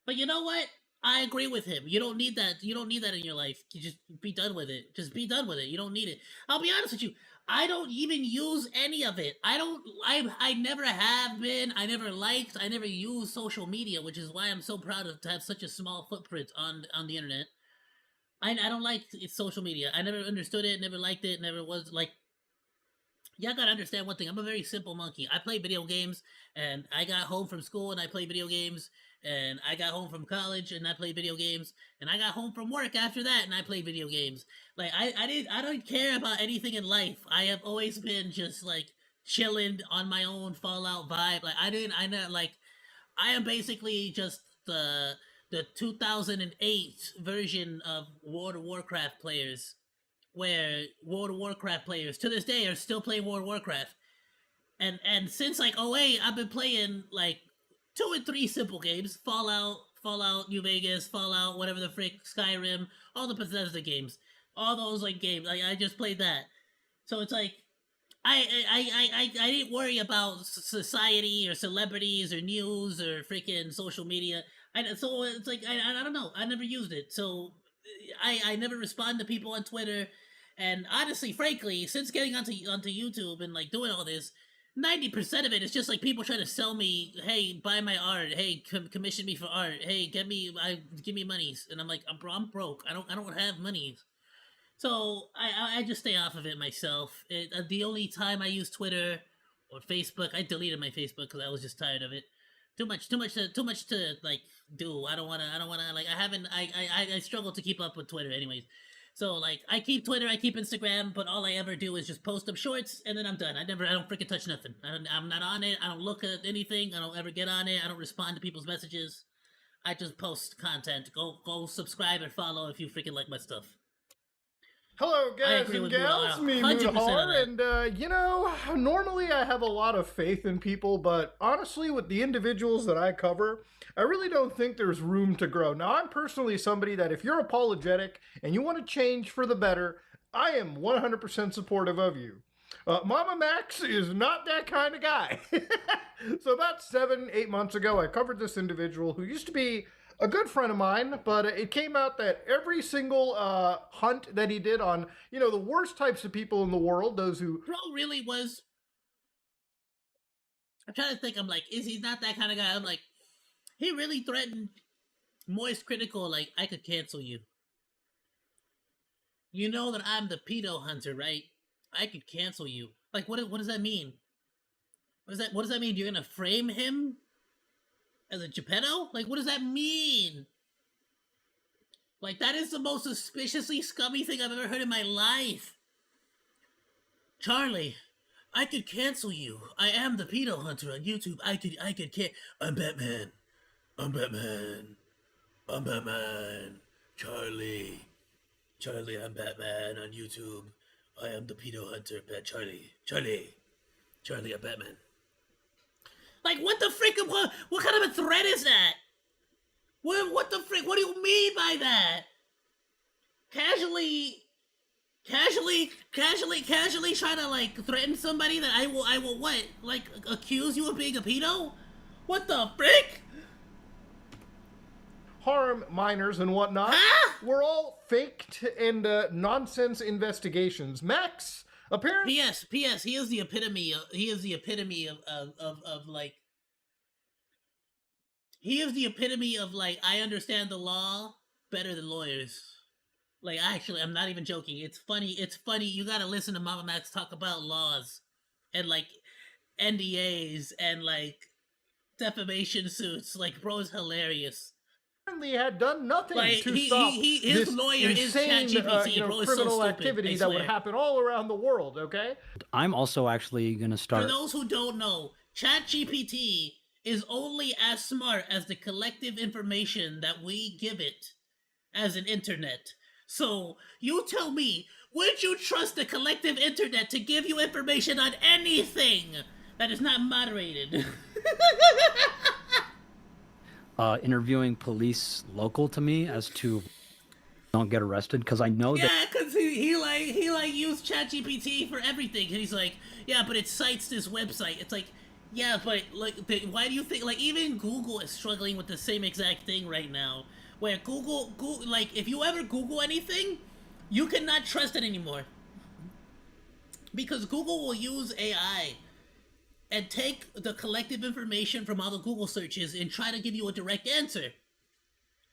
But you know what? I agree with him. You don't need that. You don't need that in your life. You just be done with it. Just be done with it. You don't need it. I'll be honest with you. I don't even use any of it. I never have been. I never liked. I never used social media, which is why I'm so proud to have such a small footprint on the internet. I don't like social media. I never understood it. Never liked it. Never was like. Y'all gotta understand one thing. I'm a very simple monkey. I play video games, and I got home from school and I play video games, and I got home from college and I play video games, and I got home from work after that and I play video games. Like I don't care about anything in life. I have always been just like chilling on my own Fallout vibe. Like I know like I am basically just the 2008 version of World of Warcraft players, where World of Warcraft players to this day are still playing World of Warcraft. And since like '08, I've been playing like 2 and 3 simple games: Fallout New Vegas, Fallout whatever the frick, Skyrim, all the Bethesda games, all those like games. I just played that. So it's like I didn't worry about society or celebrities or news or freaking social media. So it's like I don't know. I never used it. So I never respond to people on Twitter. And honestly, frankly, since getting onto YouTube and like doing all this, 90% of it is just like people trying to sell me, hey, buy my art, hey, commission me for art, hey, give me monies, and I'm like, I'm broke, I don't have money, so I just stay off of it myself. The only time I use Twitter or Facebook, I deleted my Facebook because I was just tired of it. Too much to like do. I don't wanna like I struggle to keep up with Twitter anyways. So like I keep Twitter, I keep Instagram, but all I ever do is just post up shorts and then I'm done. I don't freaking touch nothing. I'm not on it. I don't look at anything. I don't ever get on it. I don't respond to people's messages. I just post content. Go subscribe and follow if you freaking like my stuff. Hello, guys and gals. Me, Moodhar, and you know, normally I have a lot of faith in people, but honestly, with the individuals that I cover, I really don't think there's room to grow. Now, I'm personally somebody that if you're apologetic and you want to change for the better, I am 100% supportive of you. Mama Max is not that kind of guy. So about 7-8 months ago, I covered this individual who used to be a good friend of mine, but it came out that every single hunt that he did on, you know, the worst types of people in the world, those who... Bro really was... I'm trying to think, I'm like, is he not that kind of guy? I'm like, he really threatened Moist Critical, like, I could cancel you. You know that I'm the pedo hunter, right? I could cancel you. Like, what does that mean? What does that mean? You're gonna frame him as a Geppetto? Like, what does that mean? Like, that is the most suspiciously scummy thing I've ever heard in my life. Charlie, I could cancel you. I am the pedo hunter on YouTube. I could I'm Batman. I'm Batman. I'm Batman. Charlie, I'm Batman on YouTube. I am the pedo hunter, Charlie, I'm Batman. Like, what the frick? What kind of a threat is that? What the frick? What do you mean by that? Casually trying to like threaten somebody that I will what? Like accuse you of being a pedo? What the frick? Harm minors and whatnot were all faked and nonsense investigations. Max, apparently. P.S. He is the epitome of like. He is the epitome of like, I understand the law better than lawyers. Like, actually, I'm not even joking. It's funny. You gotta listen to Mama Max talk about laws and like NDAs and like defamation suits. Like, bro is hilarious. Had done nothing like, to stop his this lawyer insane, is ChatGPT, bro, is criminal so stupid, activity that would happen all around the world. Okay. I'm also actually gonna start. For those who don't know, ChatGPT is only as smart as the collective information that we give it as an internet. So you tell me, would you trust the collective internet to give you information on anything that is not moderated? Interviewing police local to me as to don't get arrested because I know that. Yeah, because he used ChatGPT for everything, and he's like, yeah, but it cites this website. It's like, yeah, but like, why do you think like even Google is struggling with the same exact thing right now? where Google, like, if you ever Google anything, you cannot trust it anymore. Because Google will use AI and take the collective information from all the Google searches and try to give you a direct answer.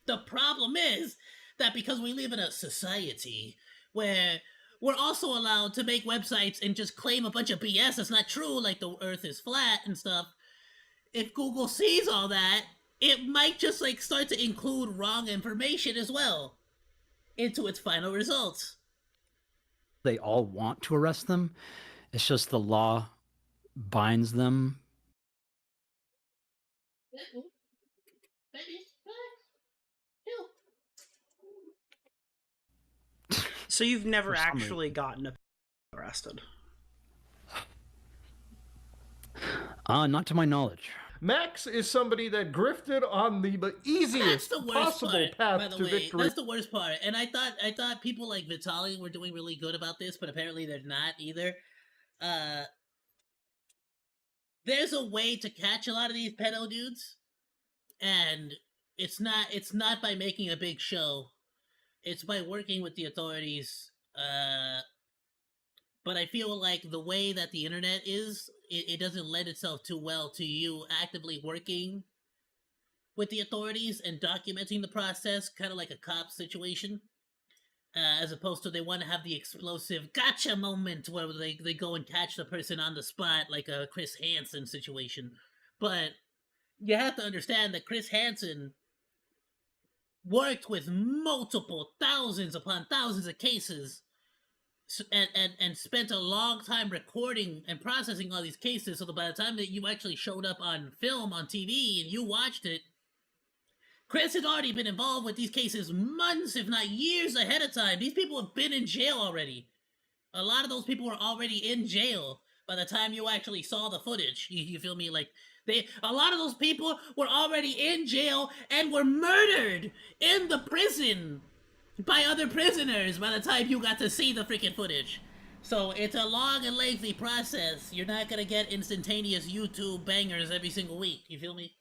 The problem is that because we live in a society where we're also allowed to make websites and just claim a bunch of BS that's not true, like the earth is flat and stuff, if Google sees all that, it might just like start to include wrong information as well into its final results. They all want to arrest them. It's just the law binds them. So you've never actually gotten arrested? Not to my knowledge. Max is somebody that grifted on the easiest possible path to victory. That's the worst part. And I thought people like Vitaly were doing really good about this, but apparently they're not either. There's a way to catch a lot of these pedo dudes, and it's not by making a big show. It's by working with the authorities. But I feel like the way that the internet is, it doesn't lend itself too well to you actively working with the authorities and documenting the process, kind of like a cop situation, as opposed to they want to have the explosive gotcha moment where they go and catch the person on the spot, like a Chris Hansen situation. But you have to understand that Chris Hansen worked with multiple thousands upon thousands of cases and spent a long time recording and processing all these cases, so that by the time that you actually showed up on film on TV and you watched it, Chris had already been involved with these cases months, if not years ahead of time. These people have been in jail already. A lot of those people were already in jail by the time you actually saw the footage. You feel me? Like, a lot of those people were already in jail and were murdered in the prison by other prisoners by the time you got to see the freaking footage. So it's a long and lengthy process. You're not gonna get instantaneous YouTube bangers every single week. You feel me?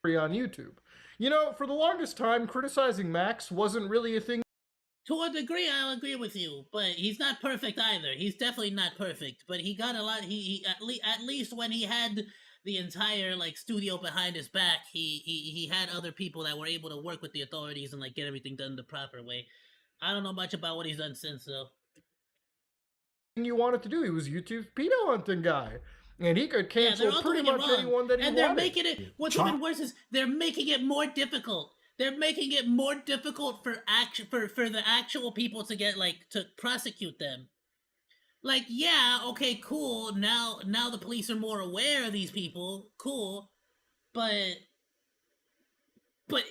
On YouTube. You know, for the longest time, criticizing Max wasn't really a thing. To a degree, I'll agree with you, but he's not perfect either. He's definitely not perfect, but he got a lot. He at least when he had the entire like studio behind his back, he had other people that were able to work with the authorities and like get everything done the proper way. I don't know much about what he's done since though. You wanted to do? He was YouTube's pedo hunting guy, and he could cancel pretty much anyone that he wanted. And they're making it. What's even worse is they're making it more difficult. They're making it more difficult for the actual people to get like to prosecute them. Like, yeah, okay, cool. Now the police are more aware of these people. Cool. But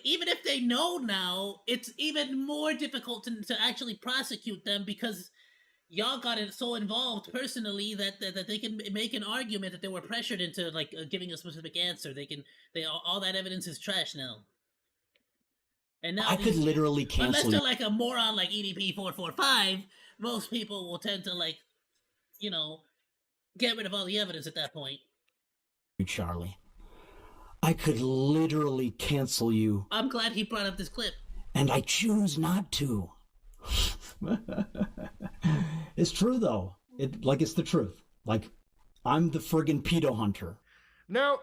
even if they know now, it's even more difficult to actually prosecute them because y'all got it so involved personally that they can make an argument that they were pressured into like giving a specific answer. All that evidence is trash now. And now I could literally cancel. Unless they're like a moron like EDP 445, most people will tend to like, you know, get rid of all the evidence at that point. Charlie, I could literally cancel you. I'm glad he brought up this clip. And I choose not to. It's true though. It's the truth. Like, I'm the friggin' pedo hunter. Now,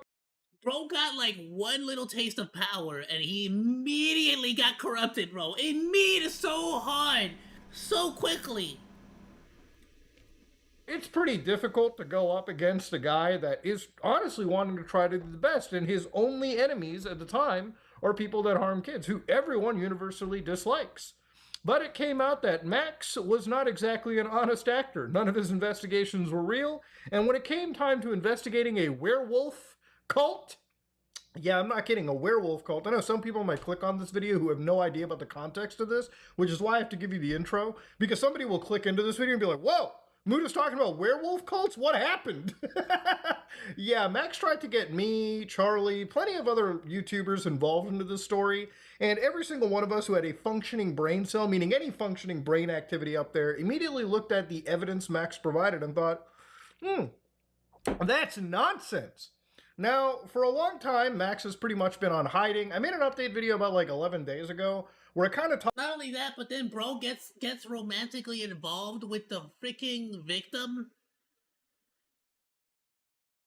bro got like one little taste of power and he immediately got corrupted, bro. Immediately, so hard, so quickly. It's pretty difficult to go up against a guy that is honestly wanting to try to do the best, and his only enemies at the time are people that harm kids, who everyone universally dislikes. But it came out that Max was not exactly an honest actor. None of his investigations were real, and when it came time to investigating a werewolf cult, yeah, I'm not kidding, a werewolf cult. I know some people might click on this video who have no idea about the context of this, which is why I have to give you the intro, because somebody will click into this video and be like, whoa, Muda's talking about werewolf cults? What happened? Yeah, Max tried to get me, Charlie, plenty of other YouTubers involved into this story, and every single one of us who had a functioning brain cell, meaning any functioning brain activity up there, immediately looked at the evidence Max provided and thought, that's nonsense. Now, for a long time, Max has pretty much been on hiding. I made an update video about like 11 days ago where I kind of talked. Not only that, but then bro gets romantically involved with the freaking victim.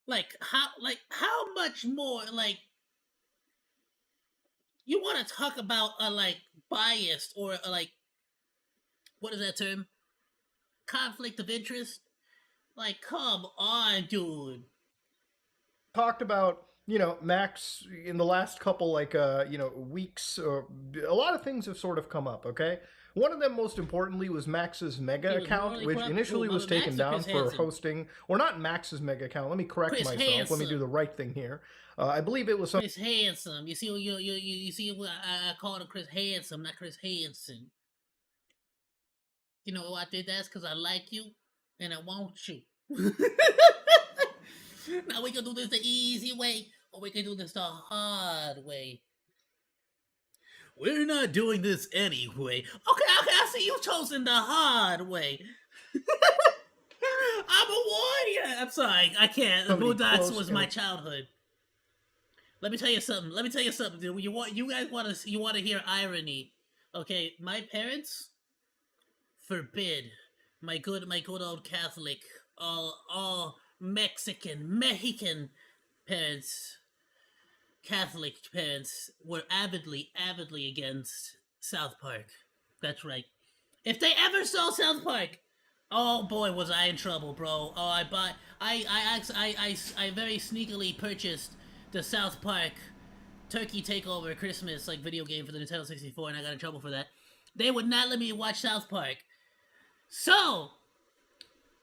Like how much more, like, you want to talk about a like biased or a, like, what is that term? Conflict of interest? Like, come on, dude. Talked about, you know, Max in the last couple like you know, weeks, or a lot of things have sort of come up, okay? One of them, most importantly, was Max's mega account, which initially was taken down for hosting, or not Max's mega account. Let me correct myself. Let me do the right thing here. I believe it was Chris Handsome. You see, you see, I called him Chris Handsome, not Chris Hansen. You know why I did that? It's because I like you and I want you. Now we can do this the easy way, or we can do this the hard way. We're not doing this anyway. Okay, I see you've chosen the hard way. I'm a warrior. I'm sorry, I can't. The Boondocks was my childhood. Let me tell you something. Dude. You guys want to hear irony? Okay, my parents forbid my good old Catholic, all Mexican parents, Catholic parents were avidly against South Park. That's right. If they ever saw South Park, oh boy, was I in trouble, bro. Oh, I very sneakily purchased the South Park Turkey Takeover Christmas like video game for the Nintendo 64, and I got in trouble for that. They would not let me watch South Park. So,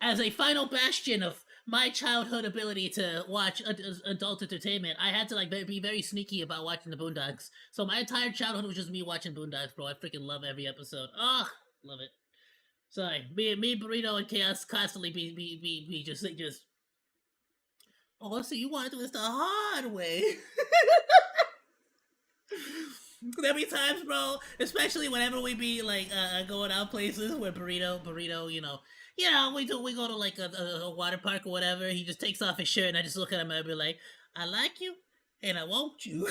as a final bastion of my childhood ability to watch adult entertainment, I had to like be very sneaky about watching the Boondocks. So my entire childhood was just me watching Boondocks, bro. I freaking love every episode. Oh, love it. Sorry, me, Burrito, and Chaos constantly be just. Oh, so you want to do this the hard way? There'll be times, bro, especially whenever we be like going out places where Burrito, you know, we go to like a water park or whatever. He just takes off his shirt, and I just look at him and I be like, I like you, and I want you.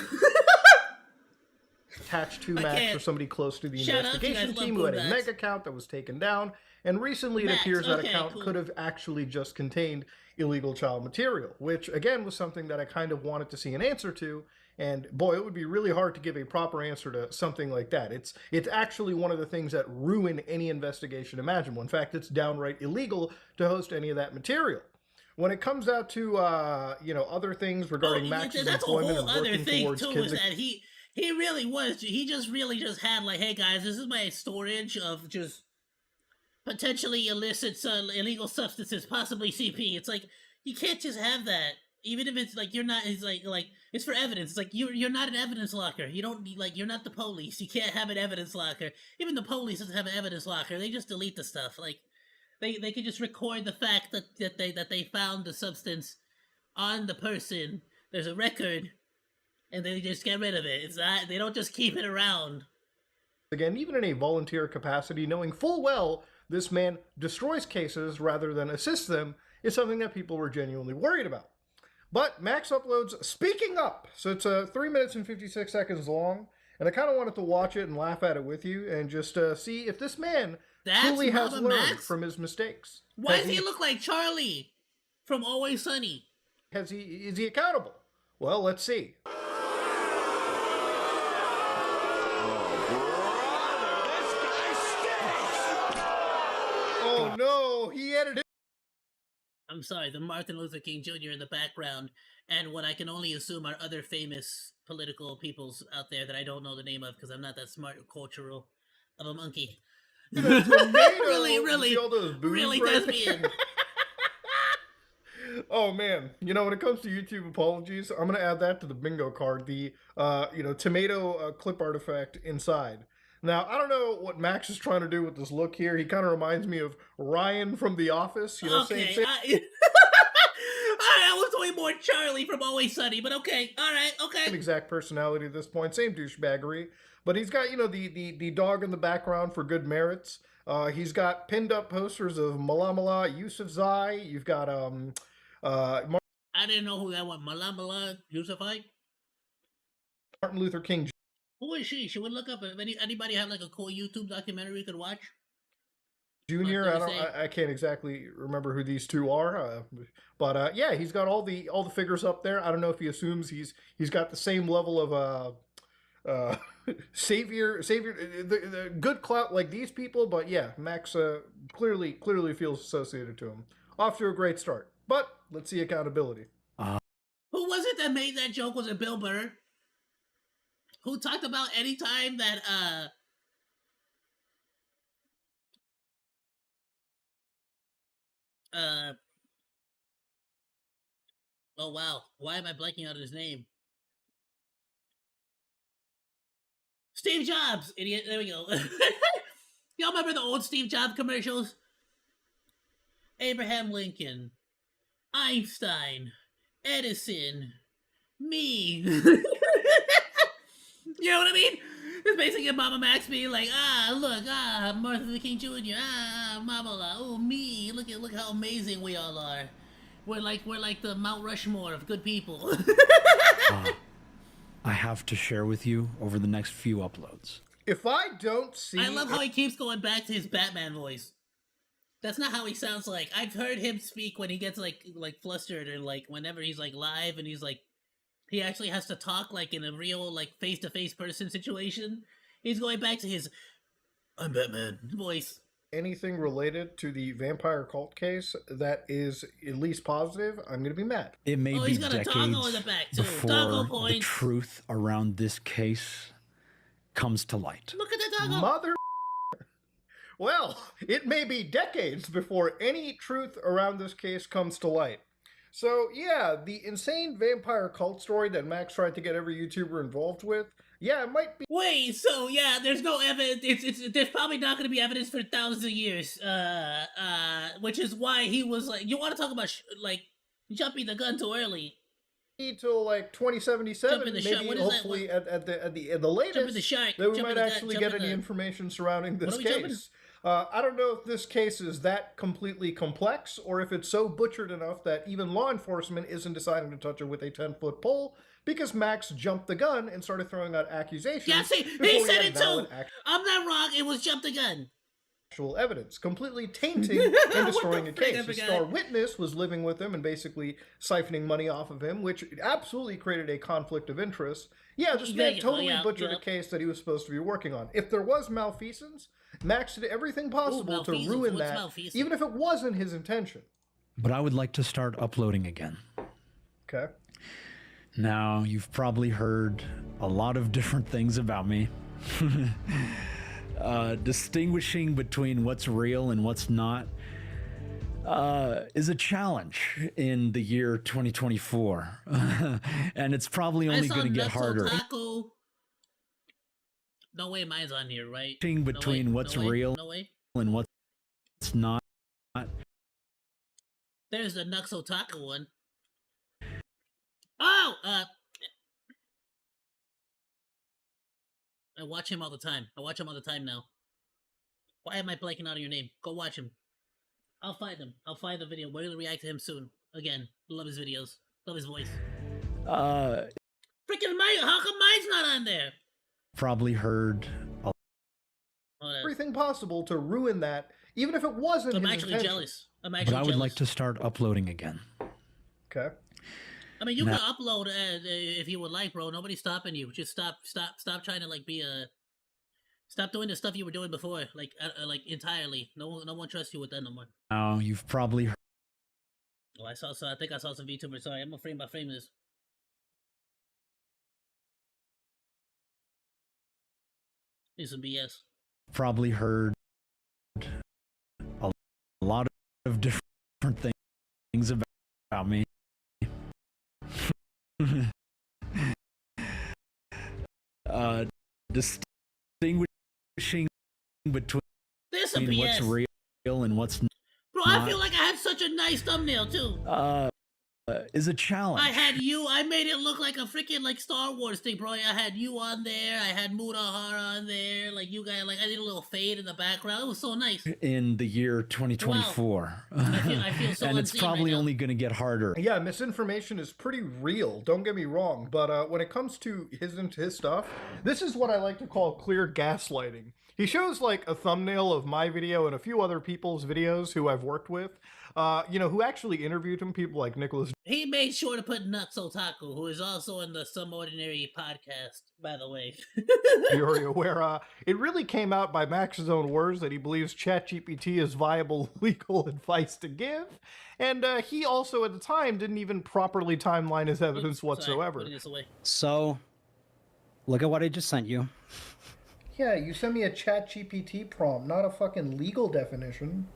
Attached to Max or somebody close to the investigation team who had a mega account that was taken down, and recently it appears that account could have actually just contained illegal child material, which again was something that I kind of wanted to see an answer to. And boy, it would be really hard to give a proper answer to something like that. It's actually one of the things that ruin any investigation imaginable. In fact, it's downright illegal to host any of that material. When it comes out to you know, other things regarding Max's employment and working towards kids, is that he really was. He just had like, hey guys, this is my storage of just potentially illicit illegal substances, possibly CP. It's like, you can't just have that. Even if it's like you're not, it's like it's for evidence. It's like you're not an evidence locker. You don't like, you're not the police. You can't have an evidence locker. Even the police doesn't have an evidence locker. They just delete the stuff. Like they could just record the fact that they found the substance on the person. There's a record, and they just get rid of it. It's not, they don't just keep it around. Again, even in a volunteer capacity, knowing full well this man destroys cases rather than assists them, is something that people were genuinely worried about. But Max uploads Speaking Up, so it's 3 minutes and 56 seconds long, and I kind of wanted to watch it and laugh at it with you and just see if this man truly has learned from his mistakes. Why does he look like Charlie from Always Sunny? Is he accountable? Well, let's see. Oh no, he edited. I'm sorry, the Martin Luther King Jr. in the background, and what I can only assume are other famous political peoples out there that I don't know the name of because I'm not that smart or cultural of a monkey. really does me in. Oh man, you know, when it comes to YouTube apologies, I'm gonna add that to the bingo card. The you know, tomato clip artifact inside. Now, I don't know what Max is trying to do with this look here. He kind of reminds me of Ryan from The Office. You know, okay, same. I was way more Charlie from Always Sunny, but okay, all right, okay. Same exact personality at this point, same douchebaggery. But he's got, you know, the dog in the background for good merits. He's got pinned up posters of Mala Mala, Yusuf Zai. You've got I I didn't know who that was. Malala Yousafzai? Martin Luther King. Who is she? Should we look up if anybody have like a cool YouTube documentary we could watch? Junior, I can't exactly remember who these two are, but yeah, he's got all the figures up there. I don't know if he assumes he's got the same level of savior, the good clout like these people, but yeah, Max clearly feels associated to him. Off to a great start, but let's see accountability. Who was it that made that joke? Was it Bill Burr? Who talked about any time that oh wow, why am I blanking out his name? Steve Jobs, idiot. There we go. Y'all remember the old Steve Jobs commercials? Abraham Lincoln, Einstein, Edison, me. You know what I mean? It's basically Mama Max being like, look, Martin Luther King Jr., Mama, oh, me, look how amazing we all are. We're like the Mount Rushmore of good people. I have to share with you over the next few uploads. If I don't see... I love how he keeps going back to his Batman voice. That's not how he sounds like. I've heard him speak when he gets like flustered or like whenever he's like live and he's like, he actually has to talk like in a real like face-to-face person situation. He's going back to his I'm Batman voice. Anything related to the vampire cult case that is at least positive, I'm going to be mad. It may be he's got decades a doggo in the back too. before Doggo the points. truth around this case comes to light. Look at the doggo. Mother... Well, it may be decades before any truth around this case comes to light. So, yeah, the insane vampire cult story that Max tried to get every YouTuber involved with, yeah, it might be... Wait, so, yeah, there's no evidence, there's probably not going to be evidence for thousands of years, which is why he was like, you want to talk about, like, jumping the gun too early. Till like 2077, maybe hopefully at the latest, the shark. that we might actually get any information surrounding this case. I don't know if this case is that completely complex, or if it's so butchered enough that even law enforcement isn't deciding to touch it with a 10-foot pole, because Max jumped the gun and started throwing out accusations. Yeah, see, he said it too! I'm not wrong, it was jump the gun. Actual evidence, completely tainting and destroying a case. His star witness was living with him and basically siphoning money off of him, which absolutely created a conflict of interest. Yeah, this man totally butchered a case that he was supposed to be working on. If there was malfeasance, Max did everything possible to ruin that, even if it wasn't his intention. But I would like to start uploading again. Okay. Now, you've probably heard a lot of different things about me. Distinguishing between what's real and what's not is a challenge in the year 2024. And it's probably only going to get harder. No way mine's on here, right? Between what's real and what's not. There's the Nuxo Taco one. Oh! I watch him all the time. I watch him all the time now. Why am I blanking out on your name? Go watch him. I'll find him. I'll find the video. We're gonna react to him soon. Again, love his videos. Love his voice. Freaking Mike! How come mine's not on there? Probably heard everything possible to ruin that, even if it wasn't his intention. I'm actually jealous. But I would like to start uploading again. Okay. I mean, you can upload if you would like, bro. Nobody's stopping you. Just stop trying to like be stop doing the stuff you were doing before, like entirely. No one trusts you with that no more. Now you've probably heard. Oh, I think I saw some VTubers. Sorry, I'm gonna frame by frame this. Here's some BS. Probably heard a lot of different things about me. Distinguishing between what's real and what's not. Bro, I feel like I had such a nice thumbnail too. is a challenge. I had you. I made it look like a freaking like Star Wars thing, bro. I had you on there. I had Mudahara on there. Like you guys, like I did a little fade in the background. It was so nice. In the year 2024. I feel so and it's unseen probably right now. only going to get harder. Yeah, misinformation is pretty real, don't get me wrong, but when it comes to his stuff, this is what I like to call clear gaslighting. He shows like a thumbnail of my video and a few other people's videos who I've worked with, who actually interviewed him, people like Nicholas. He made sure to put Nuts Otaku, who is also in the Some Ordinary podcast, by the way. Furia, where it really came out by Max's own words that he believes ChatGPT is viable legal advice to give, and he also at the time didn't even properly timeline his evidence whatsoever. So, look at what I just sent you. Yeah, you sent me a ChatGPT prompt, not a fucking legal definition.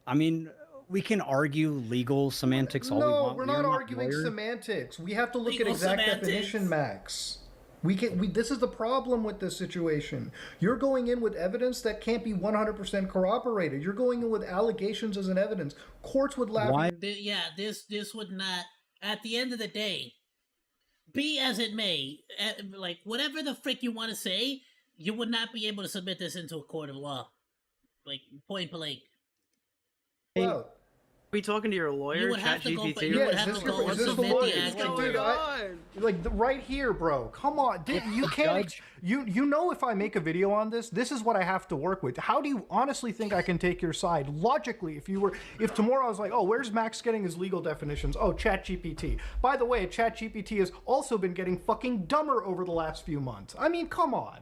I mean, we can argue legal semantics all we want. No, we're not arguing semantics. We have to look at exact definition, Max. This is the problem with this situation. You're going in with evidence that can't be 100% corroborated. You're going in with allegations as an evidence. Courts would laugh. Yeah, this would not, at the end of the day, be as it may, like whatever the frick you want to say, you would not be able to submit this into a court of law. Like, point blank. Well, Are we talking to your lawyer, You would have to go for- ChatGPT? you would have to go is this the submit lawyer? the actual- Dude, right here, bro. Come on. You can't. You know, if I make a video on this, this is what I have to work with. How do you honestly think I can take your side? Logically, if tomorrow I was like, oh, where's Max getting his legal definitions? Oh, ChatGPT. By the way, ChatGPT has also been getting fucking dumber over the last few months. I mean, come on.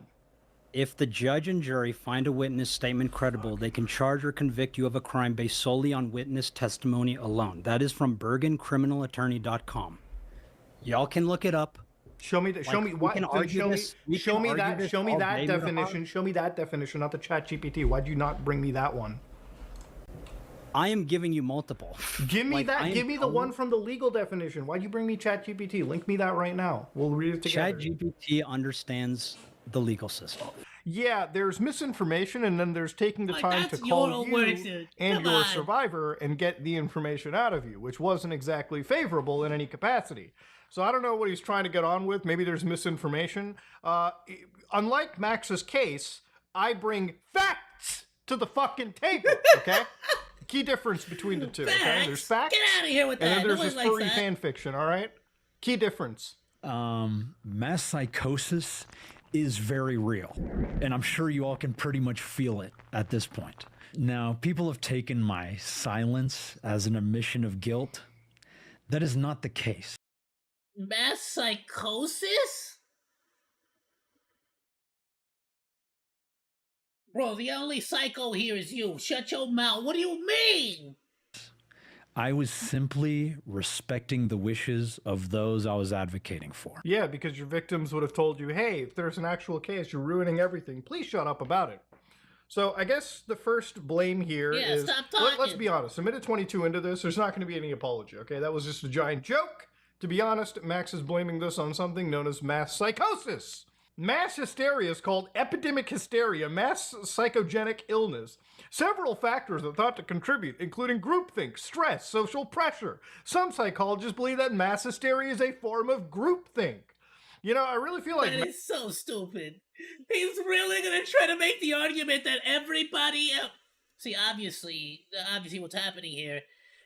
If the judge and jury find a witness statement credible, they can charge or convict you of a crime based solely on witness testimony alone. That is from BergenCriminalAttorney.com. Y'all can look it up. Show me that. Show me what. Show me that. Show me that definition. Muhammad. Show me that definition, not the ChatGPT. Why'd you not bring me that one? I am giving you multiple. Give me that. Give me the one from the legal definition. Why'd you bring me ChatGPT? Link me that right now. We'll read it together. ChatGPT understands the legal system. Yeah, there's misinformation, and then there's taking the time to call you and your survivor and get the information out of you, which wasn't exactly favorable in any capacity. So I don't know what he's trying to get on with. Maybe there's misinformation. Unlike Max's case, I bring facts to the fucking table, okay? Key difference between the two, okay? There's facts. Get out of here with that. And then there's Nobody this furry likes that. fan fiction, all right? Key difference. Mass psychosis is very real, and I'm sure you all can pretty much feel it at this point. Now, people have taken my silence as an admission of guilt. That is not the case. Mass psychosis? Bro, the only psycho here is you. Shut your mouth. What do you mean? I was simply respecting the wishes of those I was advocating for. Yeah, because your victims would have told you, hey, if there's an actual case, you're ruining everything. Please shut up about it. So I guess the first blame here is... stop talking. Let's be honest. Submitted 22 into this. There's not going to be any apology, okay? That was just a giant joke. To be honest, Max is blaming this on something known as mass psychosis. Mass hysteria is called epidemic hysteria, mass psychogenic illness. Several factors are thought to contribute, including groupthink, stress, social pressure. Some psychologists believe that mass hysteria is a form of groupthink. You know, I really feel like... That is so stupid. He's really gonna try to make the argument that everybody else... See, obviously what's happening here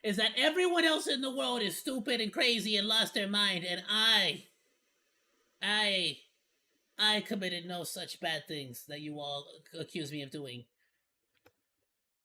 is that everyone else in the world is stupid and crazy and lost their mind, and I committed no such bad things that you all accuse me of doing.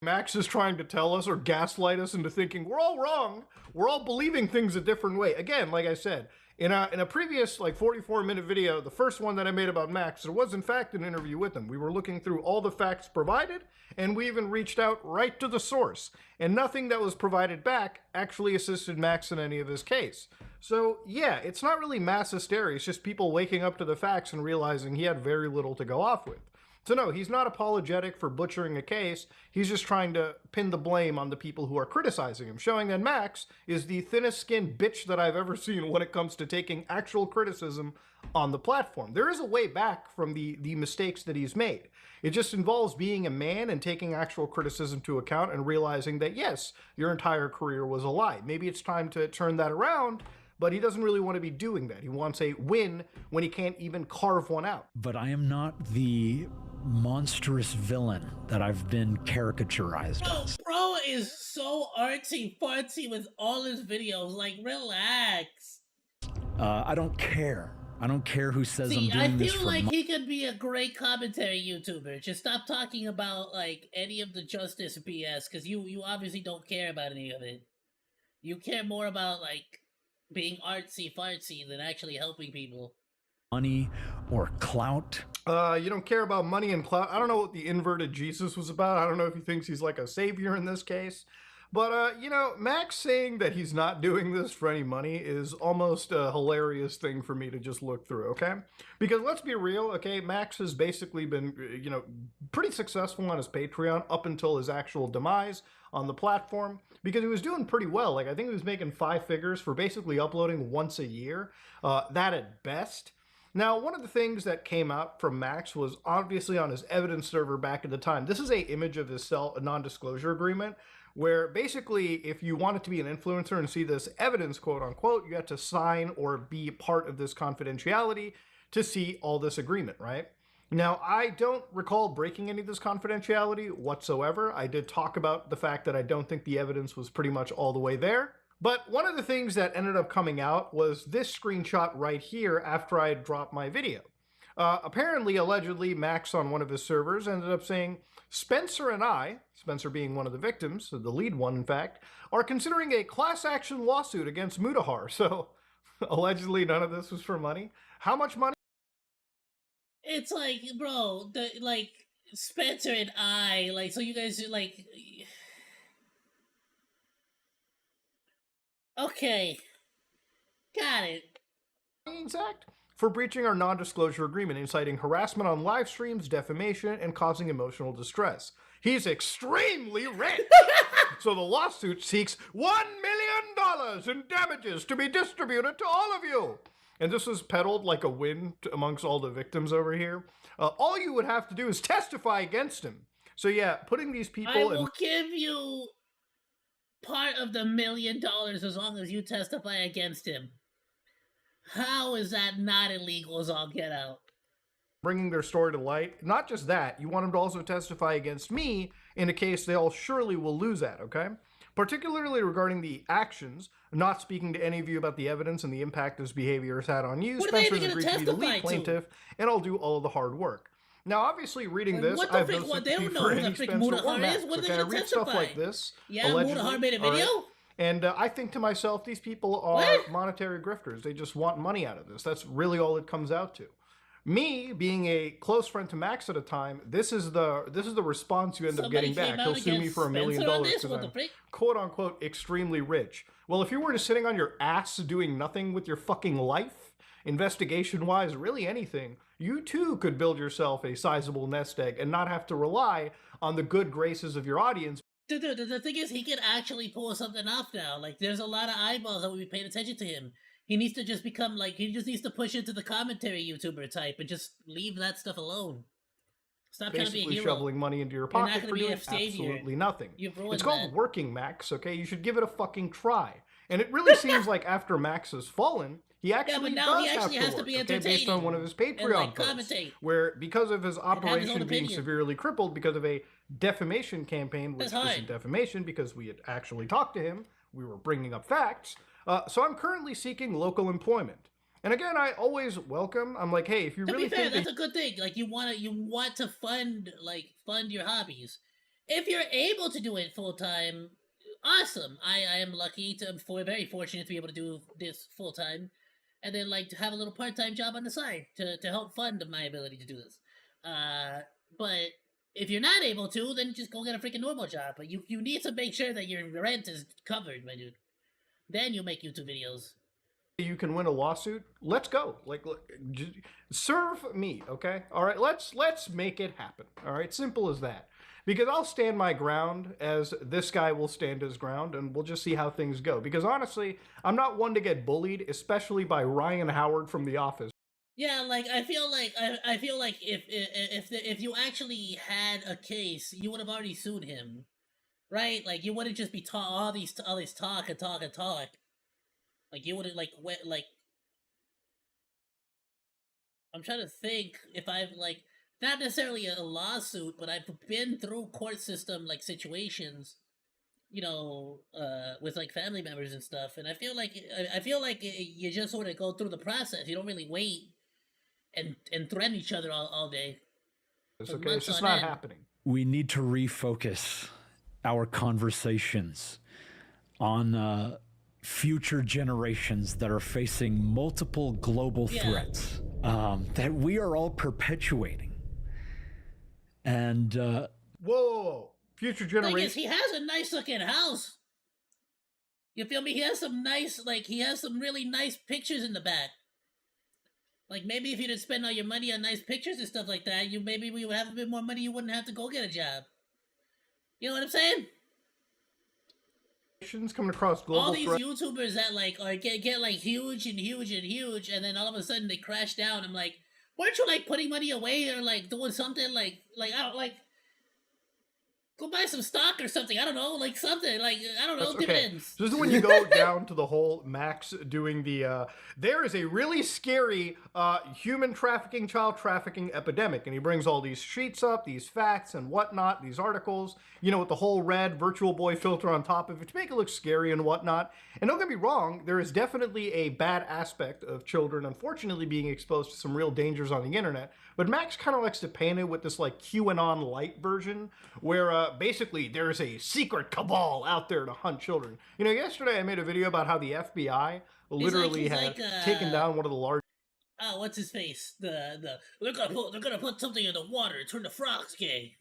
Max is trying to tell us or gaslight us into thinking we're all wrong. We're all believing things a different way. Again, like I said, in a previous 44-minute video, the first one that I made about Max, there was in fact an interview with him. We were looking through all the facts provided, and we even reached out right to the source. And nothing that was provided back actually assisted Max in any of his case. So yeah, it's not really mass hysteria. It's just people waking up to the facts and realizing he had very little to go off with. So no, he's not apologetic for butchering a case. He's just trying to pin the blame on the people who are criticizing him, showing that Max is the thinnest skinned bitch that I've ever seen when it comes to taking actual criticism on the platform. There is a way back from the mistakes that he's made. It just involves being a man and taking actual criticism to account and realizing that, yes, your entire career was a lie. Maybe it's time to turn that around, but he doesn't really want to be doing that. He wants a win when he can't even carve one out. But I am not the monstrous villain that I've been caricaturized as. Bro is so artsy-fartsy with all his videos. Like, relax. I don't care. I don't care who says See, I'm doing this I for feel like he could be a great commentary YouTuber. Just stop talking about, like, any of the justice BS, because you obviously don't care about any of it. You care more about, like, being artsy-fartsy than actually helping people. money or clout. You don't care about money and clout. I don't know what the inverted Jesus was about. I don't know if he thinks he's like a savior in this case. But, you know, Max saying that he's not doing this for any money is almost a hilarious thing for me to just look through, okay? Because let's be real, okay? Max has basically been, you know, pretty successful on his Patreon up until his actual demise on the platform because he was doing pretty well. Like, I think he was making 5 figures for basically uploading once a year. That at best. Now, one of the things that came out from Max was obviously on his evidence server back at the time. This is a image of his non-disclosure agreement, where basically if you wanted to be an influencer and see this evidence, quote unquote, you had to sign or be part of this confidentiality to see all this agreement, right? Now, I don't recall breaking any of this confidentiality whatsoever. I did talk about the fact that I don't think the evidence was pretty much all the way there. But one of the things that ended up coming out was this screenshot right here after I had dropped my video. Apparently, allegedly, Max on one of his servers ended up saying, Spencer and I, Spencer being one of the victims, the lead one in fact, are considering a class action lawsuit against Mutahar. So, allegedly none of this was for money. How much money? It's like, bro, like, Spencer and I, like, so you guys, like... Okay. Got it. Act for breaching our non-disclosure agreement, inciting harassment on live streams, defamation, and causing emotional distress. He's extremely rich! So the lawsuit seeks $1 million in damages to be distributed to all of you! And this was peddled like a win amongst all the victims over here. All you would have to do is testify against him. So yeah, putting these people I will give you part of the $1 million as long as you testify against him. How is that not illegal as all get out? Bringing their story to light. Not just that, you want them to also testify against me in a case they all surely will lose at, okay? Particularly regarding the actions, not speaking to any of you about the evidence and the impact this behavior has had on you. Spencer's agreed to be the lead plaintiff, and I'll do all of the hard work. Now, obviously, reading this, I have no sympathy for any Spencer or Max, okay? I read stuff like this, Mutahar made a video? Right? And I think to myself, these people are monetary grifters. They just want money out of this. That's really all it comes out to. Me, being a close friend to Max at a time, this is the response you end up getting back. He'll sue me for $1 million because I'm quote unquote extremely rich. Well, if you were just sitting on your ass doing nothing with your fucking life, investigation-wise, really anything, you too could build yourself a sizable nest egg and not have to rely on the good graces of your audience. Dude, the thing is, he can actually pull something off now. Like, there's a lot of eyeballs that will be paying attention to him. He needs to just become, like, he just needs to push into the commentary YouTuber type and just leave that stuff alone. Stop trying to be a hero. Shoveling money into your pocket for doing absolutely nothing. It's called working, Max, okay? You should give it a fucking try. And it really seems like after Max has fallen, he actually has to be entertaining, based on one of his Patreon posts, where because of his operation being severely crippled because of a defamation campaign, which isn't defamation because we had actually talked to him, we were bringing up facts. So I'm currently seeking local employment. And again, I always welcome. I'm like, hey, if you really think that's a good thing. Like, you want to fund your hobbies. If you're able to do it full time, awesome. I am lucky very fortunate to be able to do this full time, and then like to have a little part time job on the side to help fund my ability to do this. But if you're not able to, then just go get a freaking normal job. But you need to make sure that your rent is covered, my dude. Then you make YouTube videos. you can win a lawsuit, let's go. Like, serve me, okay? All right, let's make it happen. All right, simple as that. Because I'll stand my ground as this guy will stand his ground, and we'll just see how things go. Because honestly, I'm not one to get bullied, especially by Ryan Howard from The Office. Yeah, like I feel like if you actually had a case, you would have already sued him, right? Like you wouldn't just be all this talk and talk and talk. Like you wouldn't like. I'm trying to think if I've like not necessarily a lawsuit, but I've been through court system like situations, with like family members and stuff, and I feel like you just sort of go through the process. You don't really wait and threaten each other all day. It's okay. It's just not happening. We need to refocus our conversations on future generations that are facing multiple global threats that we are all perpetuating. And whoa, future generations. He has a nice looking house. You feel me? He has some really nice pictures in the back. Like maybe if you didn't spend all your money on nice pictures and stuff like that, maybe we would have a bit more money. You wouldn't have to go get a job. You know what I'm saying? Coming across global all these YouTubers that like are get like huge and huge and huge, and then all of a sudden they crash down. I'm like, weren't you like putting money away or like doing something like I don't like. Go buy some stock or something. I don't know, like something like I don't know, dividends. This is when you go down to the whole Max doing the. There is a really scary human trafficking, child trafficking epidemic, and he brings all these sheets up, these facts and whatnot, these articles, with the whole red virtual boy filter on top of it to make it look scary and whatnot. And don't get me wrong, there is definitely a bad aspect of children, unfortunately, being exposed to some real dangers on the internet. But Max kind of likes to paint it with this like QAnon light version, where basically there's a secret cabal out there to hunt children. Yesterday I made a video about how the FBI literally had taken down one of the largest. Oh, what's his face? They're gonna put something in the water, turn the frogs gay.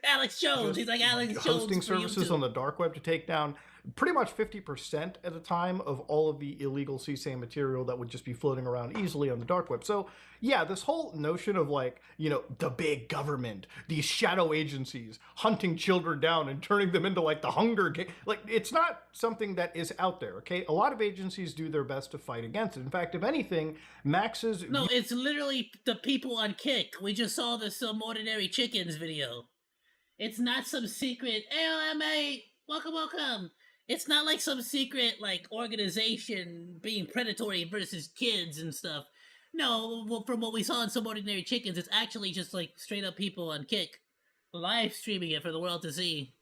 Alex Jones. He's like Alex Jones. Hosting services on the dark web to take down pretty much 50% at a time of all of the illegal CSAM material that would just be floating around easily on the dark web. So yeah, this whole notion of like, the big government, these shadow agencies hunting children down and turning them into like the Hunger Game, like it's not something that is out there, okay? A lot of agencies do their best to fight against it. In fact, if anything, Max's... No, it's literally the people on Kick. We just saw the Some Ordinary Chickens video. It's not some secret, AOMA, welcome. It's not like some secret, like, organization being predatory versus kids and stuff. No, well, from what we saw in Some Ordinary Chickens, it's actually just, like, straight up people on Kick live streaming it for the world to see.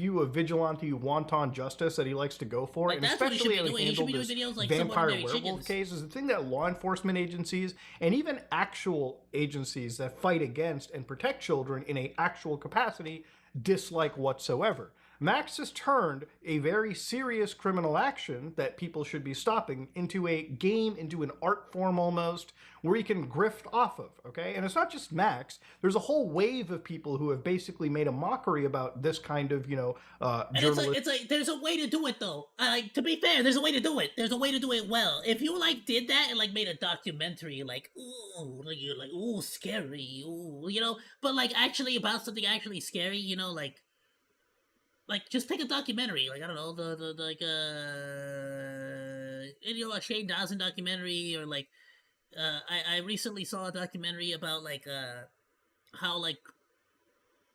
A vigilante wanton justice that he likes to go for, like, and especially how he handled this videos like vampire werewolf case is the thing that law enforcement agencies and even actual agencies that fight against and protect children in a actual capacity dislike whatsoever. Max has turned a very serious criminal action that people should be stopping into a game, into an art form almost, where you can grift off of, okay? And it's not just Max. There's a whole wave of people who have basically made a mockery about this kind of, and it's like, there's a way to do it, though. To be fair, there's a way to do it. There's a way to do it well. If you, like, did that and, like, made a documentary, like, ooh, like, you're like, ooh, scary, ooh, but, like, actually about something actually scary, like, just pick a documentary. Like, I don't know, a Shane Dawson documentary, or like, I recently saw a documentary about like, how like,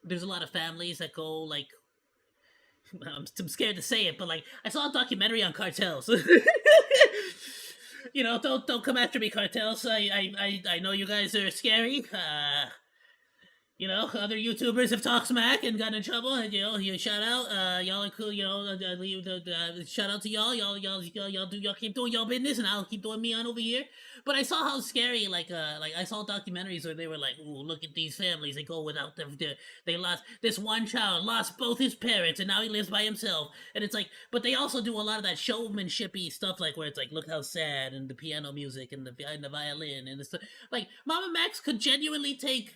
there's a lot of families that go like, I'm scared to say it, but like, I saw a documentary on cartels. Don't come after me, cartels. I know you guys are scary. Other YouTubers have talked smack and gotten in trouble, and you shout out, y'all are cool, shout out to y'all, y'all keep doing y'all business, and I'll keep doing me on over here. But I saw how scary, like I saw documentaries where they were like, ooh, look at these families, they go without they lost, this one child lost both his parents, and now he lives by himself, and it's like, but they also do a lot of that showmanshipy stuff, like where it's like, look how sad, and the piano music, and the violin, and the stuff. Like, Mama Max could genuinely take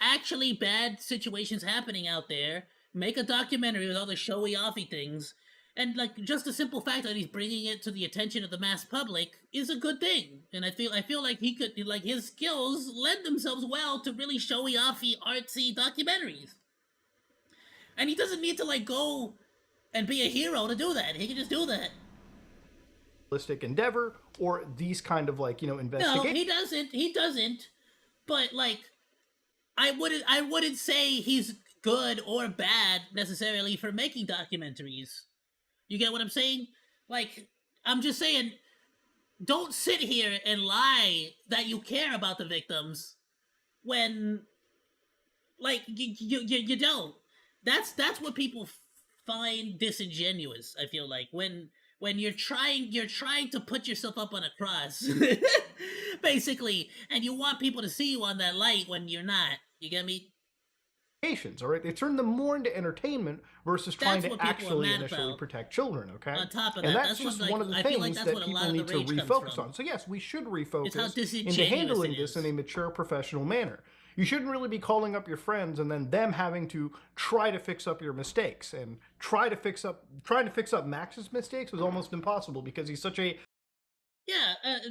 actually bad situations happening out there, make a documentary with all the showy offy things, And like just the simple fact that he's bringing it to the attention of the mass public is a good thing. And I feel like he could, like, his skills lend themselves well to really showy offy artsy documentaries. And he doesn't need to like go and be a hero to do that. He can just do that. Endeavor or these kind of like, you know, investigations. No, he doesn't. But like, I wouldn't say he's good or bad necessarily for making documentaries. You get what I'm saying? Like, I'm just saying, don't sit here and lie that you care about the victims when, like, you don't. That's what people find disingenuous. I feel like when you're trying to put yourself up on a cross, basically, and you want people to see you on that light when you're not. You get me? All right, they turn them more into entertainment versus trying to actually initially protect children. Okay, on top of that, and that's just one of the things that people need to refocus on. So yes, we should refocus into handling this in a mature, professional manner. You shouldn't really be calling up your friends and then them having to try to fix up your mistakes, and trying to fix up Max's mistakes was almost impossible because he's such a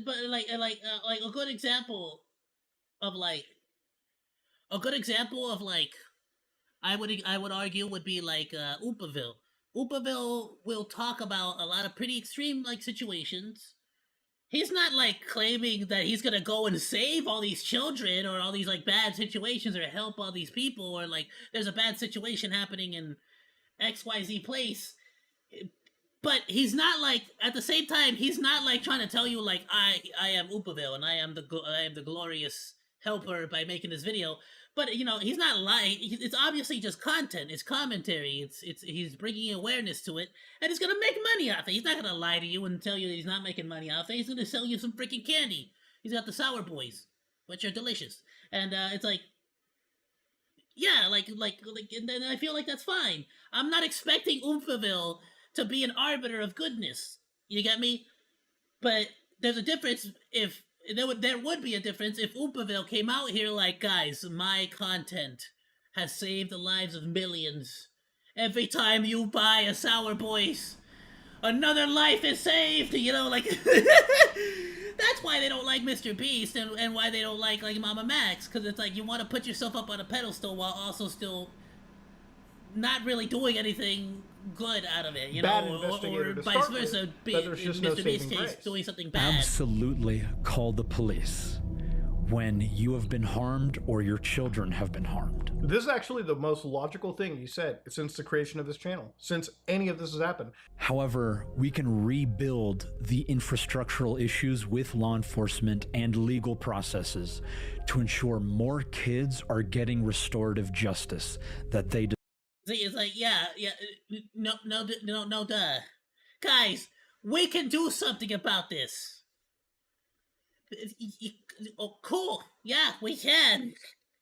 but like a good example of I would argue would be like Oopaville. Oopaville will talk about a lot of pretty extreme like situations. He's not like claiming that he's gonna go and save all these children or all these like bad situations or help all these people, or like there's a bad situation happening in XYZ place. But he's not like, at the same time, he's not like trying to tell you like I am Oopaville and I am the glorious helper by making this video. But you know, he's not lying. It's obviously just content. It's commentary. It's he's bringing awareness to it, and he's gonna make money off it. He's not gonna lie to you and tell you that he's not making money off it. He's gonna sell you some freaking candy. He's got the sour boys, which are delicious, and it's like, yeah, like, and then I feel like that's fine. I'm not expecting Oomphaville to be an arbiter of goodness. You get me? But there's a difference if. There would be a difference if Oopaville came out here like, guys, my content has saved the lives of millions. Every time you buy a Sour Boys, another life is saved, you know, like... That's why they don't like Mr. Beast and why they don't like Mama Max, because it's like you want to put yourself up on a pedestal while also still not really doing anything good out of it, you know, or vice versa. Mr. Beast is doing something bad. Absolutely call the police when you have been harmed or your children have been harmed. This is actually the most logical thing you said since the creation of this channel, since any of this has happened. However, we can rebuild the infrastructural issues with law enforcement and legal processes to ensure more kids are getting restorative justice that they deserve. See, it's like, no, duh. Guys, we can do something about this. Oh, cool. Yeah, we can.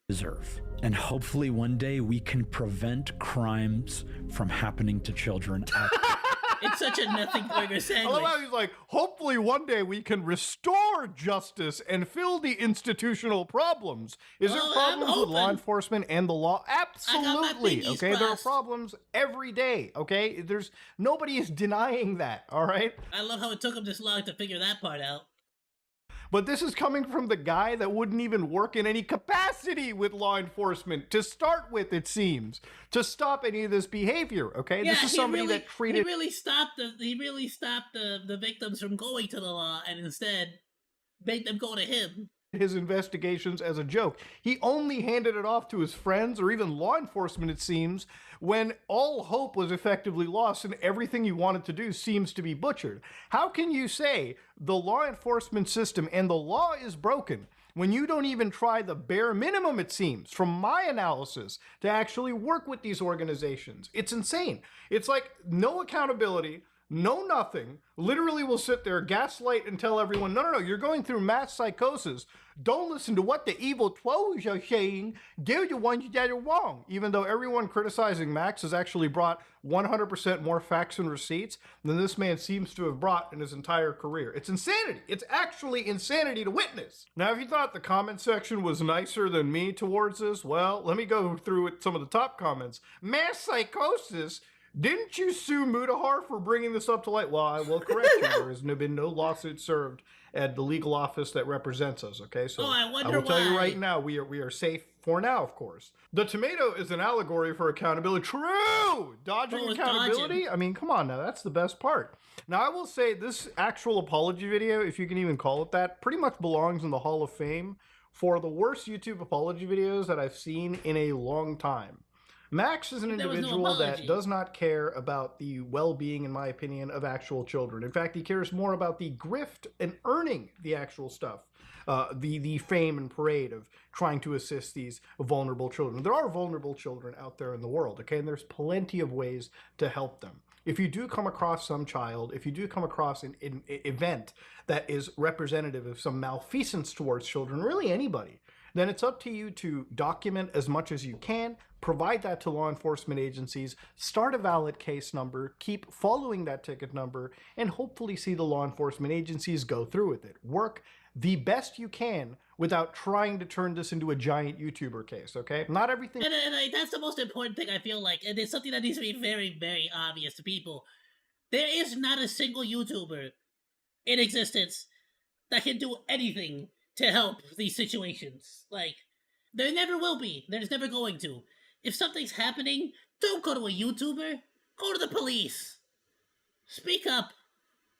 Deserve. And hopefully one day we can prevent crimes from happening to children. It's such a nothing burger sandwich. I love how he's like, hopefully one day we can restore justice and fill the institutional problems. Is there problems with law enforcement and the law? Absolutely. Okay, crossed. There are problems every day. Okay, nobody is denying that. All right. I love how it took him this long to figure that part out. But this is coming from the guy that wouldn't even work in any capacity with law enforcement to start with, it seems, to stop any of this behavior, okay? Yeah, this is somebody that treated... He really stopped the victims from going to the law and instead made them go to him. His investigations as a joke. He only handed it off to his friends or even law enforcement, it seems, when all hope was effectively lost and everything he wanted to do seems to be butchered. How can you say the law enforcement system and the law is broken when you don't even try the bare minimum, it seems, from my analysis, to actually work with these organizations? It's insane. It's like no accountability, no nothing, literally will sit there, gaslight and tell everyone, no, you're going through mass psychosis. Don't listen to what the evil trolls are saying. They're the ones that are wrong. Even though everyone criticizing Max has actually brought 100% more facts and receipts than this man seems to have brought in his entire career. It's insanity. It's actually insanity to witness. Now, if you thought the comment section was nicer than me towards this, well, let me go through some of the top comments. Mass psychosis? Didn't you sue Mudahar for bringing this up to light? Well, I will correct you. There has been no lawsuit served at the legal office that represents us, okay? So I wonder will tell you why. right now, we are safe for now, of course. The tomato is an allegory for accountability. True! Dodging accountability? Dodging. I mean, come on now, that's the best part. Now, I will say this actual apology video, if you can even call it that, pretty much belongs in the Hall of Fame for the worst YouTube apology videos that I've seen in a long time. Max is an individual that does not care about the well-being, in my opinion, of actual children. In fact, he cares more about the grift and earning the actual stuff, the fame and parade of trying to assist these vulnerable children. There are vulnerable children out there in the world, okay, and there's plenty of ways to help them. If you do come across some child, if you do come across an event that is representative of some malfeasance towards children, really anybody, then it's up to you to document as much as you can, provide that to law enforcement agencies, start a valid case number, keep following that ticket number, and hopefully see the law enforcement agencies go through with it. Work the best you can without trying to turn this into a giant YouTuber case, okay? Not everything... And that's the most important thing, I feel like, and it's something that needs to be very, very obvious to people. There is not a single YouTuber in existence that can do anything to help these situations. Like, there never will be. There's never going to. If something's happening, don't go to a YouTuber. Go to the police. Speak up.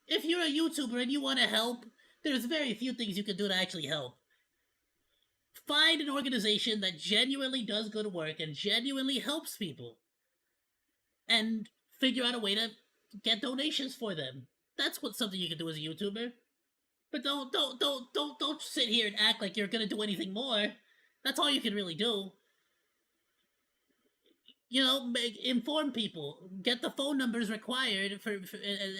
If you're a YouTuber and you want to help, there's very few things you can do to actually help. Find an organization that genuinely does good work and genuinely helps people. And figure out a way to get donations for them. That's something you can do as a YouTuber. But don't sit here and act like you're gonna do anything more. That's all you can really do. You know, inform people. Get the phone numbers required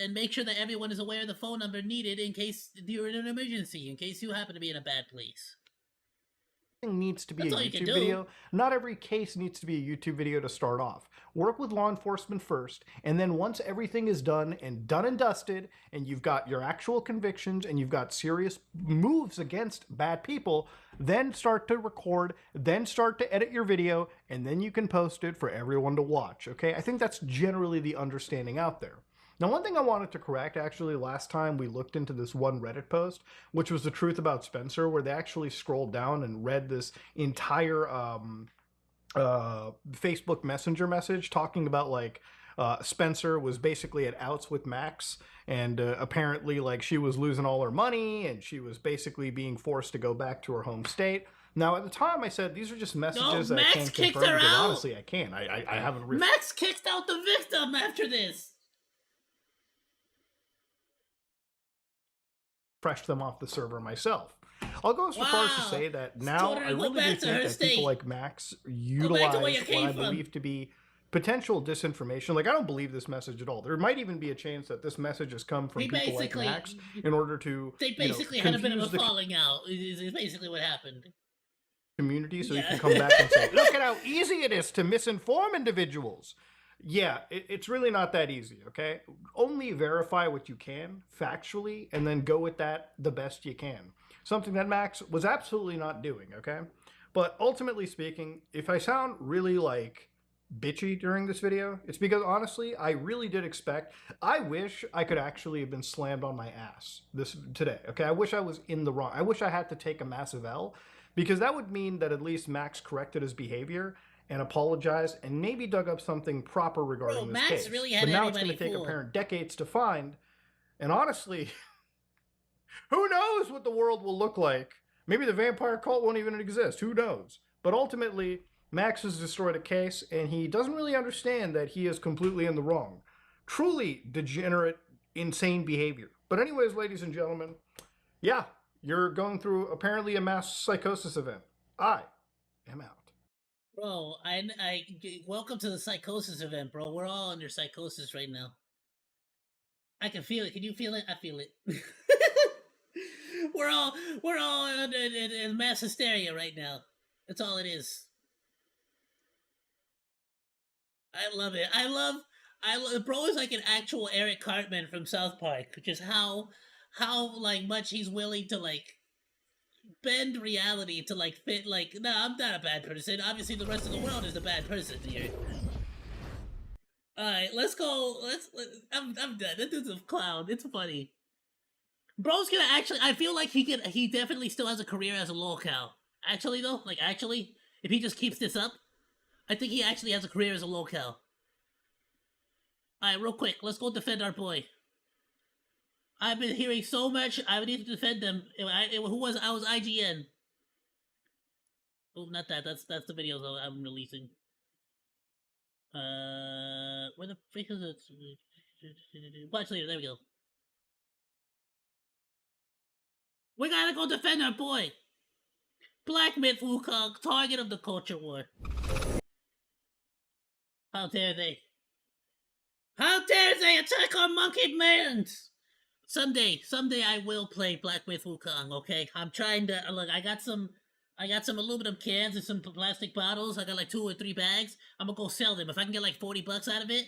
and make sure that everyone is aware of the phone number needed in case you're in an emergency, in case you happen to be in a bad place. Needs to be That's a all you can YouTube do. video. Not every case needs to be a YouTube video to start off. Work with law enforcement first, and then once everything is done and dusted, and you've got your actual convictions and you've got serious moves against bad people, then start to record, then start to edit your video, and then you can post it for everyone to watch, okay? I think that's generally the understanding out there. Now, one thing I wanted to correct, actually, last time we looked into this one Reddit post, which was the truth about Spencer, where they actually scrolled down and read this entire Facebook Messenger message talking about, like, Spencer was basically at outs with Max, and apparently, like, she was losing all her money, and she was basically being forced to go back to her home state. Now, at the time, I said, these are just messages that I can't confirm, because honestly, I can't. I haven't really... Max kicked out the victim after this! Fresh them off the server myself. I'll go so far as to say that now I really do think that people like Max utilize what I believe to be potential disinformation. Like, I don't believe this message at all. There might even be a chance that this message has come from people like Max in order to, they basically had a bit of a falling out, is basically what happened. Community, so you can come back and say, look at how easy it is to misinform individuals. Yeah, it's really not that easy, okay? Only verify what you can, factually, and then go with that the best you can. Something that Max was absolutely not doing, okay? But ultimately speaking, if I sound really, like, bitchy during this video, it's because, honestly, I really did expect... I wish I could actually have been slammed on my ass today, okay? I wish I was in the wrong. I wish I had to take a massive L, because that would mean that at least Max corrected his behavior and apologized, and maybe dug up something proper regarding this case. Really had but now it's going to take apparent decades to find, and honestly, who knows what the world will look like? Maybe the vampire cult won't even exist. Who knows? But ultimately, Max has destroyed a case, and he doesn't really understand that he is completely in the wrong. Truly degenerate, insane behavior. But anyways, ladies and gentlemen, yeah, you're going through apparently a mass psychosis event. I am out. Bro, welcome to the psychosis event, bro. We're all under psychosis right now. I can feel it. Can you feel it? I feel it. we're all in mass hysteria right now. That's all it is. I love it. I love bro is like an actual Eric Cartman from South Park, which is how like much he's willing to like bend reality to like fit like, nah, I'm not a bad person. Obviously the rest of the world is the bad person here. Alright, let's go. I'm done. That dude's a clown. It's funny. Bro's gonna actually. I feel like he definitely still has a career as a lolcow. Actually, though, if he just keeps this up, I think he actually has a career as a lolcow. Alright, real quick, let's go defend our boy. I've been hearing so much. I need to defend them. Who was I? Was IGN. Oh, not that. That's the videos I'm releasing. Where the freak is it? Watch later. There we go. We gotta go defend our boy. Black Myth Wukong, target of the culture war. How dare they? How dare they attack our monkey mans? Someday I will play Black Myth Wukong. Okay, I'm trying to look. I got some aluminum cans and some plastic bottles. I got like 2 or 3 bags. I'm gonna go sell them. If I can get like $40 out of it,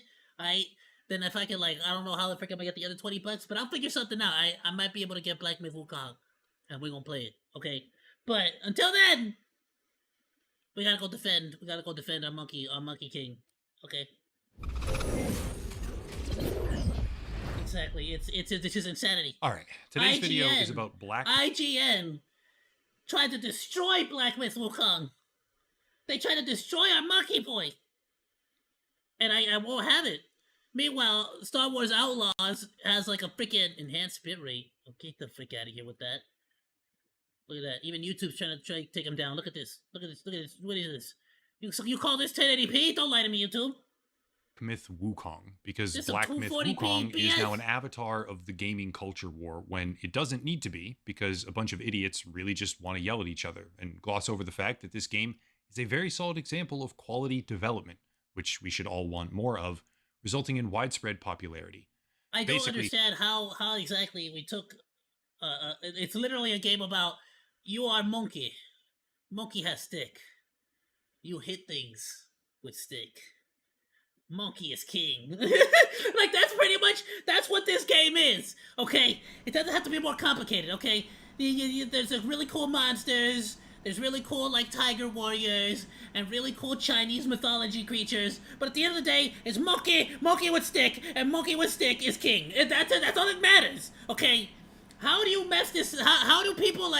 then if I can I don't know how the frick I'm gonna get the other $20, but I'll figure something out. I might be able to get Black Myth Wukong, and we're gonna play it. Okay, but until then, we gotta go defend. We gotta go defend our monkey king. Okay. Exactly. This is insanity. All right. Today's video is about IGN tried to destroy Black Myth Wukong. They tried to destroy our monkey boy, and I won't have it. Meanwhile, Star Wars Outlaws has like a freaking enhanced bitrate. Oh, get the frick out of here with that. Look at that. Even YouTube's trying to take him down. Look at this. Look at this. Look at this. What is this? You call this 1080p? Don't lie to me, YouTube. Myth Wukong, because Black Myth Wukong is now an avatar of the gaming culture war when it doesn't need to be, because a bunch of idiots really just want to yell at each other and gloss over the fact that this game is a very solid example of quality development, which we should all want more of, resulting in widespread popularity. I don't understand how exactly we took... it's literally a game about, you are Monke. Monke has stick. You hit things with stick. Monkey is king. Like, that's what this game is, okay? It doesn't have to be more complicated, okay? There's really cool monsters, there's really cool, tiger warriors, and really cool Chinese mythology creatures, but at the end of the day, it's Monkey with stick, and Monkey with stick is king. That's all that matters, okay? How do you mess this, how do people,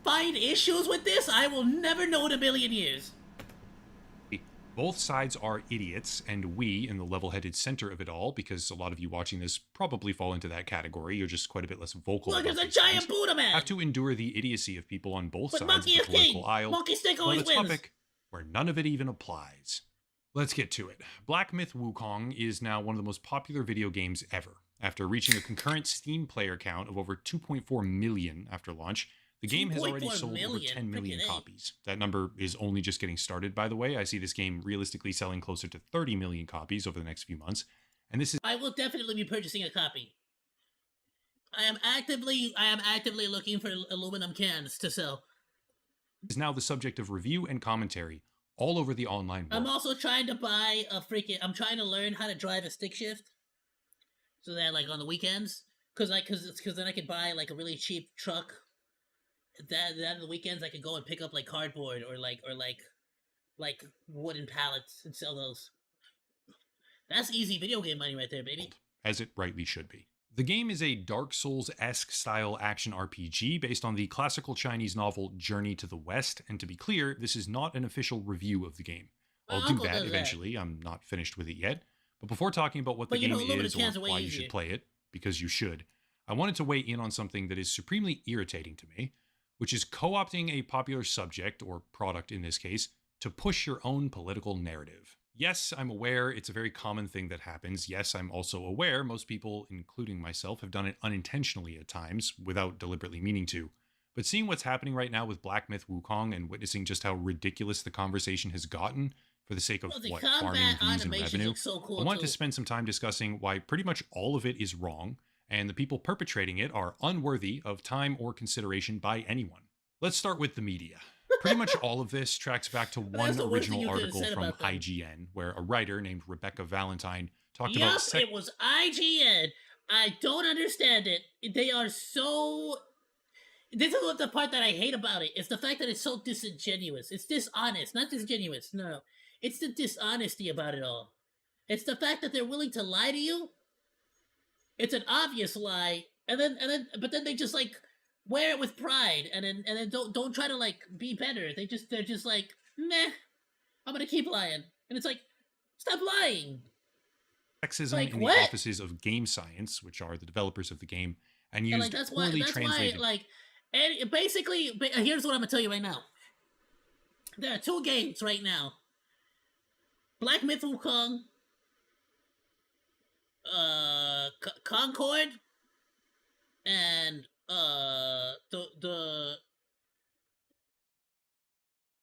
find issues with this? I will never know in a million years. Both sides are idiots, and we, in the level-headed center of it all, because a lot of you watching this probably fall into that category, you're just quite a bit less vocal. Look, there's a giant Buddha man! Have to endure the idiocy of people on both sides Monkey of the political aisle. Monkey stick always wins. Topic where none of it even applies. Let's get to it. Black Myth Wukong is now one of the most popular video games ever. After reaching a concurrent Steam player count of over 2.4 million after launch, the game has already sold over 10 million copies. That number is only just getting started, by the way. I see this game realistically selling closer to 30 million copies over the next few months. And this is... I will definitely be purchasing a copy. I am actively looking for aluminum cans to sell. Is now the subject of review and commentary all over the online world. I'm also trying to buy I'm trying to learn how to drive a stick shift. So that, on the weekends, because then I could buy, a really cheap truck. That on the weekends I could go and pick up cardboard or wooden pallets and sell those. That's easy video game money right there, baby. As it rightly should be. The game is a Dark Souls-esque style action RPG based on the classical Chinese novel Journey to the West, and to be clear, this is not an official review of the game. I'll do that eventually. I'm not finished with it yet. But before talking about what the game is or why you should play it, because you should, I wanted to weigh in on something that is supremely irritating to me, which is co-opting a popular subject, or product in this case, to push your own political narrative. Yes, I'm aware it's a very common thing that happens. Yes, I'm also aware most people, including myself, have done it unintentionally at times, without deliberately meaning to. But seeing what's happening right now with Black Myth Wukong and witnessing just how ridiculous the conversation has gotten for the sake of, farming views and revenue, so cool I wanted to spend some time discussing why pretty much all of it is wrong, and the people perpetrating it are unworthy of time or consideration by anyone. Let's start with the media. Pretty much all of this tracks back to one original article from IGN, where a writer named Rebecca Valentine talked about... it was IGN. I don't understand it. They are so... This is what the part that I hate about it. It's the fact that it's so disingenuous. It's dishonest, not disingenuous. No. It's the dishonesty about it all. It's the fact that they're willing to lie to you. It's an obvious lie, but then they just like wear it with pride, and then don't try to like be better. They're just like, meh, I'm gonna keep lying, and it's like, stop lying. Sexism Like, in what? the offices of Game Science, which are the developers of the game, and And used like that's poorly why translated. like, and basically, here's what I'm gonna tell you right now. There are 2 games right now. Black Myth Wukong, Concord, and the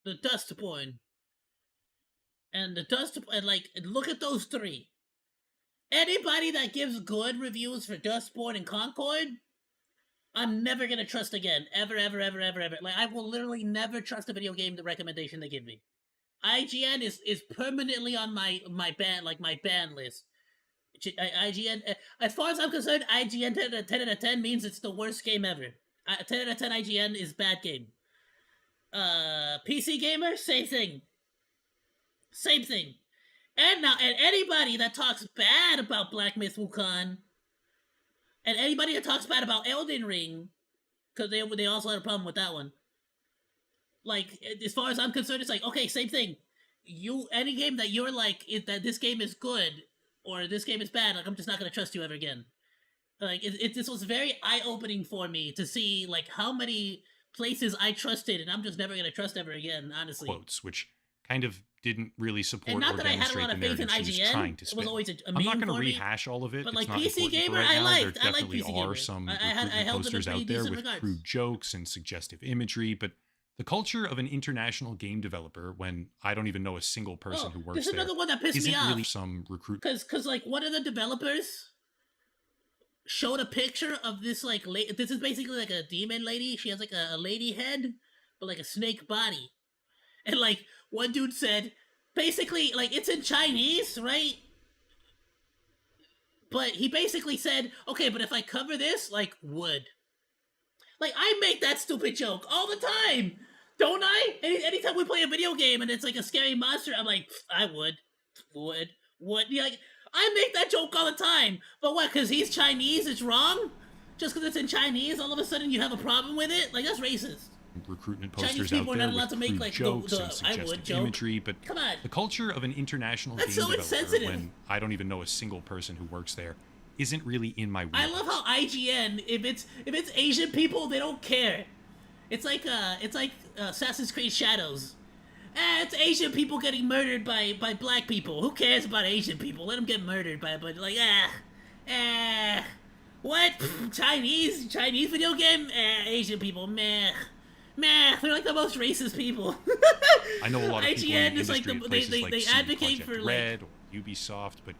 Dustborn, and like, look at those 3. Anybody that gives good reviews for Dustborn and Concord, I'm never gonna trust again, ever. Like, I will literally never trust a video game the recommendation they give me. IGN is permanently on my ban list. IGN, as far as I'm concerned, IGN 10 out of 10 means it's the worst game ever. 10 out of 10 IGN is bad game. PC Gamer, same thing. And anybody that talks bad about Black Myth Wukong, and anybody that talks bad about Elden Ring, because they also had a problem with that one. Like, as far as I'm concerned, it's like, okay, same thing. Any game that you're like, that this game is good, or this game is bad, like, I'm just not gonna trust you ever again. Like, this was very eye-opening for me to see, like, how many places I trusted, and I'm just never gonna trust ever again, honestly. Quotes, which kind of didn't really support And not or that I had a demonstrate lot the of faith in narrative she was IGN. trying to It spin. was always a I'm meme not going to for me. rehash all of it. But It's like not PC important for Gamer, right I now. liked. There I like definitely PC are Gamer. some I recruitment held them in posters pretty out there decent with regards. crude jokes and suggestive imagery, but the culture of an international game developer, when I don't even know a single person who works There's another there, one that pissed me isn't off. really some recruit. Cause like one of the developers showed a picture of this like this is basically like a demon lady. She has like a lady head, but like a snake body. And like one dude said, basically like it's in Chinese, right? But he basically said, okay, but if I cover this, like wood. Like I make that stupid joke all the time, don't I? Anytime we play a video game and it's like a scary monster, I'm like, I would. Yeah, like I make that joke all the time. But what? Because he's Chinese, it's wrong? Just because it's in Chinese, all of a sudden you have a problem with it? Like that's racist. Recruitment Chinese posters people out are there not allowed with to make crude like jokes the and I suggestive would joke. imagery, but Come on. the culture of an international That's game so developer, insensitive. when I don't even know a single person who works there, isn't really in my I wheelhouse. love how IGN, if it's Asian people, they don't care. It's like Assassin's Creed Shadows. It's Asian people getting murdered by black people. Who cares about Asian people? Let them get murdered by, but like, what? Chinese video game? Asian people, meh. They're like the most racist people. I know a lot of people in the IGN is like industry at places like they CD advocate Projekt for like Red or Ubisoft, but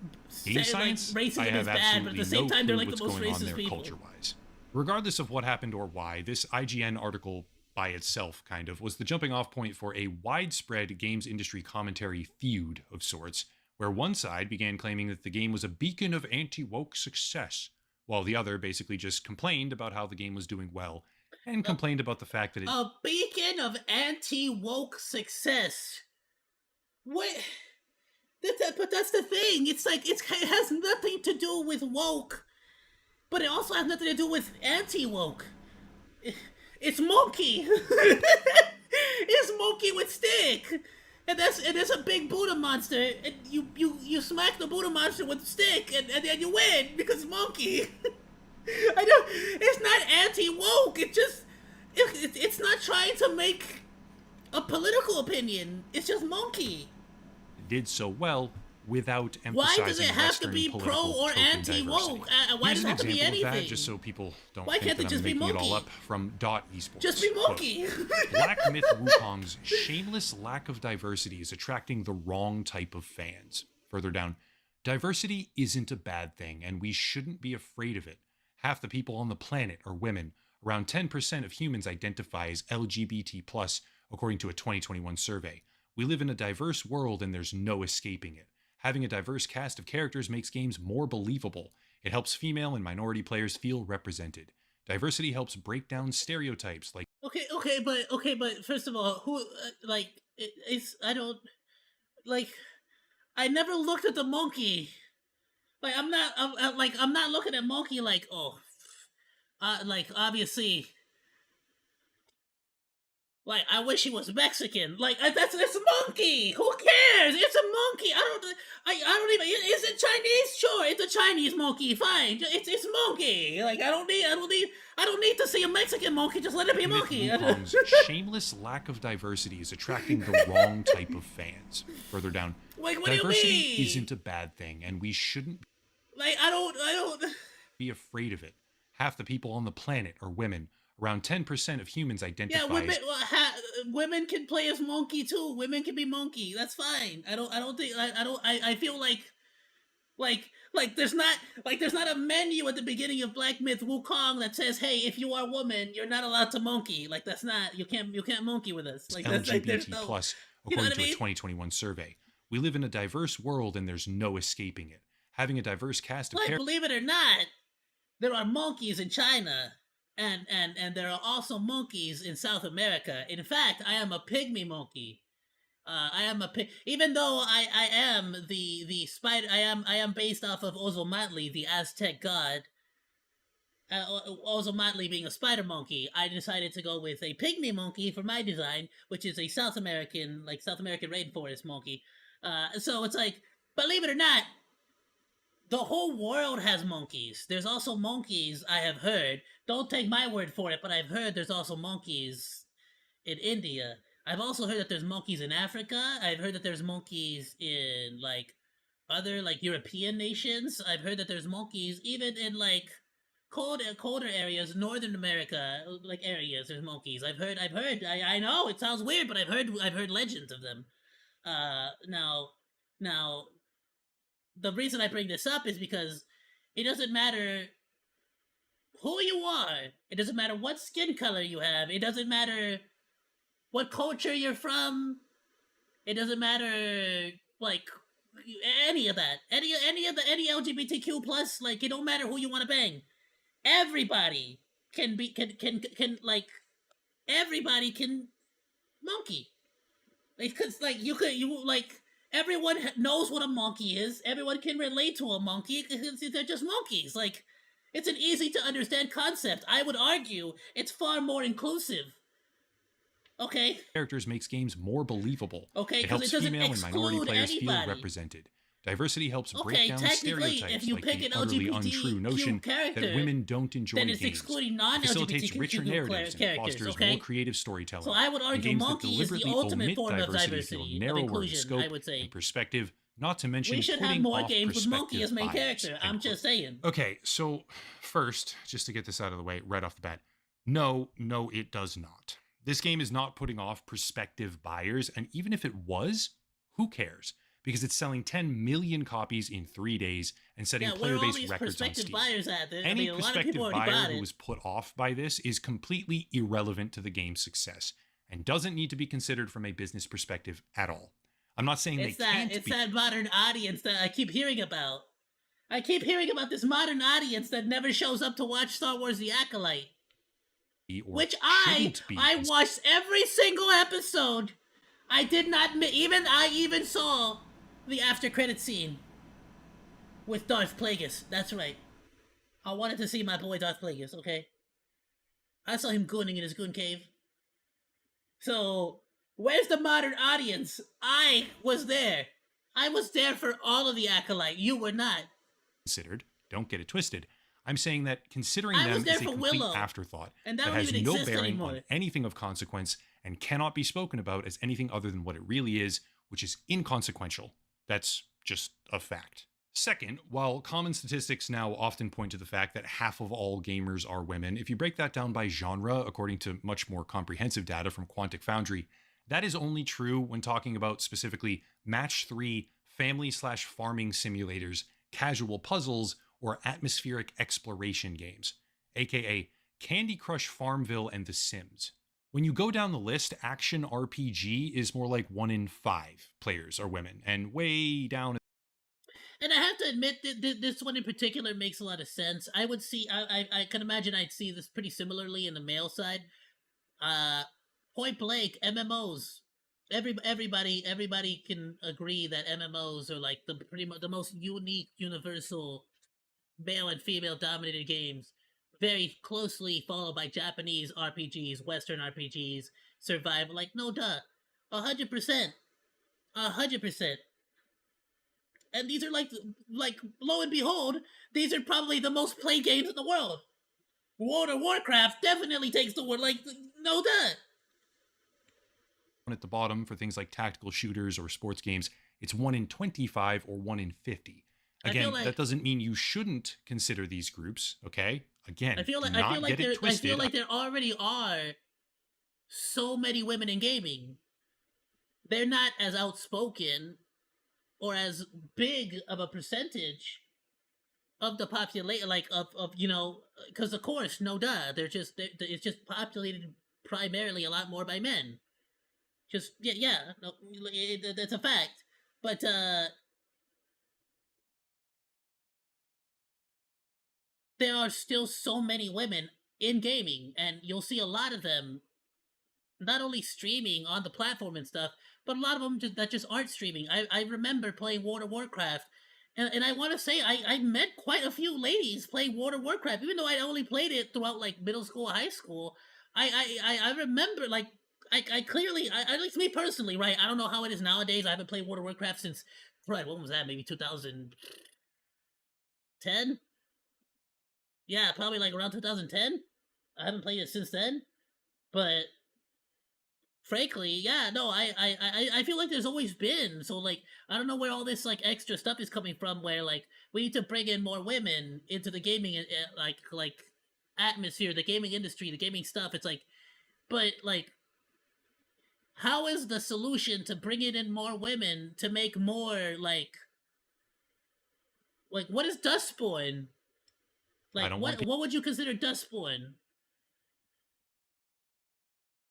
Game like, Science, racism I have is bad, but at absolutely the same no time, they're clue like what's the most going on racist there people. culture-wise. Regardless of what happened or why, this IGN article by itself kind of was the jumping off point for a widespread games industry commentary feud of sorts, where one side began claiming that the game was a beacon of anti-woke success, while the other basically just complained about how the game was doing well, and complained about the fact that it... A beacon of anti-woke success. What? But that's the thing. It's like it has nothing to do with woke, but it also has nothing to do with anti-woke. It's Monke. It's Monke with stick, and there's a big Buddha monster, and you smack the Buddha monster with the stick, and then you win because it's Monke. I don't. It's not anti-woke. It's not trying to make a political opinion. It's just Monke. did so well without emphasizing Why does it have Western to be pro political or token anti-woke? diversity. Why Here's does it an have to be example of that, anything? just so people don't Why think can't that it I'm just be making it all Monke? up from Dot Esports. Just be Quote, Monke. Black Myth Wukong's shameless lack of diversity is attracting the wrong type of fans. Further down, diversity isn't a bad thing, and we shouldn't be afraid of it. Half the people on the planet are women. Around 10% of humans identify as LGBT+, according to a 2021 survey. We live in a diverse world, and there's no escaping it. Having a diverse cast of characters makes games more believable. It helps female and minority players feel represented. Diversity helps break down stereotypes like... Okay, but first of all, who, it's, I don't, like, I never looked at the monkey. Like I'm not looking at monkey like, oh, like obviously. Like, I wish he was Mexican. Like, it's a monkey. Who cares? It's a monkey. I don't even. Is it Chinese? Sure, it's a Chinese monkey. Fine, it's monkey. Like, I don't need to see a Mexican monkey. Just let it be a monkey. Wukong's shameless lack of diversity is attracting the wrong type of fans. Further down, like, what do you diversity mean? isn't a bad thing, and we shouldn't Like, I don't be afraid of it. Half the people on the planet are women. Around 10% of humans identify as women can play as monkey too. Women can be monkey. That's fine. I feel like there's not a menu at the beginning of Black Myth Wukong that says, hey, if you are a woman, you're not allowed to monkey. Like, that's not, you can't monkey with us. Like, that's like, there's no, plus, you know according what I to a mean? 2021 survey. We live in a diverse world and there's no escaping it. Having a diverse cast of Like, believe it or not, there are monkeys in China. And there are also monkeys in South America. In fact, I am a pygmy monkey. I am a pig. Even though I am the spider, I am based off of Ozomatli, the Aztec god. Ozomatli being a spider monkey, I decided to go with a pygmy monkey for my design, which is a South American rainforest monkey. So it's like, believe it or not, the whole world has monkeys. There's also monkeys, I have heard. Don't take my word for it, but I've heard there's also monkeys in India. I've also heard that there's monkeys in Africa. I've heard that there's monkeys in, like, other, like, European nations. I've heard that there's monkeys even in, like, colder areas, Northern America, like, areas, there's monkeys. I know, it sounds weird, but I've heard legends of them. Now, the reason I bring this up is because it doesn't matter who you are. It doesn't matter what skin color you have. It doesn't matter what culture you're from. It doesn't matter, like, any of that. Any LGBTQ plus, like, it don't matter who you want to bang. Everybody can everybody can monkey. Like, cause, like, everyone knows what a monkey is. Everyone can relate to a monkey because they're just monkeys. Like, it's an easy to understand concept. I would argue it's far more inclusive. Okay. Characters makes games more believable. Okay, it helps it doesn't female and minority exclude players feel anybody. represented. Diversity helps Okay, break down technically, stereotypes if you like pick the an utterly LGBTQ untrue notion character, that women don't enjoy then it's games. excluding It facilitates non-LGBTQ richer narratives and characters, fosters okay? more creative storytelling. So I would And argue games that monkey is the deliberately ultimate omit form of diversity diversity, feel of narrower in inclusion, scope I would say. and perspective, not to mention We should putting have more off games with Monkey as main perspective character. buyers, I'm end quote. just saying. Okay, so first, just to get this out of the way right off the bat, no, it does not. This game is not putting off prospective buyers, and even if it was, who cares? Because it's selling 10 million copies in 3 days and setting player base records on Steam. Buyers at this? Any a lot of prospective people already buyer bought who it. was put off by this is completely irrelevant to the game's success and doesn't need to be considered from a business perspective at all. I'm not saying It's they can't it's be. that modern audience that I keep hearing about. I keep hearing about this modern audience that never shows up to watch Star Wars: The Acolyte. Which I watched every single episode. I did not I even saw the after credit scene with Darth Plagueis. That's right. I wanted to see my boy Darth Plagueis, okay? I saw him gooning in his goon cave. So, where's the modern audience? I was there. I was there for all of the Acolyte. You were not. Considered. Don't get it twisted. I'm saying that considering I was them there is a for complete Willow, afterthought and that that don't has even no exist bearing anymore. on anything of consequence and cannot be spoken about as anything other than what it really is, which is inconsequential. That's just a fact. Second, while common statistics now often point to the fact that half of all gamers are women, if you break that down by genre, according to much more comprehensive data from Quantic Foundry, that is only true when talking about specifically Match 3 family/farming simulators, casual puzzles, or atmospheric exploration games, aka Candy Crush Farmville and The Sims. When you go down the list, action RPG is more like 1 in 5 players are women, and way down. And I have to admit that this one in particular makes a lot of sense. I would see, I can imagine I'd see this pretty similarly in the male side. Point blank, MMOs. everybody can agree that MMOs are like pretty much the most unique, universal, male and female dominated games. Very closely followed by Japanese RPGs, Western RPGs, survival. Like no duh, 100%, 100%. And these are like lo and behold, these are probably the most played games in the world. World of Warcraft definitely takes the word, like, no doubt. At the bottom for things like tactical shooters or sports games, it's 1 in 25 or 1 in 50. Again, that doesn't mean you shouldn't consider these groups, okay? Again, I feel like there already are so many women in gaming. They're not as outspoken or as big of a percentage of the population, like of you know, because of course, no duh, it's just populated primarily a lot more by men. Just yeah, no, that's a fact. But there are still so many women in gaming, and you'll see a lot of them not only streaming on the platform and stuff, but a lot of them that just aren't streaming. I remember playing World of Warcraft. And I want to say I met quite a few ladies playing World of Warcraft, even though I only played it throughout like middle school, high school. I remember like I clearly at least me personally, right? I don't know how it is nowadays. I haven't played World of Warcraft since right. When was that? Maybe 2010. Yeah, probably like around 2010. I haven't played it since then, but frankly, yeah, no, I feel like there's always been. So like I don't know where all this like extra stuff is coming from. Where like we need to bring in more women into the gaming like atmosphere, the gaming industry, the gaming stuff. It's like, but like, how is the solution to bringing in more women to make more like what is Dustborn? Like what would you consider Dustborn?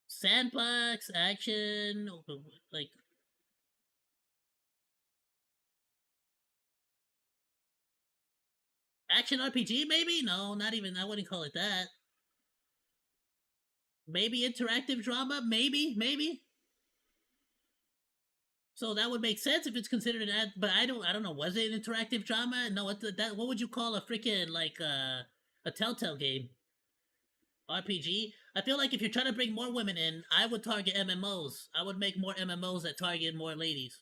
Sandbox, action, like action RPG maybe? No, not even, I wouldn't call it that. Maybe interactive drama, maybe. So that would make sense if it's considered an ad, but I don't know, was it an interactive drama? No, what would you call a freaking like a Telltale game? RPG? I feel like if you're trying to bring more women in, I would target MMOs. I would make more MMOs that target more ladies.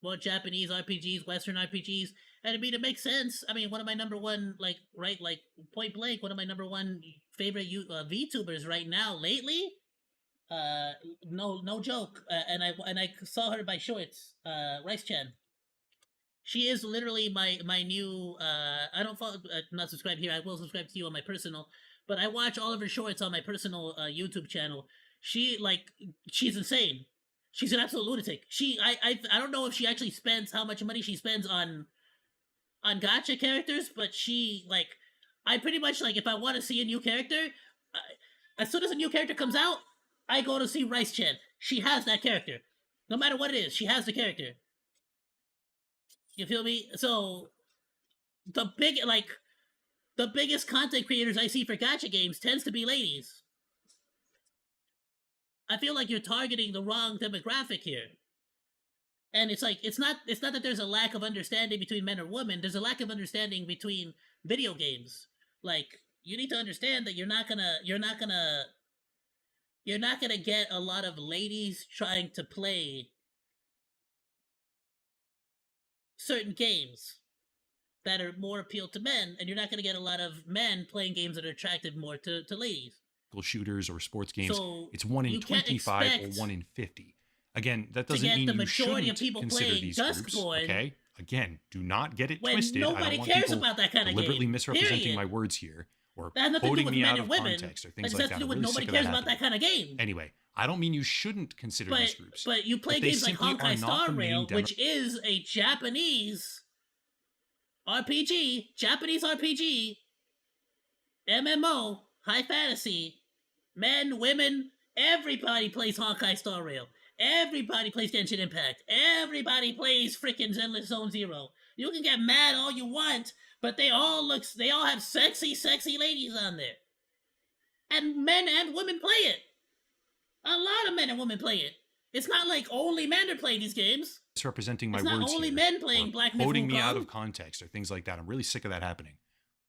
More Japanese RPGs, Western RPGs. And I mean, it makes sense. I mean, one of my number one, like, right, like, point blank, one of my number one favorite VTubers right now, lately, no joke, and I saw her by shorts, Rice Chan. She is literally my new, I don't follow, not subscribed here, I will subscribe to you on my personal, but I watch all of her shorts on my personal YouTube channel. She's insane. She's an absolute lunatic. I don't know if she actually spends how much money she spends on gacha characters, but she like, I pretty much like if I want to see a new character, as soon as a new character comes out, I go to see Rice Chan. She has that character, no matter what it is. She has the character. You feel me? So the biggest content creators I see for gacha games tends to be ladies. I feel like you're targeting the wrong demographic here. And it's like it's not that there's a lack of understanding between men or women. There's a lack of understanding between video games. Like you need to understand that you're not gonna get a lot of ladies trying to play certain games that are more appeal to men, and you're not going to get a lot of men playing games that are attractive more to ladies. Shooters or sports games, so it's 1 in 25 or 1 in 50. Again, that doesn't mean you shouldn't consider these groups. Okay, again, do not get it twisted. I don't want people about that kind of deliberately game, misrepresenting my words here or that has nothing quoting to do with me men out and of women. context or things It like has that. to do I'm with really nobody sick of cares that about that kind of game. Anyway, I don't mean you shouldn't consider these groups. But you play games like Honkai Star Rail, which is a Japanese RPG, MMO, high fantasy, men, women, everybody plays Honkai Star Rail. Everybody plays Genshin Impact. Everybody plays frickin' Zenless Zone Zero. You can get mad all you want, but they all have sexy ladies on there. And men and women play it. A lot of men and women play it. It's not like only men are playing these games. Misrepresenting my It's not words only here, men playing or Black Myth quoting me Wukong. out of context or things like that. I'm really sick of that happening.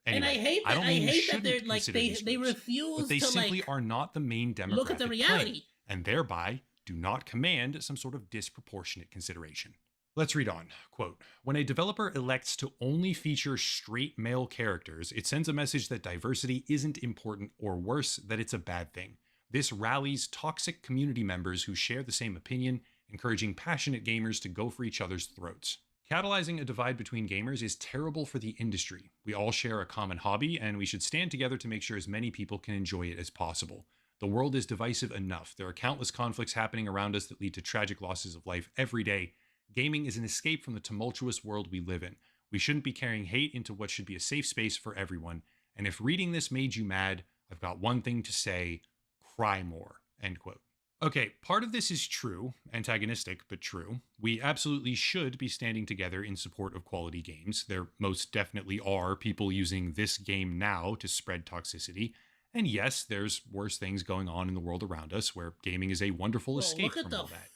Anyway, And I hate that. don't I mean you hate that shouldn't they're like consider these they groups, refuse but they to simply like are not the main demographic look at the reality. playing, and thereby do not command some sort of disproportionate consideration. Let's read on. Quote, when a developer elects to only feature straight male characters, it sends a message that diversity isn't important, or worse, that it's a bad thing. This rallies toxic community members who share the same opinion, encouraging passionate gamers to go for each other's throats. Catalyzing a divide between gamers is terrible for the industry. We all share a common hobby, and we should stand together to make sure as many people can enjoy it as possible. The world is divisive enough. There are countless conflicts happening around us that lead to tragic losses of life every day. Gaming is an escape from the tumultuous world we live in. We shouldn't be carrying hate into what should be a safe space for everyone. And if reading this made you mad, I've got one thing to say: cry more. End quote. Okay, part of this is true, antagonistic, but true. We absolutely should be standing together in support of quality games. There most definitely are people using this game now to spread toxicity. And yes, there's worse things going on in the world around us where gaming is a wonderful escape from all that.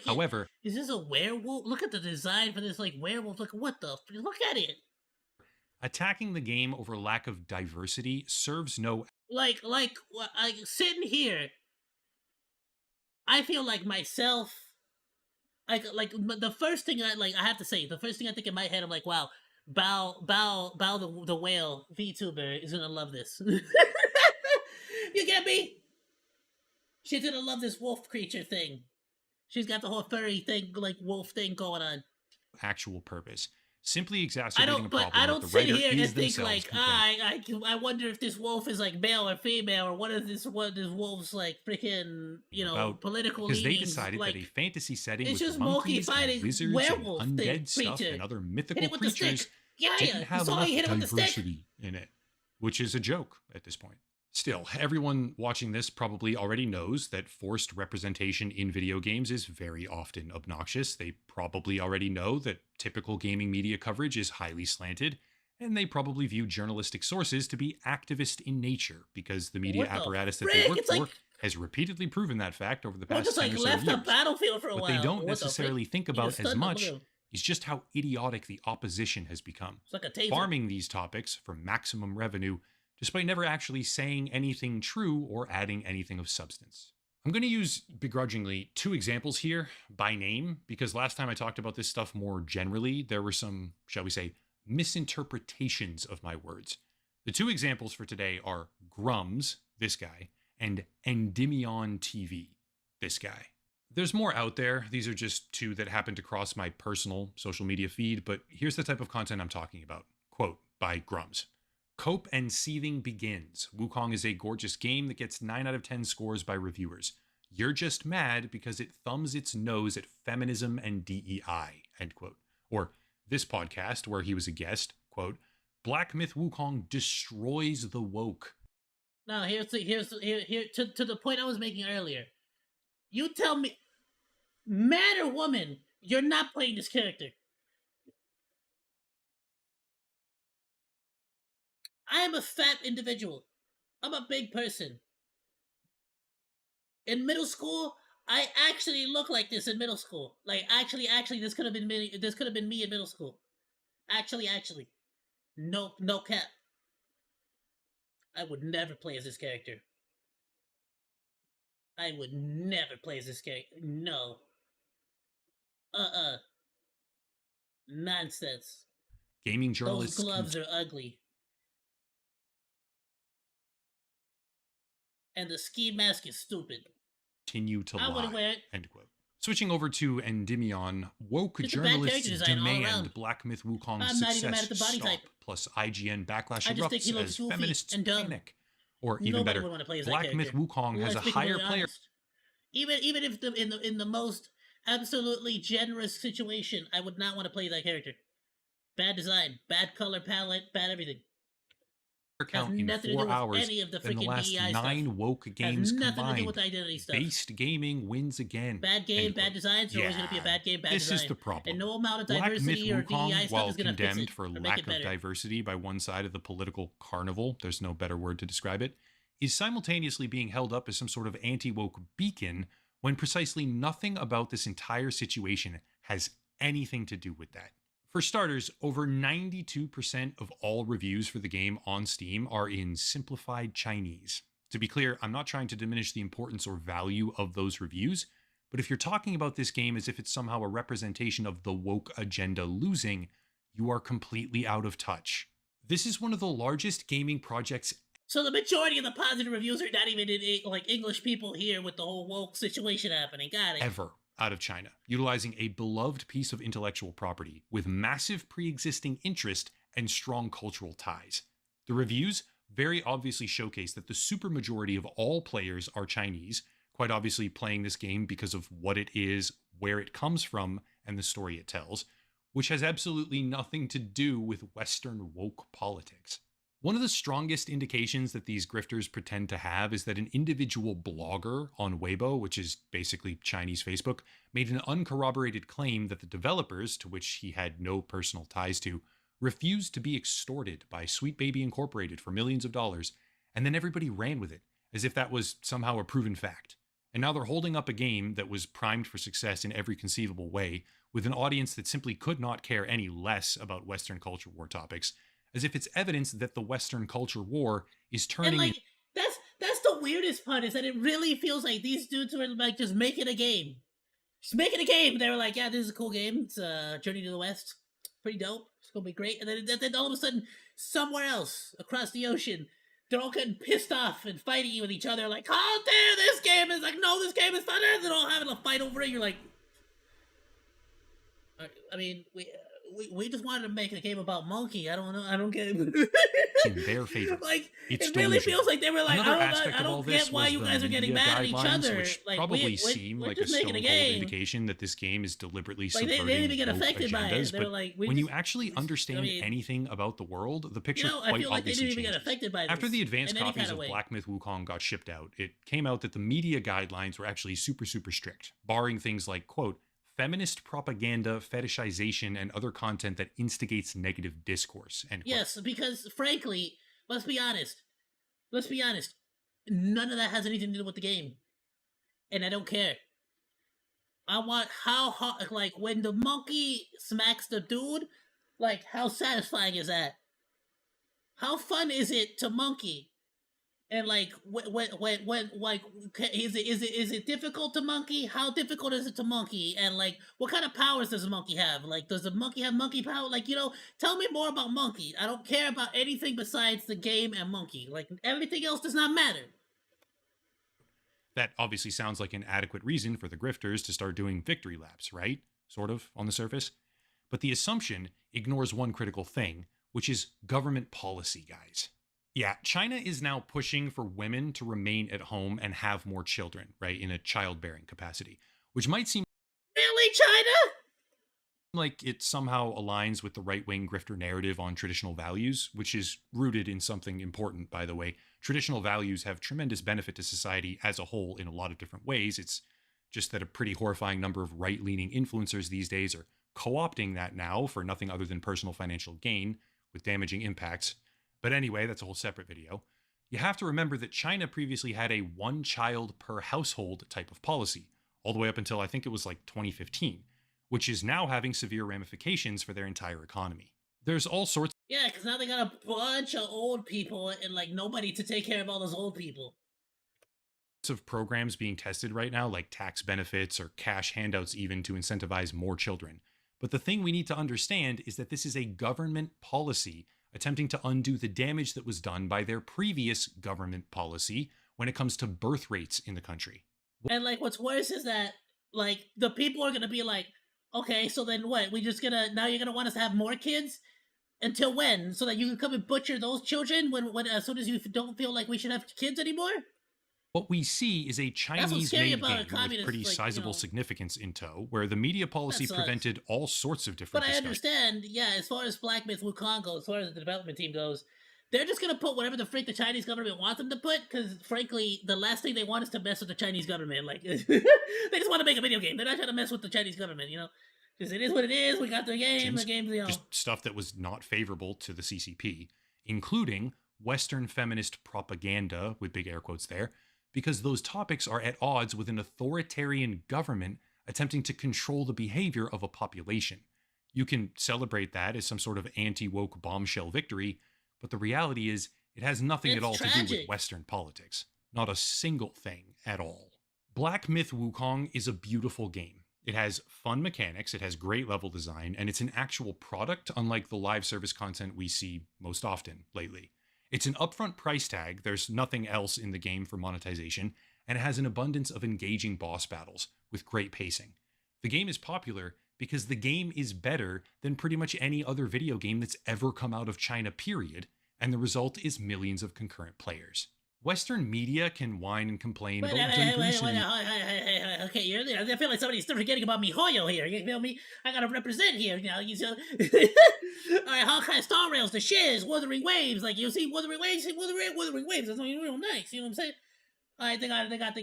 However, is this a werewolf? Look at the design for this like werewolf. Look look at it. Attacking the game over lack of diversity serves no. Like sitting here, I feel like myself. Like the first thing I have to say, the first thing I think in my head, I'm like, wow, Bao the whale VTuber is gonna love this. You get me? She's gonna love this wolf creature thing. She's got the whole furry thing, like wolf thing going on. Actual purpose. Simply exacerbating a problem I don't that the sit writer here and is think themselves like, I wonder if this wolf is like male or female, or what is this wolf's like freaking political because leanings. they decided like, that a fantasy setting it's with just monkeys fighting and lizards werewolf and undead thing, stuff creature. and other Hit mythical it with the creatures stick. Yeah, didn't have you saw he hit it enough with the stick. diversity in it, which is a joke at this point. Still, everyone watching this probably already knows that forced representation in video games is very often obnoxious. They probably already know that typical gaming media coverage is highly slanted, and they probably view journalistic sources to be activist in nature because the media apparatus that they work for has repeatedly proven that fact over the past 10 or so left years. the battlefield for a what while. they don't necessarily think about as much them. is just how idiotic the opposition has become. It's like a taser. Farming these topics for maximum revenue, despite never actually saying anything true or adding anything of substance. I'm going to use begrudgingly 2 examples here by name, because last time I talked about this stuff more generally, there were some, shall we say, misinterpretations of my words. The 2 examples for today are Grums, this guy, and Endymion TV, this guy. There's more out there. These are just 2 that happen to cross my personal social media feed, but here's the type of content I'm talking about. Quote by Grums. Cope and Seething begins. Wukong is a gorgeous game that gets 9 out of 10 scores by reviewers. You're just mad because it thumbs its nose at feminism and DEI, end quote. Or this podcast, where he was a guest, quote, Black Myth Wukong destroys the woke. Now, here to the point I was making earlier. You tell me, man or woman, you're not playing this character. I am a fat individual. I'm a big person. In middle school, I actually look like this in middle school. Like, actually, this could have been me. This could have been me in middle school. Actually. No cap. I would never play as this character. I would never play as this character. No. Nonsense. Gaming journalists. Those gloves are ugly. And the ski mask is stupid. Continue to lie. I wouldn't wear it. End quote. Switching over to Endymion, woke journalists demand Black Myth Wukong's success stop, plus IGN backlash erupts as feminists panic. Or even better, Black Myth Wukong has a higher player. Even if in the most absolutely generous situation, I would not want to play that character. Bad design, bad color palette, bad everything. Count in 4 hours than the last 9 woke games combined. Based gaming wins again. Bad game, bad design. It's always going to be a bad game, bad design. This is the problem. And no amount of diversity or DEI stuff is going to fix it. Condemned for lack of diversity by one side of the political carnival, there's no better word to describe it, is simultaneously being held up as some sort of anti-woke beacon when precisely nothing about this entire situation has anything to do with that. For starters, over 92% of all reviews for the game on Steam are in simplified Chinese. To be clear, I'm not trying to diminish the importance or value of those reviews, but if you're talking about this game as if it's somehow a representation of the woke agenda losing, you are completely out of touch. This is one of the largest gaming projects. So the majority of the positive reviews are not even in like English people here with the whole woke situation happening. Got it. Ever out of China, utilizing a beloved piece of intellectual property with massive pre-existing interest and strong cultural ties. The reviews very obviously showcase that the supermajority of all players are Chinese, quite obviously playing this game because of what it is, where it comes from, and the story it tells, which has absolutely nothing to do with Western woke politics. One of the strongest indications that these grifters pretend to have is that an individual blogger on Weibo, which is basically Chinese Facebook, made an uncorroborated claim that the developers, to which he had no personal ties to, refused to be extorted by Sweet Baby Incorporated for millions of dollars, and then everybody ran with it, as if that was somehow a proven fact. And now they're holding up a game that was primed for success in every conceivable way, with an audience that simply could not care any less about Western culture war topics, as if it's evidence that the Western culture war is turning. And like that's the weirdest part, is that it really feels like these dudes were like just making a game. Just making a game. They were like, yeah, this is a cool game. It's Journey to the West. Pretty dope. It's gonna be great. And then all of a sudden, somewhere else across the ocean, they're all getting pissed off and fighting with each other. Like, how dare this game is like, no, this game is fun. They're all having a fight over it. You're like, I mean, we just wanted to make a game about Monkey. I don't know. I don't get it. In their favor. Like, it's it really delusional. feels like they were like, I all don't this get why was you the guys are getting media mad at each guidelines, other. which Like, probably we're seem we're like just a making stone a cold game. indication that this game is deliberately Like, they subverting didn't even get woke affected by it. agendas. They were But like, when you actually understand anything about the world, the picture I quite feel like they obviously didn't even get changes. affected by this. After the advanced in any copies kind of way. Black Myth Wukong got shipped out, it came out that the media guidelines were actually super strict, barring things like, quote, feminist propaganda, fetishization, and other content that instigates negative discourse. End quote. Yes, because frankly, let's be honest. None of that has anything to do with the game, and I don't care. I want how hard, like when the monkey smacks the dude, like how satisfying is that? How fun is it to monkey? And like when like is it difficult to monkey? How difficult is it to monkey? And like what kind of powers does a monkey have? Like does the monkey have monkey power? Like, you know, tell me more about monkey. I don't care about anything besides the game and monkey. Like everything else does not matter. That obviously sounds like an adequate reason for the grifters to start doing victory laps, right? Sort of, on the surface. But the assumption ignores one critical thing, which is government policy, guys. Yeah, China is now pushing for women to remain at home and have more children, right, in a childbearing capacity, which might seem Really, China? like it somehow aligns with the right-wing grifter narrative on traditional values, which is rooted in something important, by the way. Traditional values have tremendous benefit to society as a whole in a lot of different ways. It's just that a pretty horrifying number of right-leaning influencers these days are co-opting that now for nothing other than personal financial gain, with damaging impacts. But anyway, that's a whole separate video. You have to remember that China previously had a one child per household type of policy, all the way up until I think it was like 2015, which is now having severe ramifications for their entire economy. There's all sorts. Yeah, because now they got a bunch of old people and like nobody to take care of all those old people. Of programs being tested right now, like tax benefits or cash handouts even to incentivize more children. But the thing we need to understand is that this is a government policy attempting to undo the damage that was done by their previous government policy when it comes to birth rates in the country. And like what's worse is that like the people are gonna be like, okay, so then what? Now you're gonna want us to have more kids? Until when? So that you can come and butcher those children when as soon as you don't feel like we should have kids anymore? What we see is a Chinese-made game with pretty like, sizable significance in tow, where the media policy prevented all sorts of different But I discussions. understand, yeah, as far as Black Myth Wukong goes, as far as the development team goes, they're just gonna put whatever the freak the Chinese government wants them to put, because frankly, the last thing they want is to mess with the Chinese government. Like, they just want to make a video game. They're not trying to mess with the Chinese government, you know? Because it is what it is, we got the game's, you know. Just stuff that was not favorable to the CCP, including Western feminist propaganda, with big air quotes there, because those topics are at odds with an authoritarian government attempting to control the behavior of a population. You can celebrate that as some sort of anti-woke bombshell victory, but the reality is it has nothing at all to do with Western politics. Not a single thing at all. Black Myth Wukong is a beautiful game. It has fun mechanics, it has great level design, and it's an actual product, unlike the live service content we see most often lately. It's an upfront price tag, there's nothing else in the game for monetization, and it has an abundance of engaging boss battles with great pacing. The game is popular because the game is better than pretty much any other video game that's ever come out of China, period, and the result is millions of concurrent players. Western media can whine and complain about okay, I feel like somebody's still forgetting about me Hoyo here, you feel me? I gotta represent here, you know, Alright, Hawkeye Star Rails, the shiz, Wuthering Waves, like, you see Wuthering Waves, Wuthering Waves, that's real nice, you know what I'm saying? Alright, they got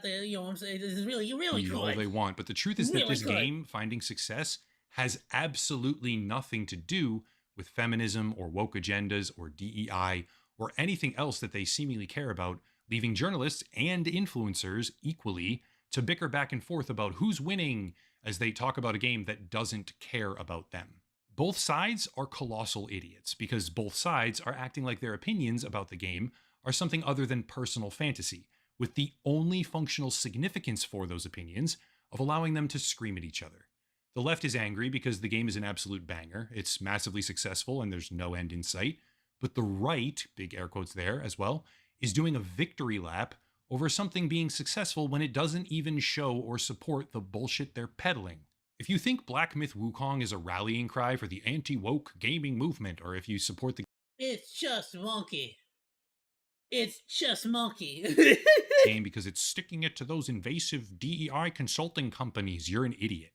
the, you know what I'm saying, this is really good. All they want, but the truth is that this game, finding success, has absolutely nothing to do with feminism or woke agendas or DEI or anything else that they seemingly care about, leaving journalists and influencers equally to bicker back and forth about who's winning as they talk about a game that doesn't care about them. Both sides are colossal idiots because both sides are acting like their opinions about the game are something other than personal fantasy, with the only functional significance for those opinions of allowing them to scream at each other. The left is angry because the game is an absolute banger, it's massively successful and there's no end in sight, but the right, big air quotes there as well, is doing a victory lap over something being successful when it doesn't even show or support the bullshit they're peddling. If you think Black Myth Wukong is a rallying cry for the anti-woke gaming movement, or if you support the It's just Monke. It's just Monke. game because it's sticking it to those invasive DEI consulting companies, you're an idiot.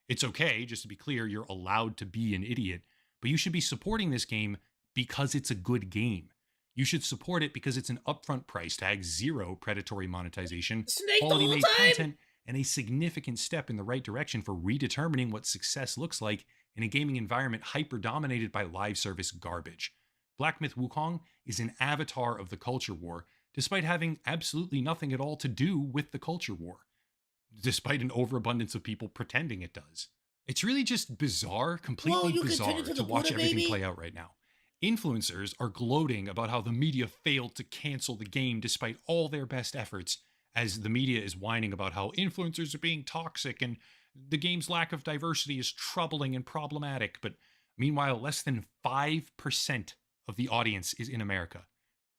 It's okay, just to be clear, you're allowed to be an idiot, but you should be supporting this game because it's a good game. You should support it because it's an upfront price tag, zero predatory monetization, quality-made content, and a significant step in the right direction for redetermining what success looks like in a gaming environment hyper-dominated by live service garbage. Black Myth Wukong is an avatar of the culture war, despite having absolutely nothing at all to do with the culture war, despite an overabundance of people pretending it does. It's really just bizarre, completely bizarre to watch everything play out right now. Influencers are gloating about how the media failed to cancel the game despite all their best efforts, as the media is whining about how influencers are being toxic and the game's lack of diversity is troubling and problematic. But meanwhile, less than 5% of the audience is in America.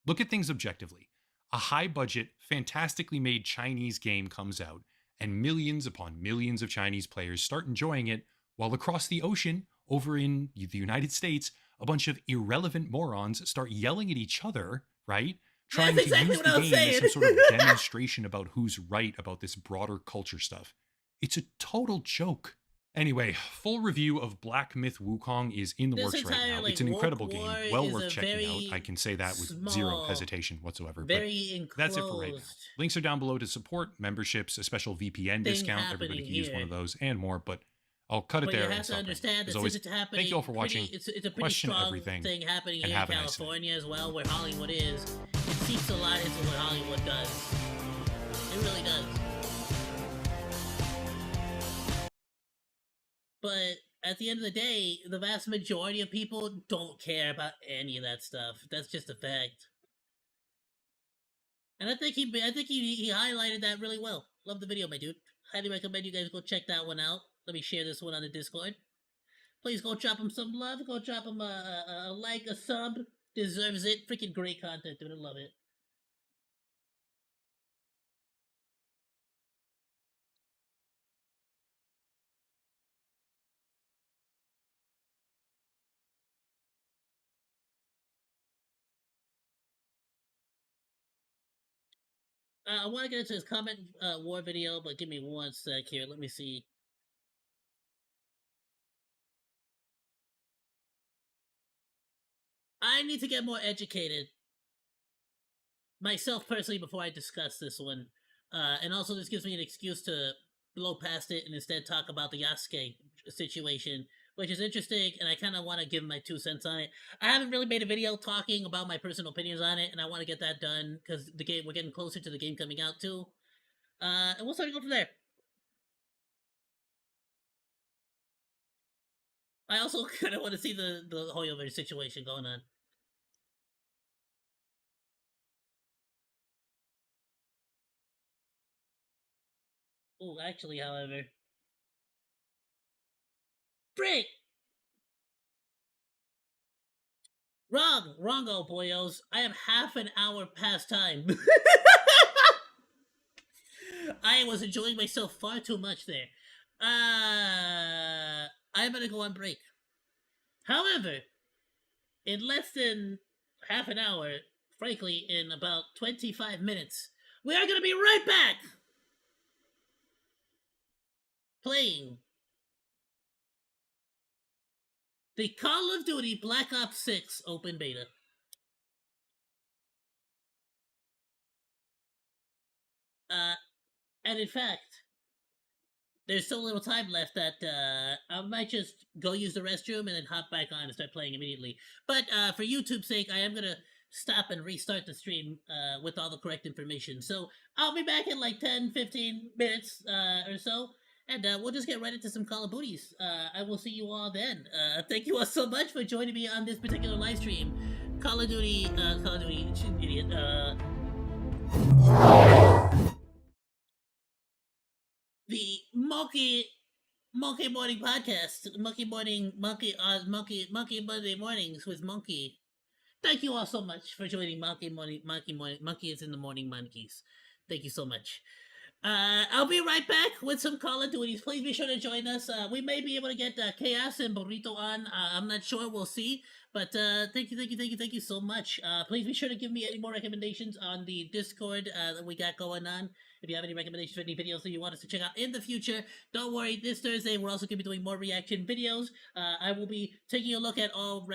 Look at things objectively. A high-budget, fantastically made Chinese game comes out, and millions upon millions of Chinese players start enjoying it, while across the ocean, over in the United States, a bunch of irrelevant morons start yelling at each other, right? Trying to use the game as some sort of demonstration about who's right about this broader culture stuff. It's a total joke. Anyway, full review of Black Myth Wukong is in the works right now. It's an incredible game, well worth checking out. I can say that with zero hesitation whatsoever. But that's it for right now. Links are down below to support memberships, a special VPN discount. Everybody can use one of those and more, but I'll cut it there. You have to understand that always, since it's happening, thank you all for watching. It's a pretty strong thing happening here in California as well, where Hollywood is. It seeps a lot into what Hollywood does. It really does. But at the end of the day, the vast majority of people don't care about any of that stuff. That's just a fact. And I think he highlighted that really well. Love the video, my dude. Highly recommend you guys go check that one out. Let me share this one on the Discord. Please go drop him some love. Go drop him a like, a sub. Deserves it. Freaking great content, dude. I love it. I want to get into his comment war video, but give me one sec here. Let me see. I need to get more educated myself personally before I discuss this one. And also this gives me an excuse to blow past it and instead talk about the Yasuke situation, which is interesting, and I kind of want to give my 2 cents on it. I haven't really made a video talking about my personal opinions on it, and I want to get that done because we're getting closer to the game coming out too. And we'll start to go from there. I also kind of want to see the Hoyover situation going on. Oh, actually, however, break. Wrongo, boyos. I am half an hour past time. I was enjoying myself far too much there. I'm gonna go on break. However, in less than half an hour, frankly, in about 25 minutes, we are gonna be right back! Playing the Call of Duty Black Ops 6 open beta. And in fact, there's so little time left that I might just go use the restroom and then hop back on and start playing immediately. But for YouTube's sake, I am going to stop and restart the stream with all the correct information. So I'll be back in like 10, 15 minutes or so. And we'll just get right into some Call of Duties. I will see you all then. Thank you all so much for joining me on this particular live stream. Call of Duty, idiot, the Monke Morning Podcast, Monday Mornings with Monke. Thank you all so much for joining Monke is in the Morning Monkeys. Thank you so much. I'll be right back with some Call of Duties. Please be sure to join us. We may be able to get Chaos and Burrito on. I'm not sure. We'll see. But thank you so much. Please be sure to give me any more recommendations on the Discord that we got going on. If you have any recommendations for any videos that you want us to check out in the future, don't worry. This Thursday, we're also going to be doing more reaction videos. I will be taking a look at all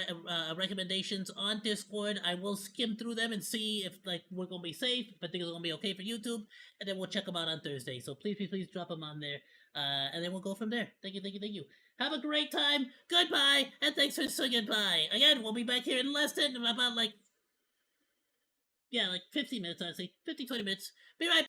recommendations on Discord. I will skim through them and see if we're going to be safe, if I think it's going to be okay for YouTube, and then we'll check them out on Thursday. So please drop them on there, and then we'll go from there. Thank you. Have a great time. Goodbye, and thanks for saying goodbye. Again, we'll be back here in less than about 15 minutes, honestly. 20 minutes. Be right back.